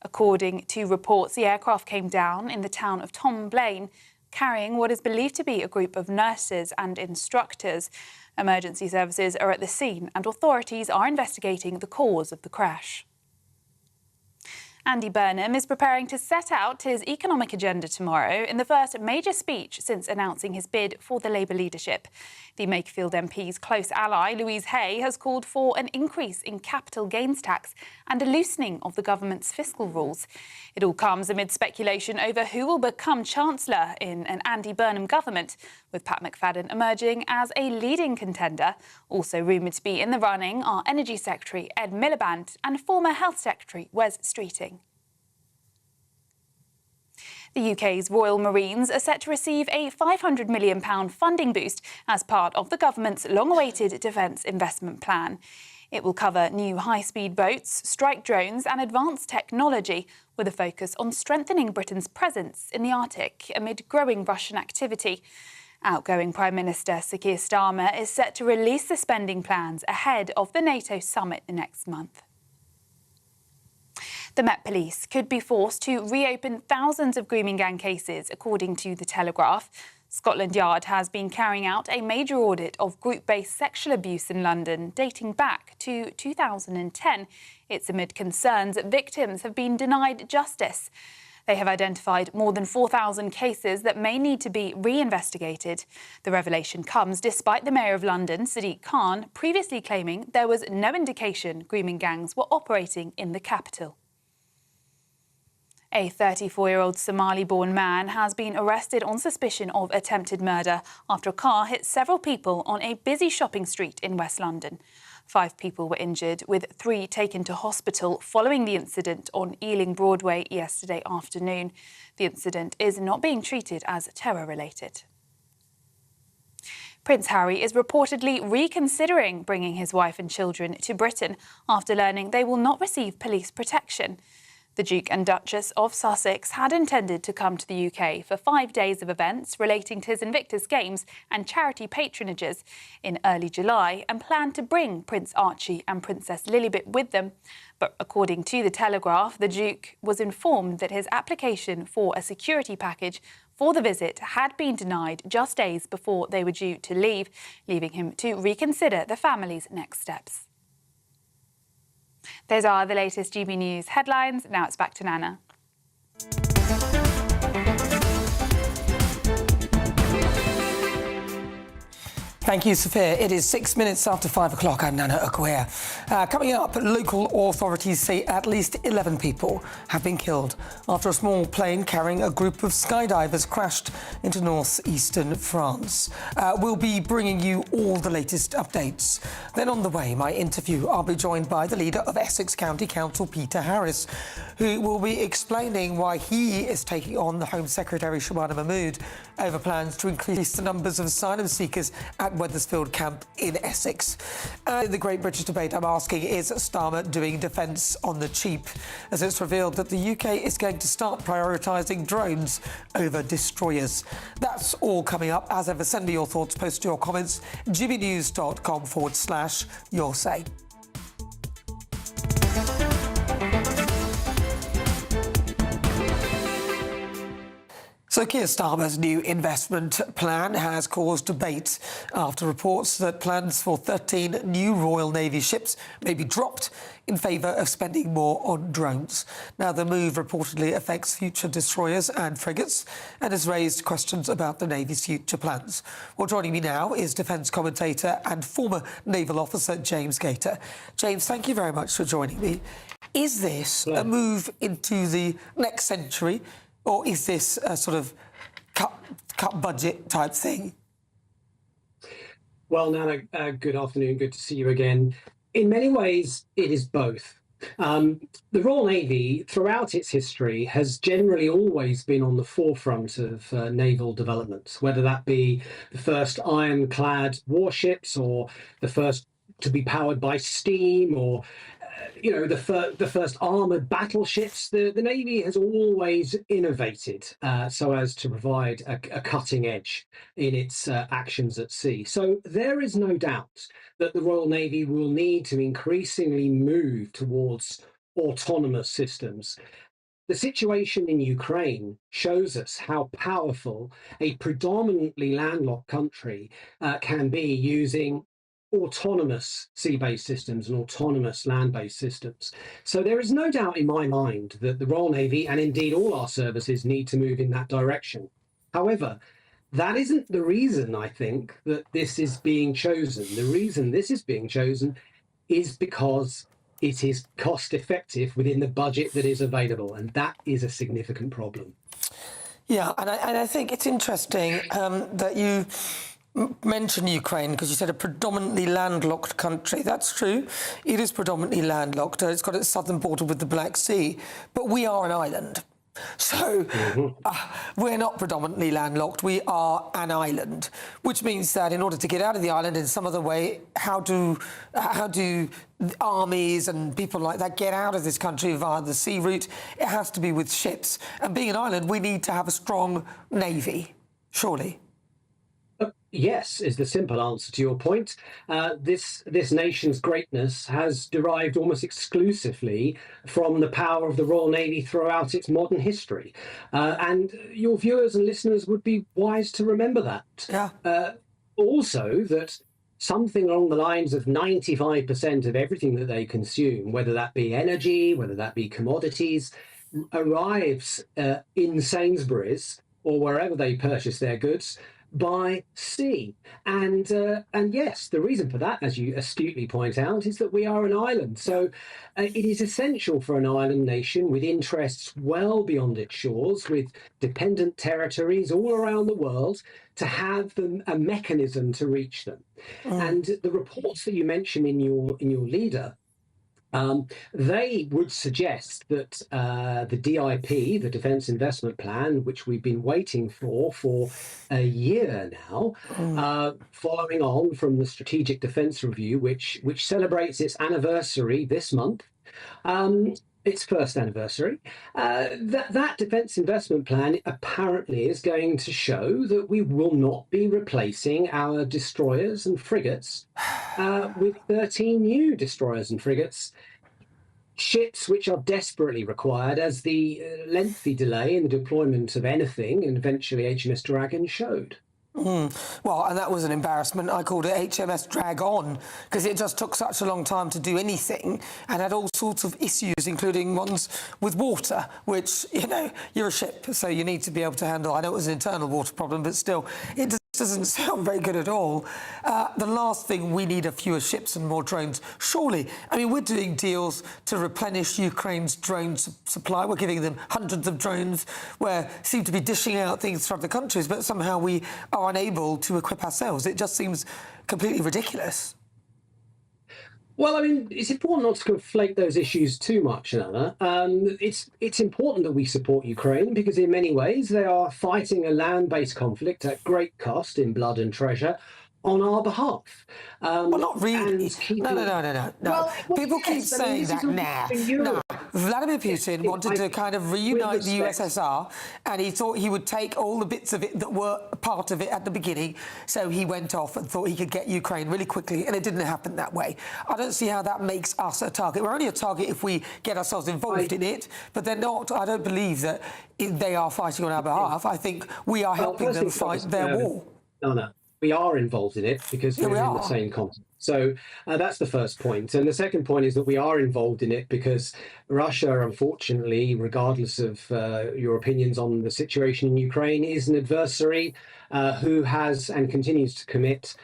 According to reports, the aircraft came down in the town of Tomblaine, carrying what is believed to be a group of nurses and instructors. Emergency services are at the scene and authorities are investigating the cause of the crash. Andy Burnham is preparing to set out his economic agenda tomorrow in the first major speech since announcing his bid for the Labour leadership. The Makerfield MP's close ally, Louise Hay, has called for an increase in capital gains tax and a loosening of the government's fiscal rules. It all comes amid speculation over who will become Chancellor in an Andy Burnham government, with Pat McFadden emerging as a leading contender. Also rumoured to be in the running are Energy Secretary Ed Miliband and former Health Secretary Wes Streeting. The UK's Royal Marines are set to receive a £500 million funding boost as part of the government's long-awaited defence investment plan. It will cover new high-speed boats, strike drones and advanced technology, with a focus on strengthening Britain's presence in the Arctic amid growing Russian activity. Outgoing Prime Minister Sir Keir Starmer is set to release the spending plans ahead of the NATO summit next month. The Met Police could be forced to reopen thousands of grooming gang cases, according to The Telegraph. Scotland Yard has been carrying out a major audit of group-based sexual abuse in London, dating back to 2010. It's amid concerns that victims have been denied justice. They have identified more than 4,000 cases that may need to be re-investigated. The revelation comes despite the Mayor of London, Sadiq Khan, previously claiming there was no indication grooming gangs were operating in the capital. A 34-year-old Somali-born man has been arrested on suspicion of attempted murder after a car hit several people on a busy shopping street in West London. 5 people were injured, with 3 taken to hospital following the incident on Ealing Broadway yesterday afternoon. The incident is not being treated as terror-related. Prince Harry is reportedly reconsidering bringing his wife and children to Britain after learning they will not receive police protection. The Duke and Duchess of Sussex had intended to come to the UK for 5 days of events relating to his Invictus Games and charity patronages in early July and planned to bring Prince Archie and Princess Lilibet with them. But according to The Telegraph, the Duke was informed that his application for a security package for the visit had been denied just days before they were due to leave, leaving him to reconsider the family's next steps. Those are the latest GB News headlines. Now it's back to Nana. Thank you, Sophia. It is 6 minutes after 5 o'clock. I'm Nana Akua. Coming up, local authorities say at least 11 people have been killed after a small plane carrying a group of skydivers crashed into northeastern France. We'll be bringing you all the latest updates. Then on the way, my interview, I'll be joined by the leader of Essex County Council, Peter Harris, who will be explaining why he is taking on the Home Secretary, Shabana Mahmood, over plans to increase the numbers of asylum seekers at Wethersfield camp in Essex. In the Great British Debate, I'm asking, is Starmer doing defence on the cheap? As it's revealed that the UK is going to start prioritising drones over destroyers. That's all coming up. As ever, send me your thoughts, post your comments, gbnews.com/your say. So Keir Starmer's new investment plan has caused debate after reports that plans for 13 new Royal Navy ships may be dropped in favour of spending more on drones. Now, the move reportedly affects future destroyers and frigates and has raised questions about the Navy's future plans. Well, joining me now is defence commentator and former naval officer James Gator. James, thank you very much for joining me. Is this a move into the next century, or is this a sort of cut budget type thing? Well, Nana, good afternoon. Good to see you again. In many ways, it is both. The Royal Navy, throughout its history, has generally always been on the forefront of naval developments, whether that be the first ironclad warships or the first to be powered by steam, or the first armoured battleships. The Navy has always innovated so as to provide a cutting edge in its actions at sea. So there is no doubt that the Royal Navy will need to increasingly move towards autonomous systems. The situation in Ukraine shows us how powerful a predominantly landlocked country can be using autonomous sea-based systems and autonomous land-based systems. So there is no doubt in my mind that the Royal Navy, and indeed all our services, need to move in that direction. However, that isn't the reason, I think, that this is being chosen. The reason this is being chosen is because it is cost-effective within the budget that is available, and that is a significant problem. Yeah, and I think it's interesting that you mention Ukraine, because you said a predominantly landlocked country. That's true. It is predominantly landlocked. It's got its southern border with the Black Sea, but we are an island. So we're not predominantly landlocked. We are an island, which means that in order to get out of the island in some other way, how do armies and people like that get out of this country via the sea route? It has to be with ships. And being an island, we need to have a strong navy, surely. Yes, is the simple answer to your point. This nation's greatness has derived almost exclusively from the power of the Royal Navy throughout its modern history. And your viewers and listeners would be wise to remember that. Yeah. Also, that something along the lines of 95% of everything that they consume, whether that be energy, whether that be commodities, arrives in Sainsbury's or wherever they purchase their goods by sea. And yes, the reason for that, as you astutely point out, is that we are an island. So it is essential for an island nation with interests well beyond its shores, with dependent territories all around the world, to have a mechanism to reach them. And the reports that you mention in your leader, they would suggest that the DIP, the Defence Investment Plan, which we've been waiting for a year now, following on from the Strategic Defence Review, which celebrates its anniversary this month, its first anniversary, that Defence Investment Plan apparently is going to show that we will not be replacing our destroyers and frigates with 13 new destroyers and frigates, ships which are desperately required, as the lengthy delay in the deployment of anything and eventually HMS Dragon showed. Well, and that was an embarrassment. I called it HMS Drag On because it just took such a long time to do anything and had all sorts of issues, including ones with water, which, you're a ship, so you need to be able to handle. I know it was an internal water problem, but still, it doesn't sound very good at all. The last thing, we need are fewer ships and more drones. Surely, I mean, we're doing deals to replenish Ukraine's drone supply. We're giving them hundreds of drones. We seem to be dishing out things from other countries, but somehow we are unable to equip ourselves. It just seems completely ridiculous. Well, I mean, it's important not to conflate those issues too much, Anna. It's important that we support Ukraine because in many ways they are fighting a land-based conflict at great cost in blood and treasure on our behalf. Well, not really. No. Well, People keep saying that now. Vladimir Putin wanted to kind of reunite the USSR, and he thought he would take all the bits of it that were part of it at the beginning, so he went off and thought he could get Ukraine really quickly, and it didn't happen that way. I don't see how that makes us a target. We're only a target if we get ourselves involved in it, but they're not. I don't believe that they are fighting on our behalf. I think we are helping them fight their war. No. We are involved in it because we're in the same continent. So that's the first point. And the second point is that we are involved in it because Russia, unfortunately, regardless of your opinions on the situation in Ukraine, is an adversary who has and continues to commit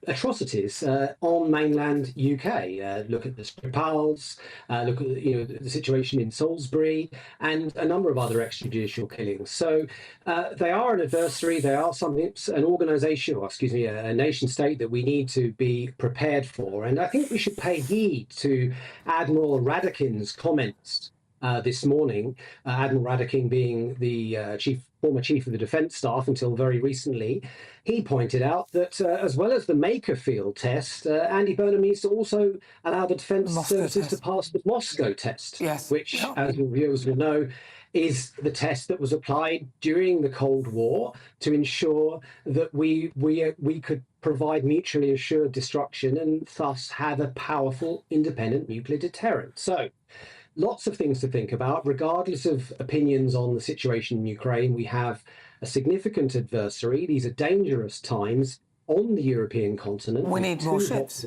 atrocities on mainland UK. Look at the Skripals, look at the situation in Salisbury, and a number of other extrajudicial killings. So they are an adversary. They are an organisation, or excuse me, a nation state that we need to be prepared for. And I think we should pay heed to Admiral Radakin's comments this morning. Admiral Radakin being the former chief of the defence staff until very recently. He pointed out that as well as the Maker field test, Andy Burnham needs to also allow the defence services to pass the Moscow test, which, as your viewers will know, is the test that was applied during the Cold War to ensure that we could provide mutually assured destruction and thus have a powerful independent nuclear deterrent. So lots of things to think about. Regardless of opinions on the situation in Ukraine, we have a significant adversary. These are dangerous times on the European continent. We need more ships.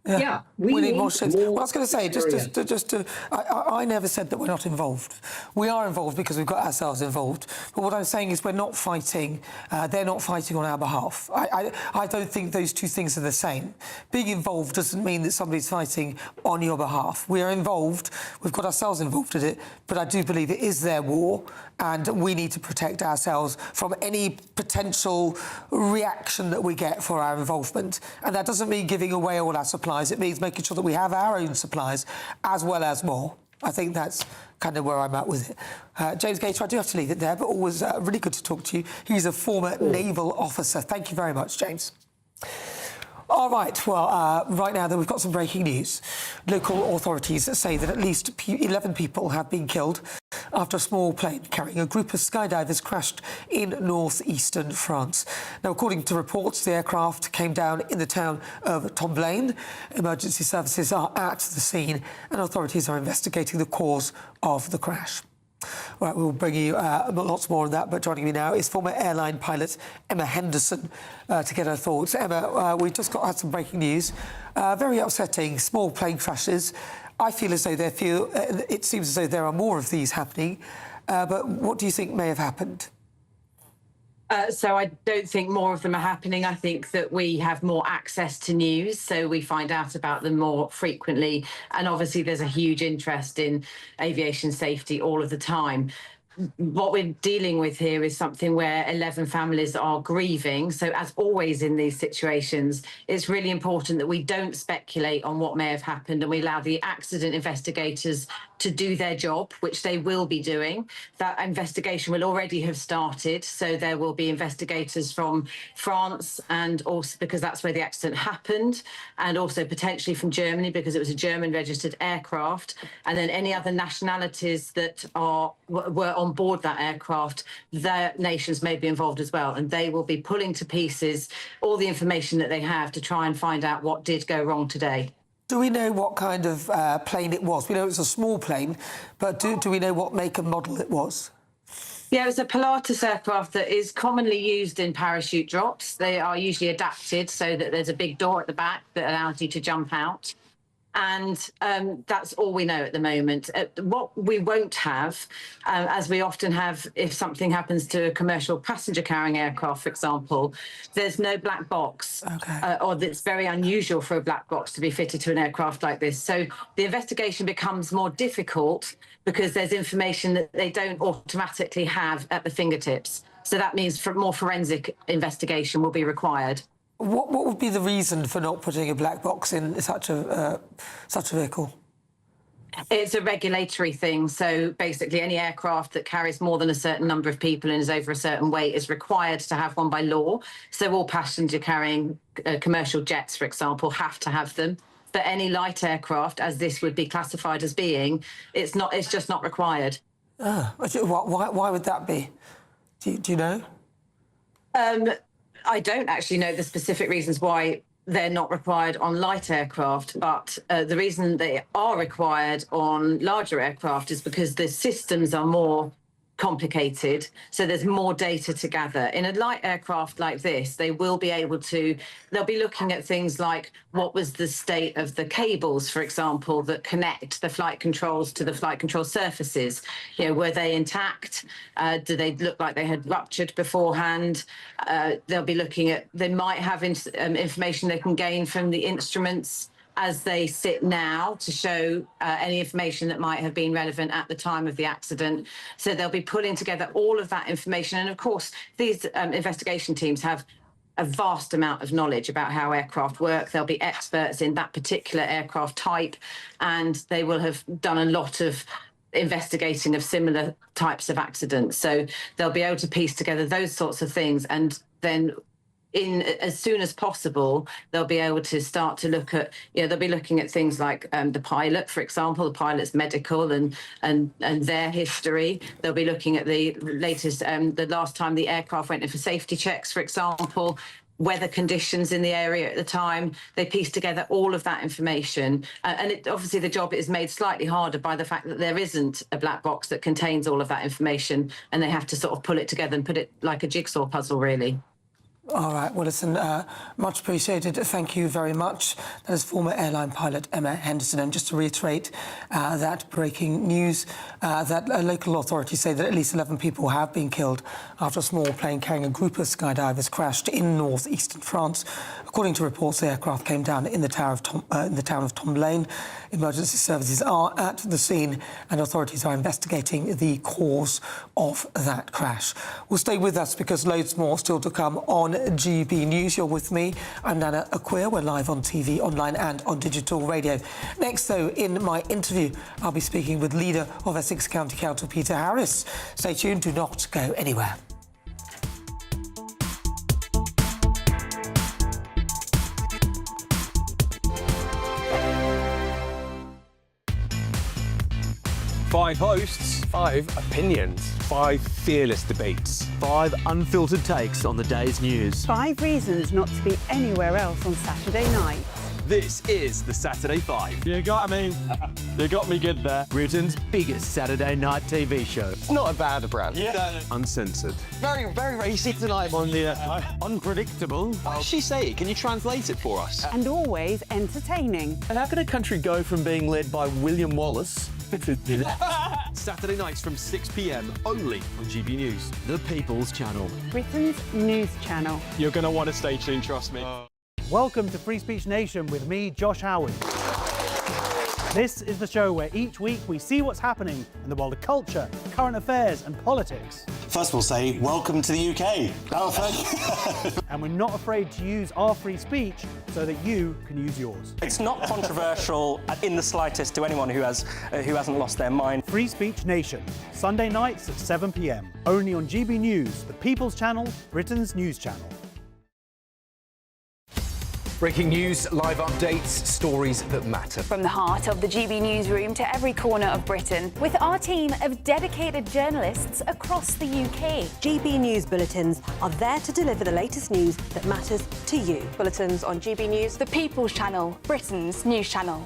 Yeah, we need more ships. Well, I was going to say, I never said that we're not involved. We are involved because we've got ourselves involved. But what I'm saying is we're not fighting. They're not fighting on our behalf. I don't think those two things are the same. Being involved doesn't mean that somebody's fighting on your behalf. We are involved. We've got ourselves involved in it. But I do believe it is their war, and we need to protect ourselves from any potential reaction that we get for our involvement. And that doesn't mean giving away all our supplies. It means making sure that we have our own supplies as well as more. I think that's kind of where I'm at with it. James Gator, I do have to leave it there, but always really good to talk to you. He's a former naval officer. Thank you very much, James. All right, well, right now, we've got some breaking news. Local authorities say that at least 11 people have been killed after a small plane carrying a group of skydivers crashed in northeastern France. Now, according to reports, the aircraft came down in the town of Tomblaine. Emergency services are at the scene and authorities are investigating the cause of the crash. Right, we'll bring you lots more on that, but joining me now is former airline pilot Emma Henderson to get her thoughts. Emma, we just had some breaking news. Very upsetting, small plane crashes. I feel as though it seems as though there are more of these happening, but what do you think may have happened? So I don't think more of them are happening. I think that we have more access to news, so we find out about them more frequently. And obviously there's a huge interest in aviation safety all of the time. What we're dealing with here is something where 11 families are grieving. So as always in these situations, it's really important that we don't speculate on what may have happened and we allow the accident investigators to do their job, which they will be doing. That investigation will already have started. So there will be investigators from France, and also because that's where the accident happened, and also potentially from Germany because it was a German registered aircraft. And then any other nationalities that were on board that aircraft, their nations may be involved as well. And they will be pulling to pieces all the information that they have to try and find out what did go wrong today. Do we know what kind of plane it was? We know it's a small plane, but do we know what make and model it was? Yeah, it was a Pilatus aircraft that is commonly used in parachute drops. They are usually adapted so that there's a big door at the back that allows you to jump out. And that's all we know at the moment. What we won't have, as we often have if something happens to a commercial passenger carrying aircraft, for example, there's no black box. Or it's very unusual for a black box to be fitted to an aircraft like this. So the investigation becomes more difficult because there's information that they don't automatically have at the fingertips. So that means more forensic investigation will be required. What would be the reason for not putting a black box in such a vehicle? It's a regulatory thing. So basically, any aircraft that carries more than a certain number of people and is over a certain weight is required to have one by law. So all passenger carrying commercial jets, for example, have to have them. But any light aircraft, as this would be classified as being, it's not. It's just not required. Why would that be? Do you know? I don't actually know the specific reasons why they're not required on light aircraft, but the reason they are required on larger aircraft is because the systems are more complicated, so there's more data to gather. In a light aircraft like this, they'll be looking at things like what was the state of the cables, for example, that connect the flight controls to the flight control surfaces. Were they intact? Do they look like they had ruptured beforehand? They'll be looking at, they might have information they can gain from the instruments as they sit now to show any information that might have been relevant at the time of the accident. So they'll be pulling together all of that information. And of course, these investigation teams have a vast amount of knowledge about how aircraft work. They'll be experts in that particular aircraft type, and they will have done a lot of investigating of similar types of accidents. So they'll be able to piece together those sorts of things, and then as soon as possible, they'll be able to start to look at, they'll be looking at things like the pilot, for example, the pilot's medical and their history. They'll be looking at the latest, the last time the aircraft went in for safety checks, for example, weather conditions in the area at the time. They piece together all of that information. And obviously the job is made slightly harder by the fact that there isn't a black box that contains all of that information, and they have to sort of pull it together and put it like a jigsaw puzzle, really. All right, well, listen, much appreciated. Thank you very much. That is former airline pilot Emma Henderson. And just to reiterate that breaking news, that local authorities say that at least 11 people have been killed after a small plane carrying a group of skydivers crashed in northeastern France. According to reports, the aircraft came down in the town of Tomblaine. Emergency services are at the scene, and authorities are investigating the cause of that crash. Well, stay with us because loads more still to come on GB News. You're with me. I'm Nana Akua. We're live on TV, online and on digital radio. Next, though, in my interview, I'll be speaking with leader of Essex County Council, Peter Harris. Stay tuned. Do not go anywhere. Five hosts, 5 opinions, 5 fearless debates, 5 unfiltered takes on the day's news. 5 reasons not to be anywhere else on Saturday night. This is the Saturday 5. You got me good there. Britain's biggest Saturday night TV show. It's not a bad brand. Yeah. Uncensored. Very, very, very easy tonight on the unpredictable. What did she say? Can you translate it for us? And always entertaining. And how can a country go from being led by William Wallace Saturday nights from 6 p.m. only on GB News, the People's Channel. Britain's news channel. You're going to want to stay tuned, trust me. Welcome to Free Speech Nation with me, Josh Howard. This is the show where each week we see what's happening in the world of culture, current affairs and politics. First we'll say, welcome to the UK. Oh, thank you. And we're not afraid to use our free speech so that you can use yours. It's not controversial in the slightest to anyone who hasn't lost their mind. Free Speech Nation, Sunday nights at 7 p.m. Only on GB News, the People's Channel, Britain's news channel. Breaking news, live updates, stories that matter. From the heart of the GB newsroom to every corner of Britain, with our team of dedicated journalists across the UK. GB News bulletins are there to deliver the latest news that matters to you. Bulletins on GB News, the People's Channel, Britain's news channel.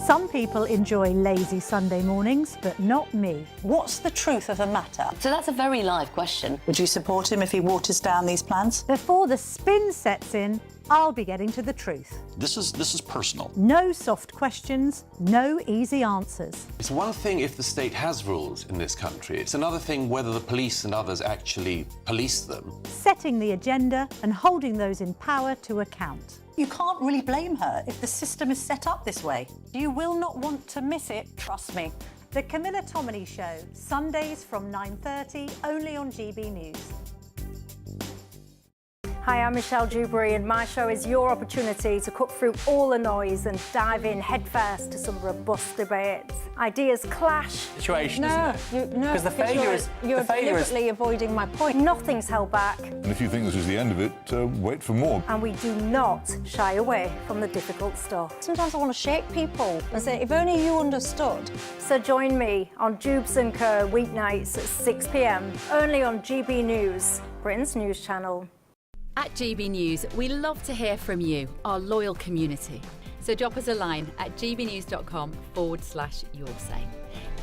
Some people enjoy lazy Sunday mornings, but not me. What's the truth of the matter? So that's a very live question. Would you support him if he waters down these plans? Before the spin sets in, I'll be getting to the truth. This is personal. No soft questions, no easy answers. It's one thing if the state has rules in this country. It's another thing whether the police and others actually police them. Setting the agenda and holding those in power to account. You can't really blame her if the system is set up this way. You will not want to miss it, trust me. The Camilla Tominey Show, Sundays from 9:30, only on GB News. Hi, I'm Michelle Dewberry, and my show is your opportunity to cut through all the noise and dive in headfirst to some robust debates. Ideas clash. Situation, No, isn't it? no, Because the failure is you're deliberately avoiding my point. Nothing's held back, And if you think this is the end of it, wait for more. and we do not shy away from the difficult stuff. Sometimes I want to shake people and say, if only you understood. So join me on Jubes & Co. weeknights at 6 p.m, only on GB News, Britain's news channel. At GB News, we love to hear from you, our loyal community. So drop us a line at gbnews.com/yoursay.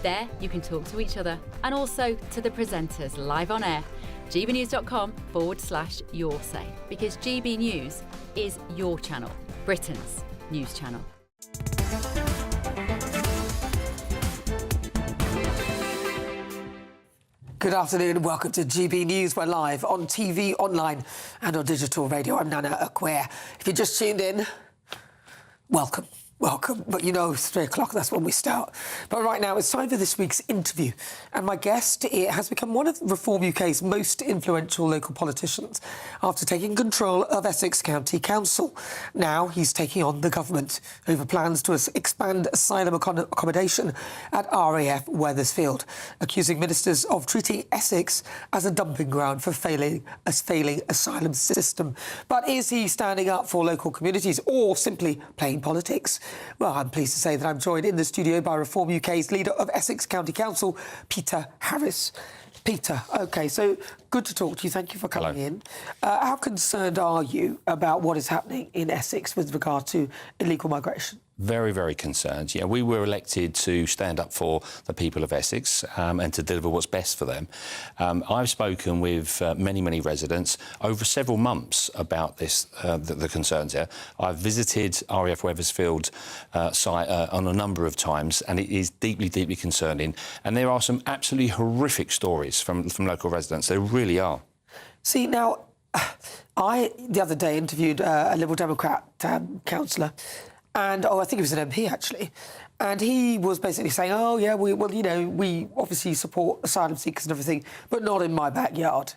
There you can talk to each other and also to the presenters live on air. gbnews.com/yoursay, because GB News is your channel, Britain's news channel. Good afternoon and welcome to GB News. We're live on TV, online and on digital radio. I'm Nana Akua. If you just tuned in, welcome. Welcome. But you know, it's 3 o'clock, that's when we start. But right now, it's time for this week's interview. And my guest has become one of Reform UK's most influential local politicians after taking control of Essex County Council. Now he's taking on the government over plans to expand asylum accommodation at RAF Wethersfield, accusing ministers of treating Essex as a dumping ground for failing asylum system. But is he standing up for local communities or simply playing politics? Well, I'm pleased to say that I'm joined in the studio by Reform UK's leader of Essex County Council, Peter Harris. Peter, OK, so good to talk to you. Thank you for coming in. How concerned are you about what is happening in Essex with regard to illegal migration? Very, very concerned. Yeah, we were elected to stand up for the people of Essex and to deliver what's best for them. I've spoken with many, many residents over several months about this, the concerns there. I've visited RAF Wethersfield site on a number of times, and it is deeply, deeply concerning. And there are some absolutely horrific stories from local residents. There really are. See, now, I, the other day, interviewed a Liberal Democrat councillor, and, I think he was an MP, actually, and he was basically saying, oh, yeah, we obviously support asylum seekers and everything, but not in my backyard.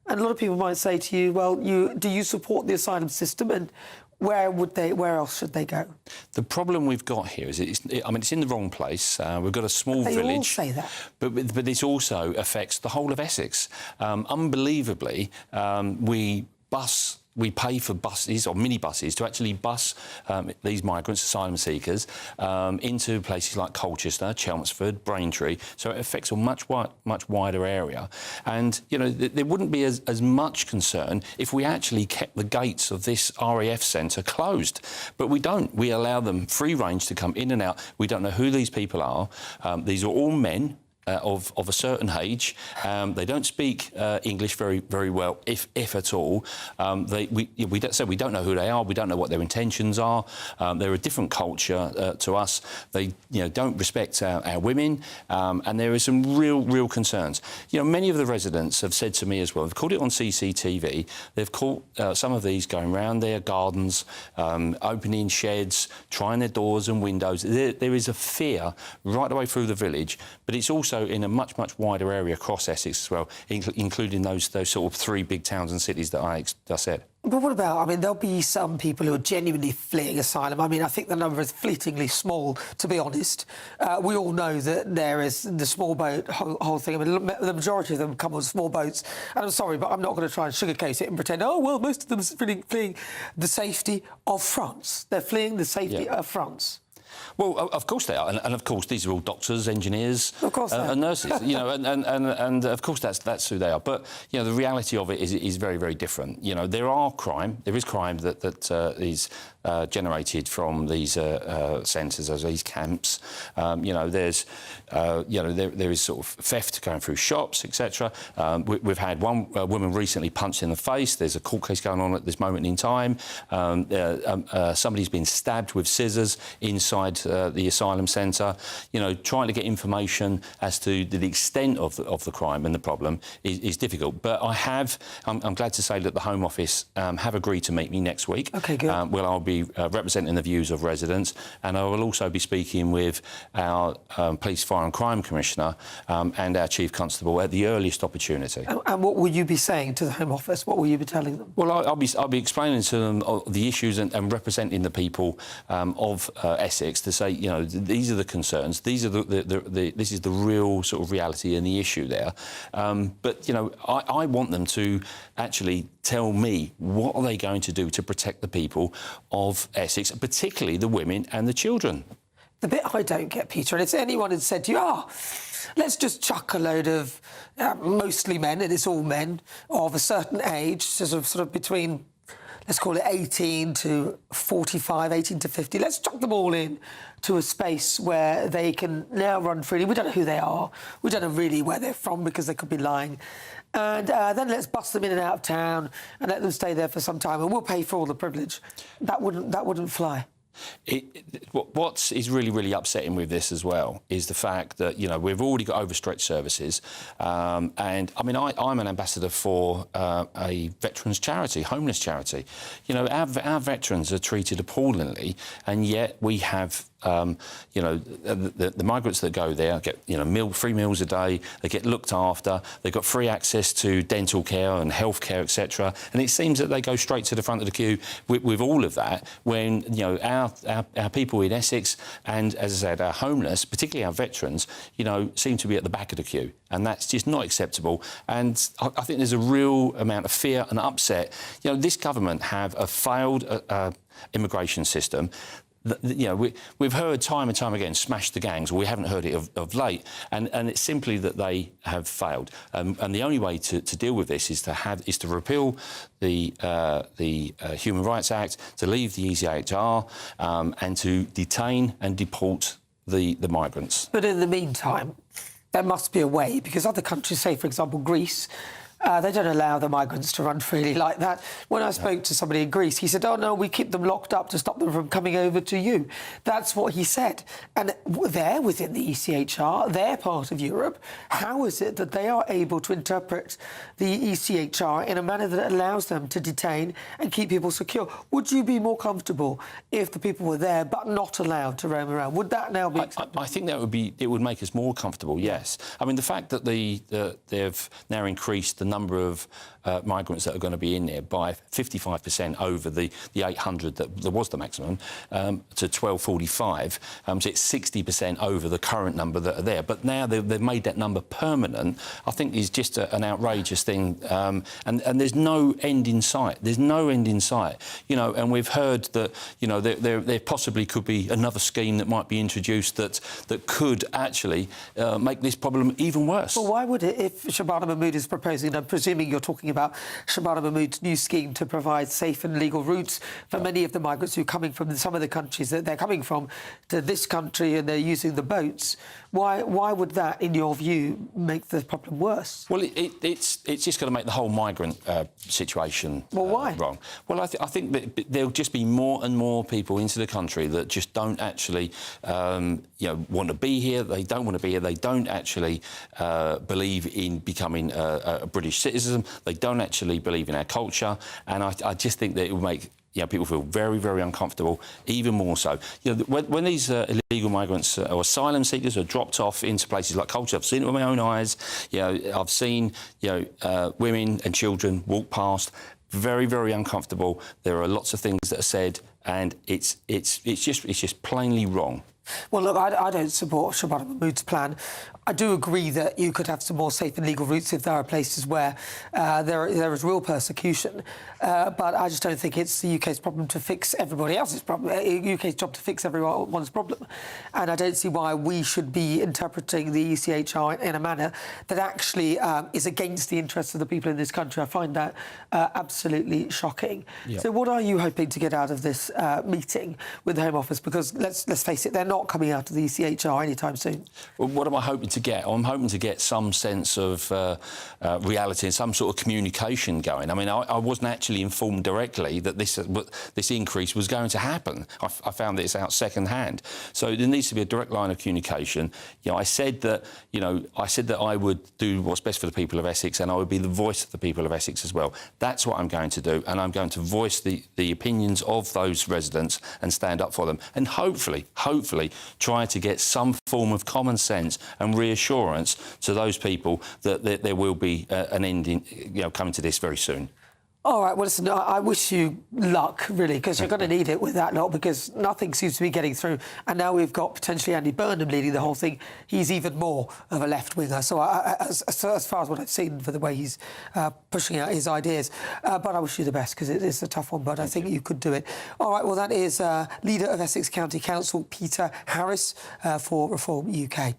And a lot of people might say to you, well, do you support the asylum system, and where else should they go? The problem we've got here is, it's in the wrong place. We've got a small village. They all say that. But this also affects the whole of Essex. Unbelievably, we pay for buses or minibuses to actually bus these migrants, asylum seekers, into places like Colchester, Chelmsford, Braintree. So it affects a much wider area. And, you know, there wouldn't be as much concern if we actually kept the gates of this RAF centre closed. But we don't. We allow them free range to come in and out. We don't know who these people are. These are all men. Of a certain age. They don't speak English very well, if at all. We don't know who they are. We don't know what their intentions are. They're a different culture to us. They don't respect our women, and there are some real concerns. Many of the residents have said to me as well. They've caught it on CCTV. They've caught some of these going around their gardens, opening sheds, trying their doors and windows. There is a fear right the way through the village, but it's also in a much wider area across Essex as well, including those sort of 3 big towns and cities that I said. But what about, there'll be some people who are genuinely fleeing asylum. I think the number is fleetingly small, to be honest. We all know that there is the small boat whole thing. The majority of them come on small boats. And I'm sorry, but I'm not going to try and sugarcoat it and pretend, oh, well, most of them are fleeing the safety of France. They're fleeing the safety of France. Well, of course they are, and of course these are all doctors, engineers, and nurses. And of course that's who they are. But the reality of it is very different. There is crime that is generated from these centres, as these camps. There is sort of theft going through shops, etc. We've had one woman recently punched in the face. There's a court case going on at this moment in time. Somebody's been stabbed with scissors inside the asylum centre, trying to get information as to the extent of the crime and the problem is difficult. But I'm glad to say that the Home Office have agreed to meet me next week. OK, good. Well, I'll be representing the views of residents, and I will also be speaking with our Police, Fire and Crime Commissioner and our Chief Constable at the earliest opportunity. And what will you be saying to the Home Office? What will you be telling them? Well, I'll be explaining to them the issues and representing the people of Essex to say, these are the concerns, this is the real sort of reality and the issue there. But I want them to actually tell me what are they going to do to protect the people of Essex, particularly the women and the children. The bit I don't get, Peter, and if anyone had said to you, let's just chuck a load of mostly men, and it's all men, of a certain age, sort of between, let's call it 18 to 45, 18 to 50, let's chuck them all in to a space where they can now run freely. We don't know who they are. We don't know really where they're from because they could be lying. And then let's bust them in and out of town and let them stay there for some time, and we'll pay for all the privilege. That wouldn't fly. What is really, really upsetting with this as well is the fact that, we've already got overstretched services. And, I mean, I'm an ambassador for a veterans charity, homeless charity. Our veterans are treated appallingly, and yet we have the migrants that go there get, free meals a day, they get looked after, they've got free access to dental care and health care, etc. And it seems that they go straight to the front of the queue with all of that when, our people in Essex and, as I said, our homeless, particularly our veterans, seem to be at the back of the queue. And that's just not acceptable. And I think there's a real amount of fear and upset. This government have a failed immigration system. We've heard time and time again, smash the gangs. We haven't heard it of late, and it's simply that they have failed. And the only way to deal with this is to repeal the Human Rights Act, to leave the ECHR, and to detain and deport the migrants. But in the meantime, there must be a way, because other countries, say, for example, Greece, they don't allow the migrants to run freely like that. When I spoke to somebody in Greece, he said, no, we keep them locked up to stop them from coming over to you. That's what he said. And they're within the ECHR, they're part of Europe. How is it that they are able to interpret the ECHR in a manner that allows them to detain and keep people secure? Would you be more comfortable if the people were there but not allowed to roam around? Would that now be acceptable? I think it would make us more comfortable, yes. I mean, the fact that they've now increased the number of migrants that are going to be in there by 55% over the 800 that was the maximum to 1245. So it's 60% over the current number that are there. But now they've made that number permanent. I think is just an outrageous thing. And there's no end in sight. There's no end in sight. And we've heard that, there possibly could be another scheme that might be introduced that could actually make this problem even worse. Well, why would it, if Shabana Mahmood is proposing, I'm presuming you're talking about Shabana Mahmood's new scheme to provide safe and legal routes for many of the migrants who are coming from some of the countries that they're coming from to this country, and they're using the boats. Why would that, in your view, make the problem worse? Well, it's just going to make the whole migrant situation wrong. Well, I think that there'll just be more and more people into the country that just don't actually, want to be here. They don't want to be here. They don't actually believe in becoming a British citizen. They don't actually believe in our culture, and I just think that it will make people feel very, very uncomfortable, even more so. When these illegal migrants or asylum seekers are dropped off into places like Colchester, I've seen it with my own eyes. I've seen women and children walk past, very, very uncomfortable. There are lots of things that are said, and it's just plainly wrong. Well, look, I don't support Shabana Mahmood's plan. I do agree that you could have some more safe and legal routes if there are places where there is real persecution. But I just don't think it's the UK's problem to fix everybody else's problem. UK's job to fix everyone's problem. And I don't see why we should be interpreting the ECHR in a manner that actually is against the interests of the people in this country. I find that absolutely shocking. Yeah. So what are you hoping to get out of this meeting with the Home Office? Because let's face it, they're not not coming out of the ECHR anytime soon. Well, what am I hoping to get? I'm hoping to get some sense of reality and some sort of communication going. I mean, I wasn't actually informed directly that this increase was going to happen. I found that it's out second-hand. So there needs to be a direct line of communication. You know, I said that I would do what's best for the people of Essex, and I would be the voice of the people of Essex as well. That's what I'm going to do, and I'm going to voice the opinions of those residents and stand up for them, and hopefully try to get some form of common sense and reassurance to those people that there will be an ending, coming to this very soon. All right, well, listen, I wish you luck, really, because you're going to need it with that lot, because nothing seems to be getting through. And now we've got potentially Andy Burnham leading the whole thing. He's even more of a left-winger. So as far as what I've seen for the way he's pushing out his ideas. But I wish you the best, because it is a tough one, but I think you could do it. All right, well, that is leader of Essex County Council, Peter Harris, for Reform UK.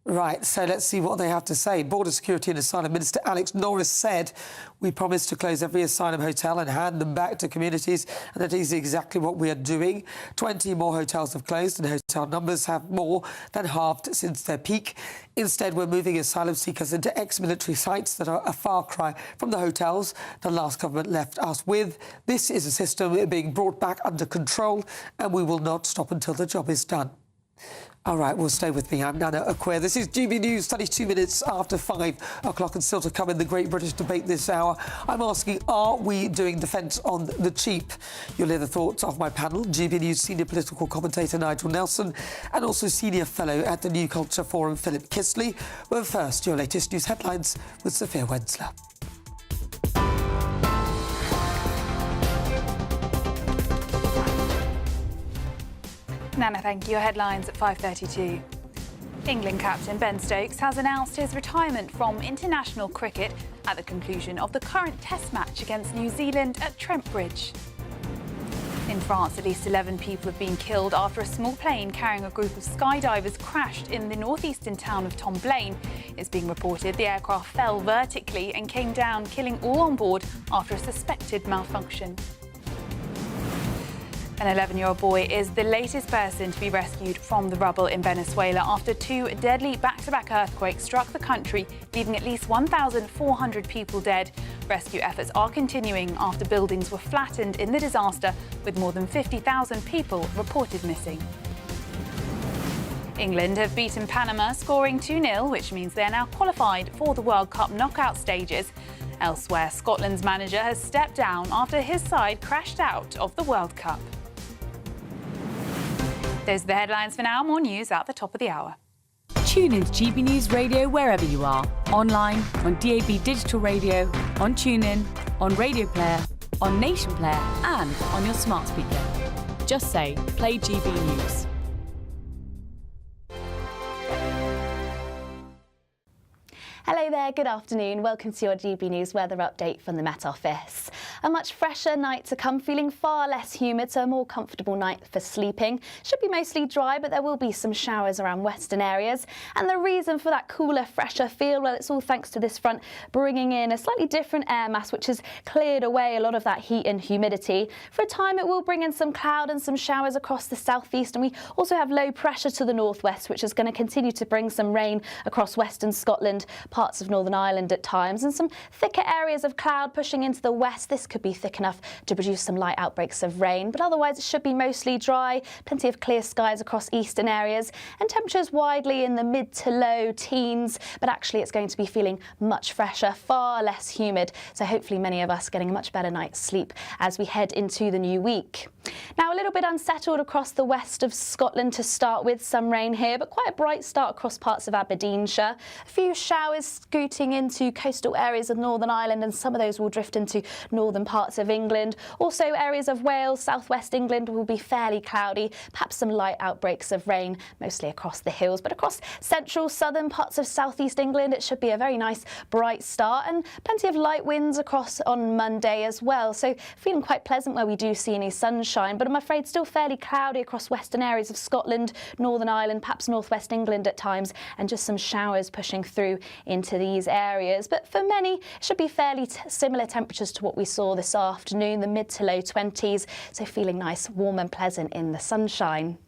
Right, so let's see what they have to say. Border Security and Asylum Minister Alex Norris said, "We promise to close every asylum hotel and hand them back to communities, and that is exactly what we are doing. 20 more hotels have closed, and hotel numbers have more than halved since their peak. Instead, we're moving asylum seekers into ex-military sites that are a far cry from the hotels the last government left us with. This is a system being brought back under control, and we will not stop until the job is done." All right, well, stay with me. I'm Nana Akua. This is GB News, 32 minutes after 5 o'clock, and still to come in the Great British Debate this hour. I'm asking, are we doing defence on the cheap? You'll hear the thoughts of my panel, GB News senior political commentator Nigel Nelson, and also senior fellow at the New Culture Forum, Philip Kistley. But first, your latest news headlines with Sophia Wensler. Nana, thank you. Your headlines at 5:32. England captain Ben Stokes has announced his retirement from international cricket at the conclusion of the current Test match against New Zealand at Trent Bridge. In France, at least 11 people have been killed after a small plane carrying a group of skydivers crashed in the northeastern town of Tomblaine. It's being reported the aircraft fell vertically and came down, killing all on board after a suspected malfunction. An 11-year-old boy is the latest person to be rescued from the rubble in Venezuela after 2 deadly back-to-back earthquakes struck the country, leaving at least 1,400 people dead. Rescue efforts are continuing after buildings were flattened in the disaster, with more than 50,000 people reported missing. England have beaten Panama, scoring 2-0, which means they're now qualified for the World Cup knockout stages. Elsewhere, Scotland's manager has stepped down after his side crashed out of the World Cup. Those are the headlines for now. More news at the top of the hour. Tune in to GB News Radio wherever you are. Online, on DAB Digital Radio, on TuneIn, on Radio Player, on Nation Player and on your smart speaker. Just say, play GB News. Hello there, good afternoon. Welcome to your GB News weather update from the Met Office. A much fresher night to come, feeling far less humid, so a more comfortable night for sleeping. Should be mostly dry, but there will be some showers around western areas. And the reason for that cooler, fresher feel, well, it's all thanks to this front bringing in a slightly different air mass, which has cleared away a lot of that heat and humidity. For a time, it will bring in some cloud and some showers across the southeast, and we also have low pressure to the northwest, which is going to continue to bring some rain across western Scotland, parts of Northern Ireland at times, and some thicker areas of cloud pushing into the west. This could be thick enough to produce some light outbreaks of rain, but otherwise it should be mostly dry, plenty of clear skies across eastern areas, and temperatures widely in the mid to low teens, but actually it's going to be feeling much fresher, far less humid, so hopefully many of us getting a much better night's sleep as we head into the new week. Now, a little bit unsettled across the west of Scotland to start with, some rain here, but quite a bright start across parts of Aberdeenshire. A few showers scooting into coastal areas of Northern Ireland, and some of those will drift into northern parts of England. Also, areas of Wales, southwest England will be fairly cloudy, perhaps some light outbreaks of rain, mostly across the hills. But across central, southern parts of southeast England, it should be a very nice, bright start, and plenty of light winds across on Monday as well. So feeling quite pleasant where we do see any sunshine, but I'm afraid still fairly cloudy across western areas of Scotland, Northern Ireland, perhaps northwest England at times, and just some showers pushing through into these areas. But for many, it should be fairly similar temperatures to what we saw this afternoon, the mid to low 20s, so feeling nice, warm and pleasant in the sunshine.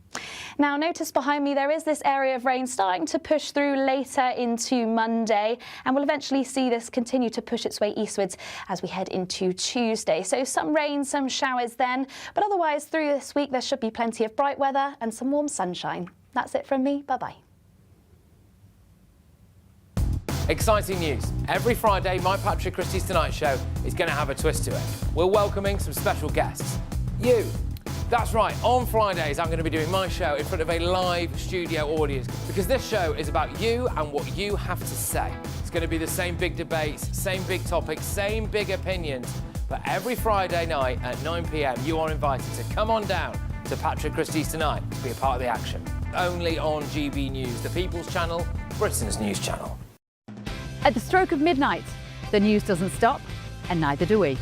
Now, notice behind me there is this area of rain starting to push through later into Monday, and we'll eventually see this continue to push its way eastwards as we head into Tuesday. So some rain, some showers then, but otherwise through this week there should be plenty of bright weather and some warm sunshine. That's it from me. Bye-bye. Exciting news. Every Friday, my Patrick Christie's Tonight Show is going to have a twist to it. We're welcoming some special guests. You. That's right, on Fridays I'm going to be doing my show in front of a live studio audience because this show is about you and what you have to say. It's going to be the same big debates, same big topics, same big opinions, but every Friday night at 9 p.m. you are invited to come on down to Patrick Christie's Tonight to be a part of the action. Only on GB News, the People's Channel, Britain's news channel. At the stroke of midnight, the news doesn't stop, and neither do we.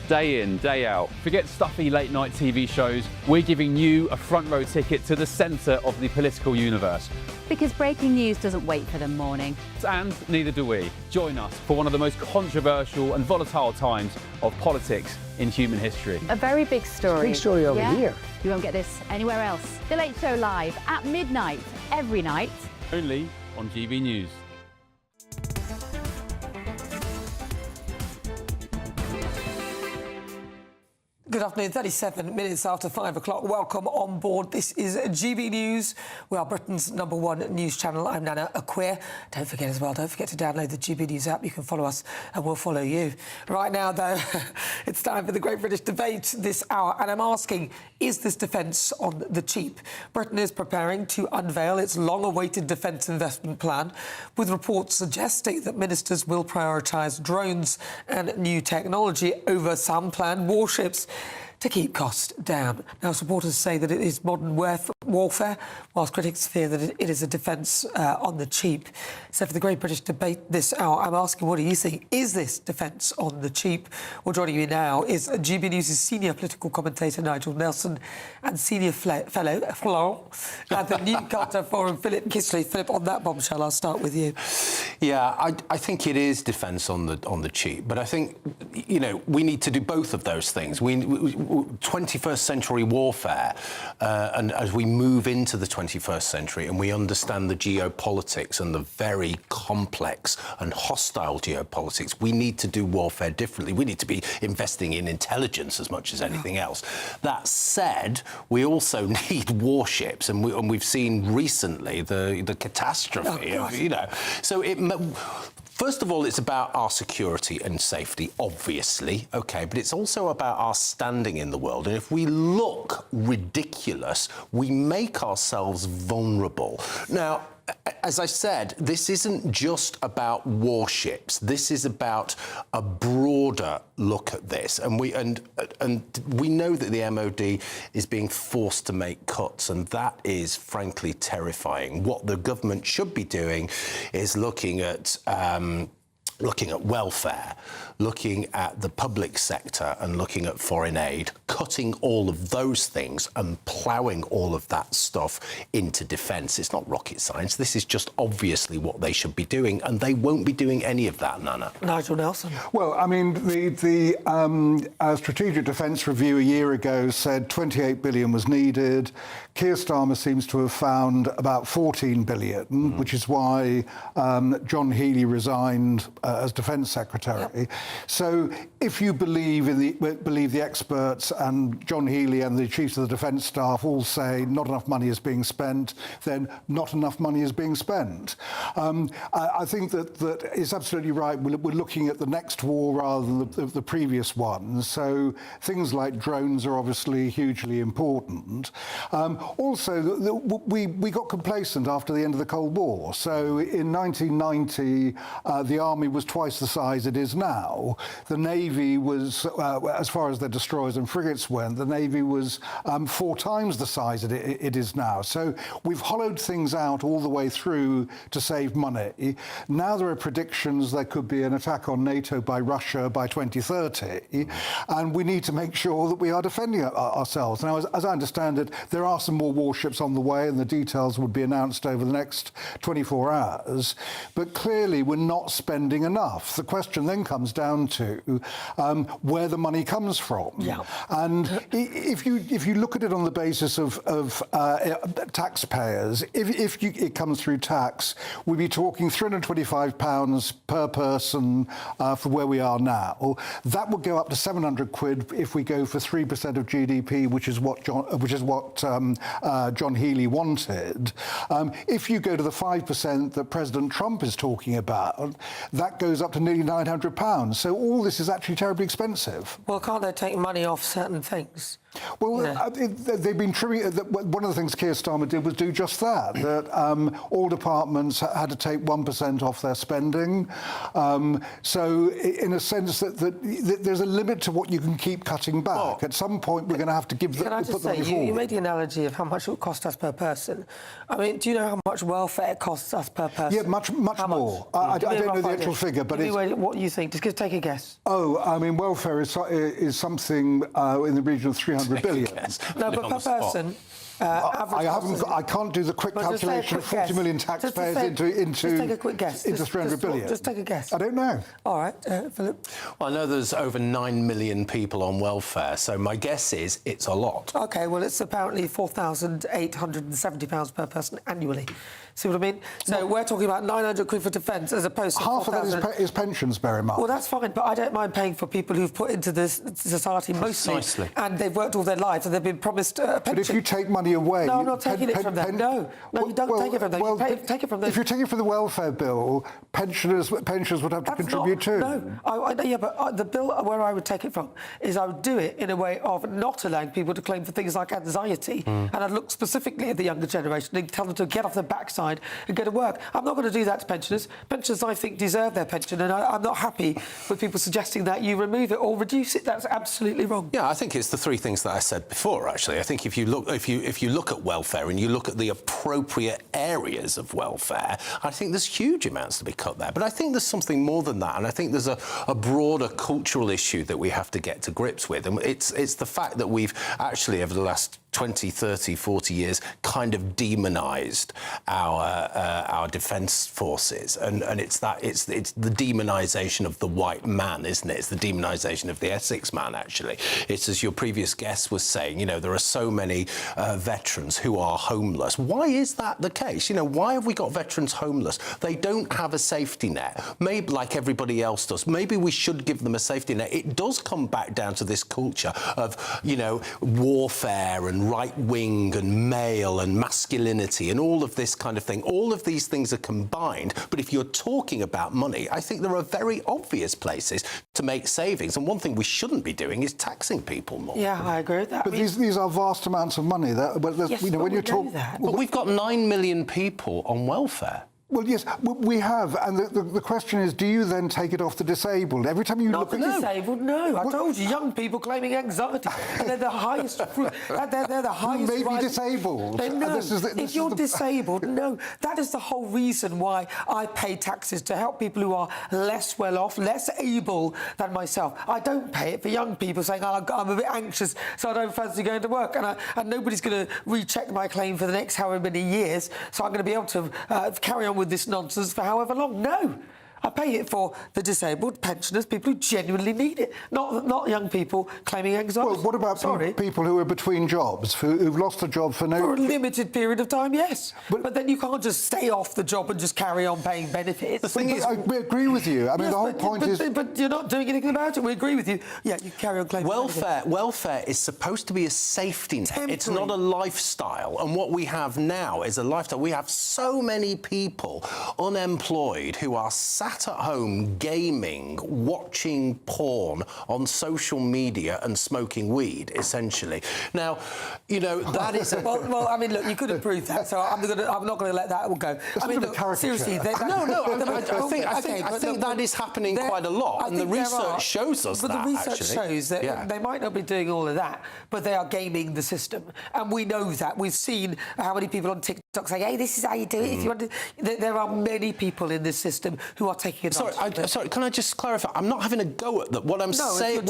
Day in, day out. Forget stuffy late night TV shows. We're giving you a front row ticket to the centre of the political universe. Because breaking news doesn't wait for the morning. And neither do we. Join us for one of the most controversial and volatile times of politics in human history. A very big story. Big story over here. You won't get this anywhere else. The Late Show live at midnight, every night. Only on GB News. Good afternoon, 37 minutes after 5 o'clock. Welcome on board. This is GB News. We are Britain's #1 news channel. I'm Nana Akua. Don't forget to download the GB News app. You can follow us and we'll follow you. Right now, though, it's time for the Great British Debate this hour. And I'm asking, is this defence on the cheap? Britain is preparing to unveil its long-awaited defence investment plan, with reports suggesting that ministers will prioritise drones and new technology over some planned warships to keep costs down. Now, supporters say that it is modern warfare, whilst critics fear that it is a defence on the cheap. So for the Great British Debate this hour, I'm asking, what do you think? Is this defence on the cheap? Well, joining me now is GB News' senior political commentator Nigel Nelson and senior fellow at the Newcastle Forum, Philip Kisley. Philip, on that bombshell, I'll start with you. Yeah, I think it is defence on the cheap, but I think, you know, we need to do both of those things. 21st century warfare, and as we move into the 21st century and we understand the geopolitics and the very complex and hostile geopolitics, we need to do warfare differently. We need to be investing in intelligence as much as anything else. That said, we also need warships, and we've seen recently the catastrophe of, you know, so first of all, it's about our security and safety, obviously, OK, but it's also about our standing in the world. And if we look ridiculous, we make ourselves vulnerable. Now, as I said, this isn't just about warships. This is about a broader look at this. And we know that the MOD is being forced to make cuts, and that is frankly terrifying. What the government should be doing is looking at welfare, looking at the public sector and looking at foreign aid, cutting all of those things and ploughing all of that stuff into defence. It's not rocket science. This is just obviously what they should be doing, and they won't be doing any of that, Nana. Nigel Nelson. Well, I mean, the Strategic Defence Review a year ago said 28 billion was needed. Keir Starmer seems to have found about 14 billion, which is why John Healey resigned as Defence Secretary. Yep. So if you believe the experts, and John Healey and the chiefs of the Defence Staff all say not enough money is being spent, then not enough money is being spent. I think that is absolutely right. We're looking at the next war rather than the previous one. So things like drones are obviously hugely important. Also, we got complacent after the end of the Cold War. So in 1990, the Army was twice the size it is now. The Navy was, as far as their destroyers and frigates went, the Navy was 4 times the size it is now. So we've hollowed things out all the way through to save money. Now there are predictions there could be an attack on NATO by Russia by 2030, and we need to make sure that we are defending ourselves. Now, as I understand it, there are some more warships on the way, and the details would be announced over the next 24 hours. But clearly, we're not spending enough. The question then comes down to where the money comes from. Yeah. And if you look at it on the basis of taxpayers, if it comes through tax, we'd be talking £325 per person for where we are now. That would go up to 700 quid if we go for 3% of GDP, which is what John Healey wanted. If you go to the 5% that President Trump is talking about, that goes up to nearly £900. So all this is actually terribly expensive. Well, can't they take money off certain things? Well, they've been trimming. One of the things Keir Starmer did was do just that. That all departments had to take 1% off their spending. So, in a sense, that there's a limit to what you can keep cutting back. At some point, we're going to have to give. Can I just say, you made the analogy of how much it would cost us per person. I mean, do you know how much welfare costs us per person? Yeah, much more. I don't know the actual figure, but what you think? Just take a guess. Oh, I mean, welfare is something in the region of 300 billion. No, but per person. I can't do the quick calculation of 40 million taxpayers into just take a quick guess. Into 300 billion. Just take a guess. I don't know. All right, Philip. Well, I know there's over 9 million people on welfare, so my guess is it's a lot. OK, well, it's apparently £4,870 per person annually. See what I mean? So we're talking about 900 quid for defence as opposed to half of that is pensions, bear in mind. Well, that's fine, but I don't mind paying for people who've put into this society mostly, and they've worked all their lives and they've been promised a pension. But if you take money away... No, I'm not taking it from them. No, you don't take it from them. You take it from them. If you're taking it from the welfare bill, pensioners would have to contribute too. No, yeah, but the bill where I would take it from is I would do it in a way of not allowing people to claim for things like anxiety, and I'd look specifically at the younger generation and tell them to get off their backside and go to work. I'm not going to do that to pensioners. Pensioners, I think, deserve their pension, and I'm not happy with people suggesting that you remove it or reduce it. That's absolutely wrong. Yeah, I think it's the three things that I said before. Actually, I think if you look at welfare and you look at the appropriate areas of welfare, I think there's huge amounts to be cut there. But I think there's something more than that, and I think there's a broader cultural issue that we have to get to grips with, and it's the fact that we've actually over the last 20, 30, 40 years kind of demonised our defence forces, and it's the demonisation of the white man, isn't it? It's the demonisation of the Essex man, actually. It's, as your previous guest was saying, there are so many veterans who are homeless. Why is that the case? Why have we got veterans homeless? They don't have a safety net, maybe like everybody else does. Maybe we should give them a safety net. It does come back down to this culture of, warfare and right-wing and male and masculinity and all of this kind of thing. All of these things are combined, but if you're talking about money, I think there are very obvious places to make savings, and one thing we shouldn't be doing is taxing people more. Yeah, I agree with that. But these are vast amounts of money. When you talk that. But we've got 9 million people on welfare. Well, yes, we have, and the question is, do you then take it off the disabled? Every time you look at disabled, no. I told you, young people claiming anxiety, they're the highest. They're the highest. You may be disabled. No, if you're disabled, no. That is the whole reason why I pay taxes, to help people who are less well off, less able than myself. I don't pay it for young people saying, I'm a bit anxious, so I don't fancy going to work, and nobody's going to recheck my claim for the next however many years, so I'm going to be able to carry on with this nonsense for however long. No. I pay it for the disabled, pensioners, people who genuinely need it, not young people claiming anxiety. Well, what about people who are between jobs, who've lost a job for a limited period of time, yes. But then you can't just stay off the job and just carry on paying benefits. The thing is, we agree with you. I mean, the whole point is... But you're not doing anything about it. We agree with you. Yeah, you carry on claiming benefits. Welfare is supposed to be a safety net. Temporary. It's not a lifestyle. And what we have now is a lifestyle. We have so many people unemployed who are sat at home gaming, watching porn on social media and smoking weed, essentially. Now, that is... well, I mean, look, you could improve that, so I'm not going to let that go. I mean, look, seriously... I think that is happening quite a lot, and the research shows us that, But the research shows that they might not be doing all of that, but they are gaming the system. And we know that. We've seen how many people on TikTok say, hey, this is how you do it. If you want to... There are many people in this system who are not taking advantage. Sorry, can I just clarify? I'm not having a go at that. What I'm saying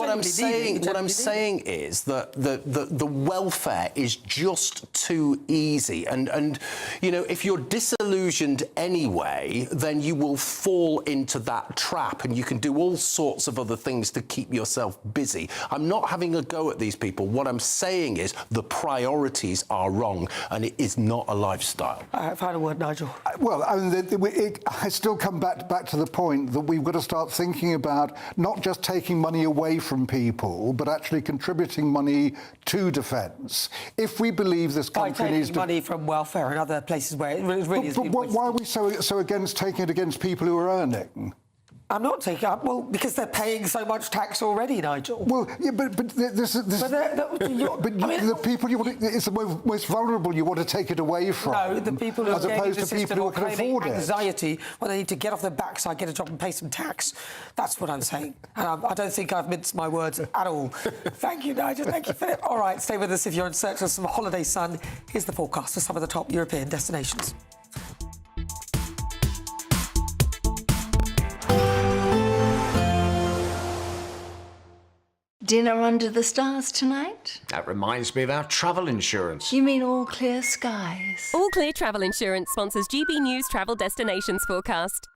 is that the welfare is just too easy, and you know, if you're disillusioned anyway, then you will fall into that trap, and you can do all sorts of other things to keep yourself busy. I'm not having a go at these people. What I'm saying is the priorities are wrong, and it is not a lifestyle. Final word, Nigel. Well, I mean, I still come back to the point that we've got to start thinking about not just taking money away from people, but actually contributing money to defence. If we believe this country needs money from welfare and other places where it really is. Why are we so against taking it against people who are earning? I'm not taking up. Well, because they're paying so much tax already, Nigel. Well, yeah, but the people you want, it's the most vulnerable you want to take it away from. No, the people who as are opposed to people who can afford it. Anxiety when they need to get off their backside, get a job, and pay some tax. That's what I'm saying. And I don't think I've minced my words at all. Thank you, Nigel. Thank you, Philip. All right, stay with us if you're in search of some holiday sun. Here's the forecast for some of the top European destinations. Dinner under the stars tonight? That reminds me of our travel insurance. You mean all clear skies? All Clear Travel Insurance sponsors GB News Travel Destinations Forecast.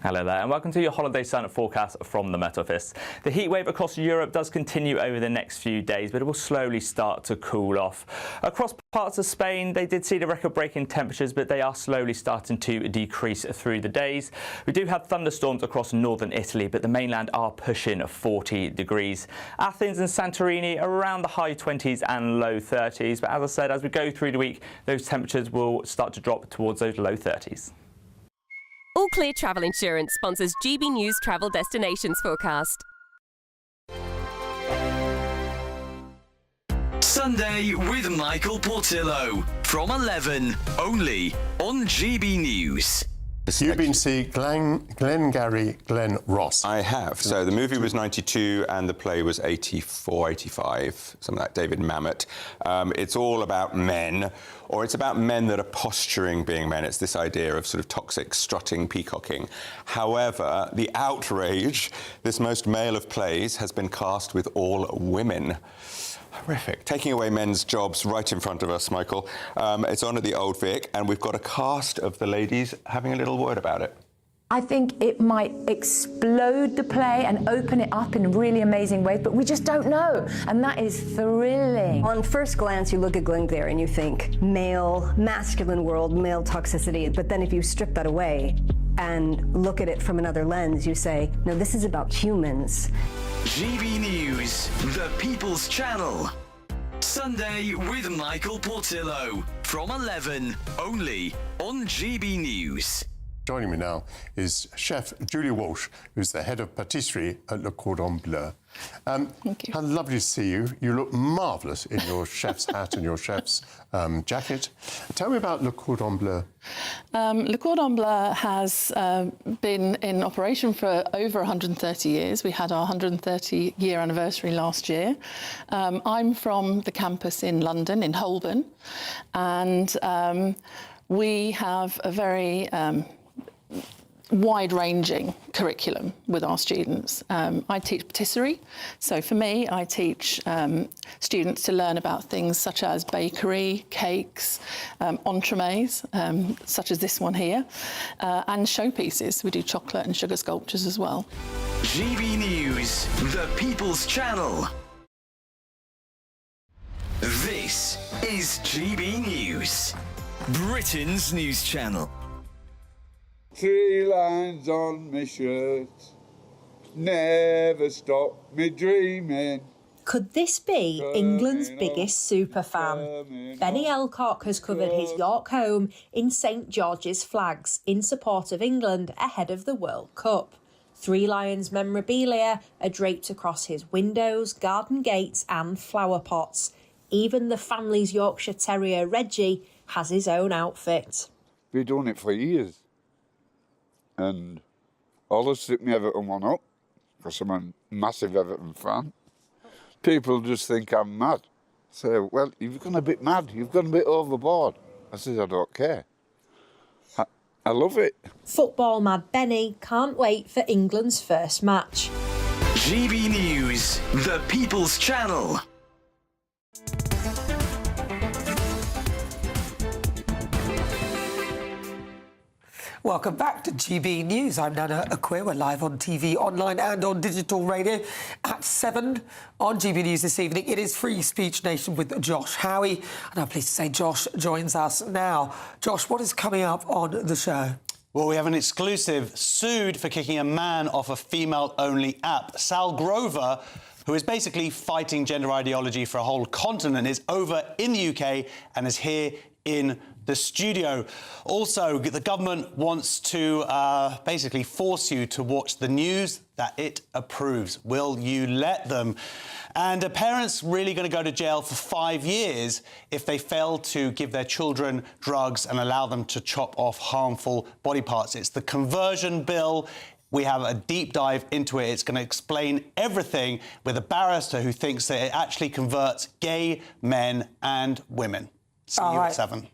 Hello there and welcome to your holiday sun forecast from the Met Office. The heat wave across Europe does continue over the next few days, but it will slowly start to cool off. Across parts of Spain, they did see the record-breaking temperatures, but they are slowly starting to decrease through the days. We do have thunderstorms across northern Italy, but the mainland are pushing 40 degrees. Athens and Santorini are around the high 20s and low 30s, but as I said, as we go through the week, those temperatures will start to drop towards those low 30s. All Clear Travel Insurance sponsors GB News Travel Destinations Forecast. Sunday with Michael Portillo from 11, only on GB News. You've been to see Glengarry Glen Ross. I have. So the movie was 92 and the play was 84, 85, something like David Mamet. It's all about men, or it's about men that are posturing being men. It's this idea of sort of toxic strutting, peacocking. However, the outrage, this most male of plays, has been cast with all women. Horrific. Taking away men's jobs right in front of us, Michael. It's on at the Old Vic, and we've got a cast of the ladies having a little word about it. I think it might explode the play and open it up in really amazing ways, but we just don't know, and that is thrilling. On first glance, you look at Glengarry and you think male, masculine world, male toxicity, but then if you strip that away and look at it from another lens, you say, no, this is about humans. GB News, the People's Channel. Sunday with Michael Portillo from 11, only on GB News. Joining me now is Chef Julia Walsh, who's the head of patisserie at Le Cordon Bleu. Thank you. How lovely to see you. You look marvellous in your chef's hat and your chef's jacket. Tell me about Le Cordon Bleu. Le Cordon Bleu has been in operation for over 130 years. We had our 130-year anniversary last year. I'm from the campus in London, in Holborn, and we have a very wide-ranging curriculum with our students. I teach patisserie, so for me, I teach students to learn about things such as bakery, cakes, entremets, such as this one here, and showpieces. We do chocolate and sugar sculptures as well. GB News, the People's Channel. This is GB News, Britain's news channel. 3 lines on my shirt, never stop me dreaming. Could this be England's biggest superfan? Benny Elcock has covered his York home in St George's flags in support of England ahead of the World Cup. 3 Lions memorabilia are draped across his windows, garden gates and flower pots. Even the family's Yorkshire Terrier Reggie has his own outfit. We've done it for years. And always stick me Everton one up, because I'm a massive Everton fan. People just think I'm mad. Say, well, you've gone a bit mad, you've gone a bit overboard. I said, I don't care. I love it. Football mad Benny can't wait for England's first match. GB News, the People's Channel. Welcome back to GB News. I'm Nana Akua. We're live on TV, online and on digital radio at 7 on GB News this evening. It is Free Speech Nation with Josh Howie. And I'm pleased to say Josh joins us now. Josh, what is coming up on the show? Well, we have an exclusive. Sued for kicking a man off a female-only app. Sal Grover, who is basically fighting gender ideology for a whole continent, is over in the UK and is here in the studio. Also, the government wants to basically force you to watch the news that it approves. Will you let them? And are parents really going to go to jail for 5 years if they fail to give their children drugs and allow them to chop off harmful body parts? It's the conversion bill. We have a deep dive into it. It's going to explain everything with a barrister who thinks that it actually converts gay men and women. See you at 7.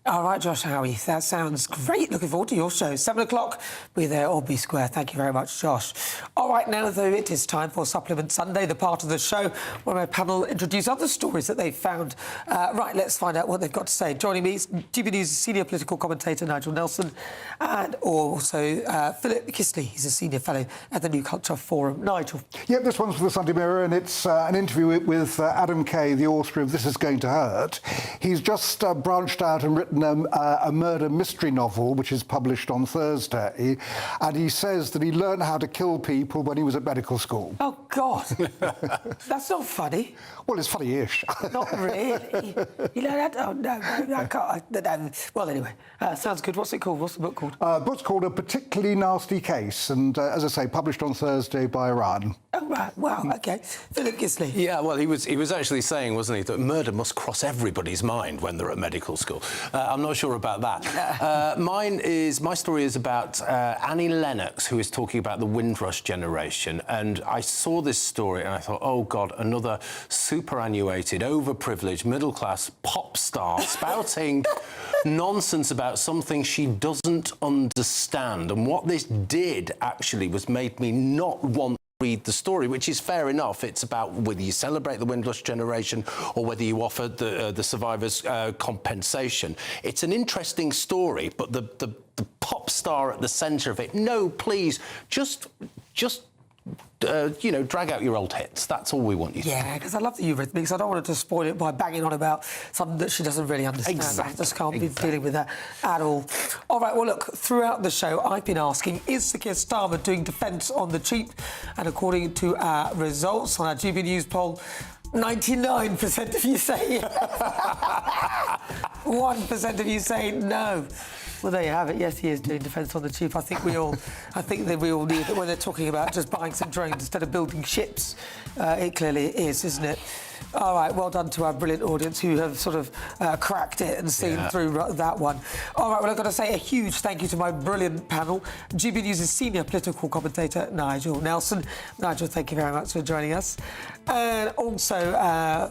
All right, Josh Howie, that sounds great. Looking forward to your show. 7 o'clock, be there or be square. Thank you very much, Josh. All right, now, though, it is time for Supplement Sunday, the part of the show where my panel introduce other stories that they've found. Right, let's find out what they've got to say. Joining me is GB News senior political commentator Nigel Nelson and also Philip Kisley. He's a senior fellow at the New Culture Forum. Nigel. Yep, this one's for the Sunday Mirror, and it's an interview with Adam Kay, the author of This Is Going to Hurt. He's just branched out and written a murder mystery novel, which is published on Thursday, and he says that he learned how to kill people when he was at medical school. Oh, God. That's not funny. Well, it's funny-ish. Not really. You know that? Oh, no, I can't. Well, anyway, sounds good. What's it called? What's the book called? The book's called A Particularly Nasty Case, and, as I say, published on Thursday by Iran. Oh, right. Wow, OK. Philip Kisley. Yeah, well, he was actually saying, wasn't he, that murder must cross everybody's mind when they're at medical school. I'm not sure about that. My story is about Annie Lennox, who is talking about the Windrush generation. And I saw this story and I thought, oh, God, another superannuated, overprivileged, middle-class pop star spouting nonsense about something she doesn't understand. And what this did, actually, was made me not want read the story, which is fair enough. It's about whether you celebrate the Windrush generation or whether you offer the survivors compensation. It's an interesting story, but the pop star at the centre of it, no, please, just you know, drag out your old hits. That's all we want you to do. Yeah, because I love the Eurythmics. I don't want her to spoil it by banging on about something that she doesn't really understand. Exactly. I just can't be dealing with that at all. All right, well, look, throughout the show, I've been asking, is Sir Keir Starmer doing defence on the cheap? And according to our results on our GB News poll, 99% of you say yes. 1% of you say no. Well, there you have it. Yes, he is doing defence on the cheap. I think that we all need it when they're talking about just buying some drones instead of building ships. It clearly is, isn't it? All right, well done to our brilliant audience who have sort of cracked it and seen through that one. All right, well, I've got to say a huge thank you to my brilliant panel, GB News' senior political commentator, Nigel Nelson. Nigel, thank you very much for joining us. And also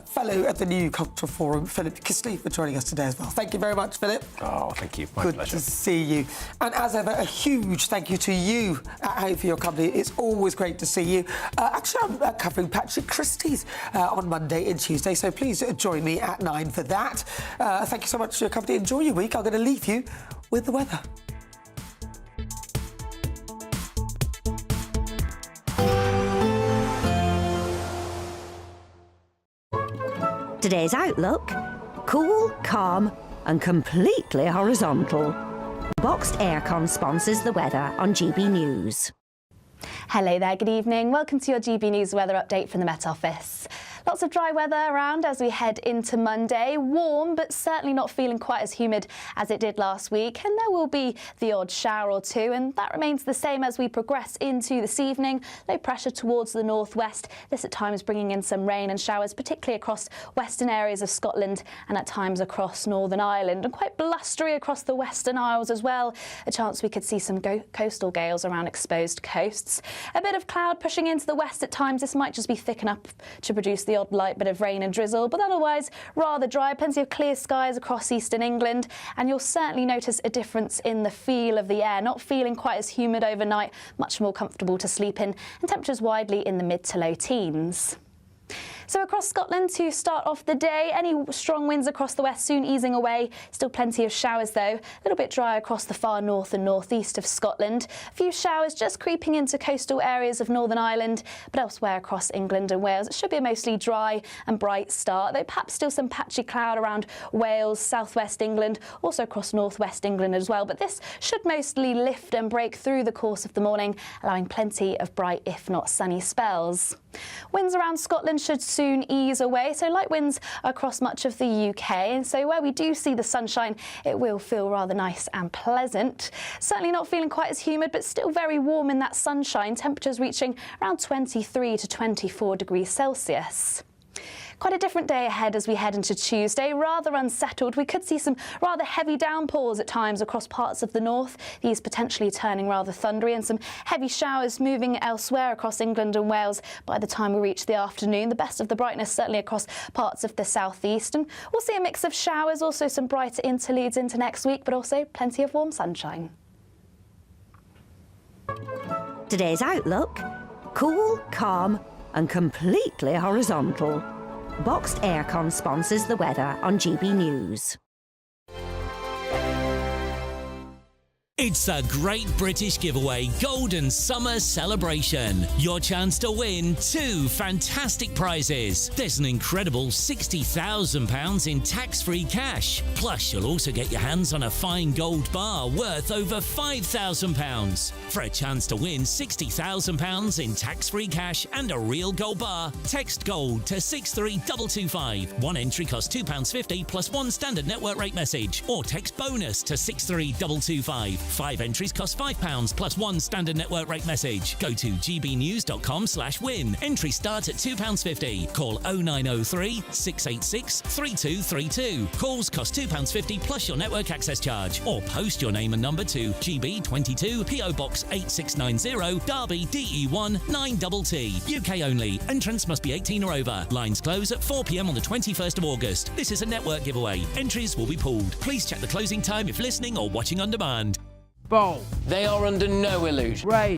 fellow at the New Culture Forum, Philip Kisley, for joining us today as well. Thank you very much, Philip. Oh, thank you. My pleasure. pleasure. Good to see you. And as ever, a huge thank you to you at home for your company. It's always great to see you. Actually, I'm covering Patrick Christie's on Monday and Tuesday, so please join me at 9 for that. Thank you so much for your company. Enjoy your week. I'm going to leave you with the weather. Today's outlook: cool, calm and completely horizontal. Boxed Aircon sponsors the weather on GB News. Hello there, good evening. Welcome to your GB News weather update from the Met Office. Lots of dry weather around as we head into Monday. Warm, but certainly not feeling quite as humid as it did last week. And there will be the odd shower or two, and that remains the same as we progress into this evening. Low pressure towards the northwest. This at times bringing in some rain and showers, particularly across western areas of Scotland and at times across Northern Ireland. And quite blustery across the Western Isles as well. A chance we could see some coastal gales around exposed coasts. A bit of cloud pushing into the west at times. This might just be thick enough to produce the the odd light bit of rain and drizzle, but otherwise rather dry. Plenty of clear skies across eastern England, and you'll certainly notice a difference in the feel of the air. Not feeling quite as humid overnight, much more comfortable to sleep in, and temperatures widely in the mid to low teens. So across Scotland to start off the day, any strong winds across the west soon easing away. Still plenty of showers though. A little bit dry across the far north and northeast of Scotland. A few showers just creeping into coastal areas of Northern Ireland, but elsewhere across England and Wales it should be a mostly dry and bright start, though perhaps still some patchy cloud around Wales, southwest England, also across northwest England as well. But this should mostly lift and break through the course of the morning, allowing plenty of bright, if not sunny spells. Winds around Scotland should soon ease away, so light winds across much of the UK, and so where we do see the sunshine it will feel rather nice and pleasant. Certainly not feeling quite as humid, but still very warm in that sunshine, temperatures reaching around 23 to 24 degrees Celsius. Quite a different day ahead as we head into Tuesday. Rather unsettled. We could see some rather heavy downpours at times across parts of the north, these potentially turning rather thundery, and some heavy showers moving elsewhere across England and Wales by the time we reach the afternoon. The best of the brightness certainly across parts of the southeast, and we'll see a mix of showers, also some brighter interludes into next week, but also plenty of warm sunshine. Today's outlook: cool, calm and completely horizontal. Boxed Aircon sponsors the weather on GB News. It's the Great British Giveaway Golden Summer Celebration. Your chance to win 2 fantastic prizes. There's an incredible £60,000 in tax-free cash. Plus, you'll also get your hands on a fine gold bar worth over £5,000. For a chance to win £60,000 in tax-free cash and a real gold bar, text GOLD to 63225. One entry costs £2.50 plus one standard network rate message, or text BONUS to 63225. 5 entries cost £5 plus one standard network rate message. Go to gbnews.com/win. Entry start at £2.50. Call 0903 686 3232. Calls cost £2.50 plus your network access charge. Or post your name and number to GB22 PO Box 8690 Derby DE1 9TT. UK only. Entrance must be 18 or over. Lines close at 4 p.m. on the 21st of August. This is a network giveaway. Entries will be pulled. Please check the closing time if listening or watching on demand. Bold. They are under no illusion. Brave.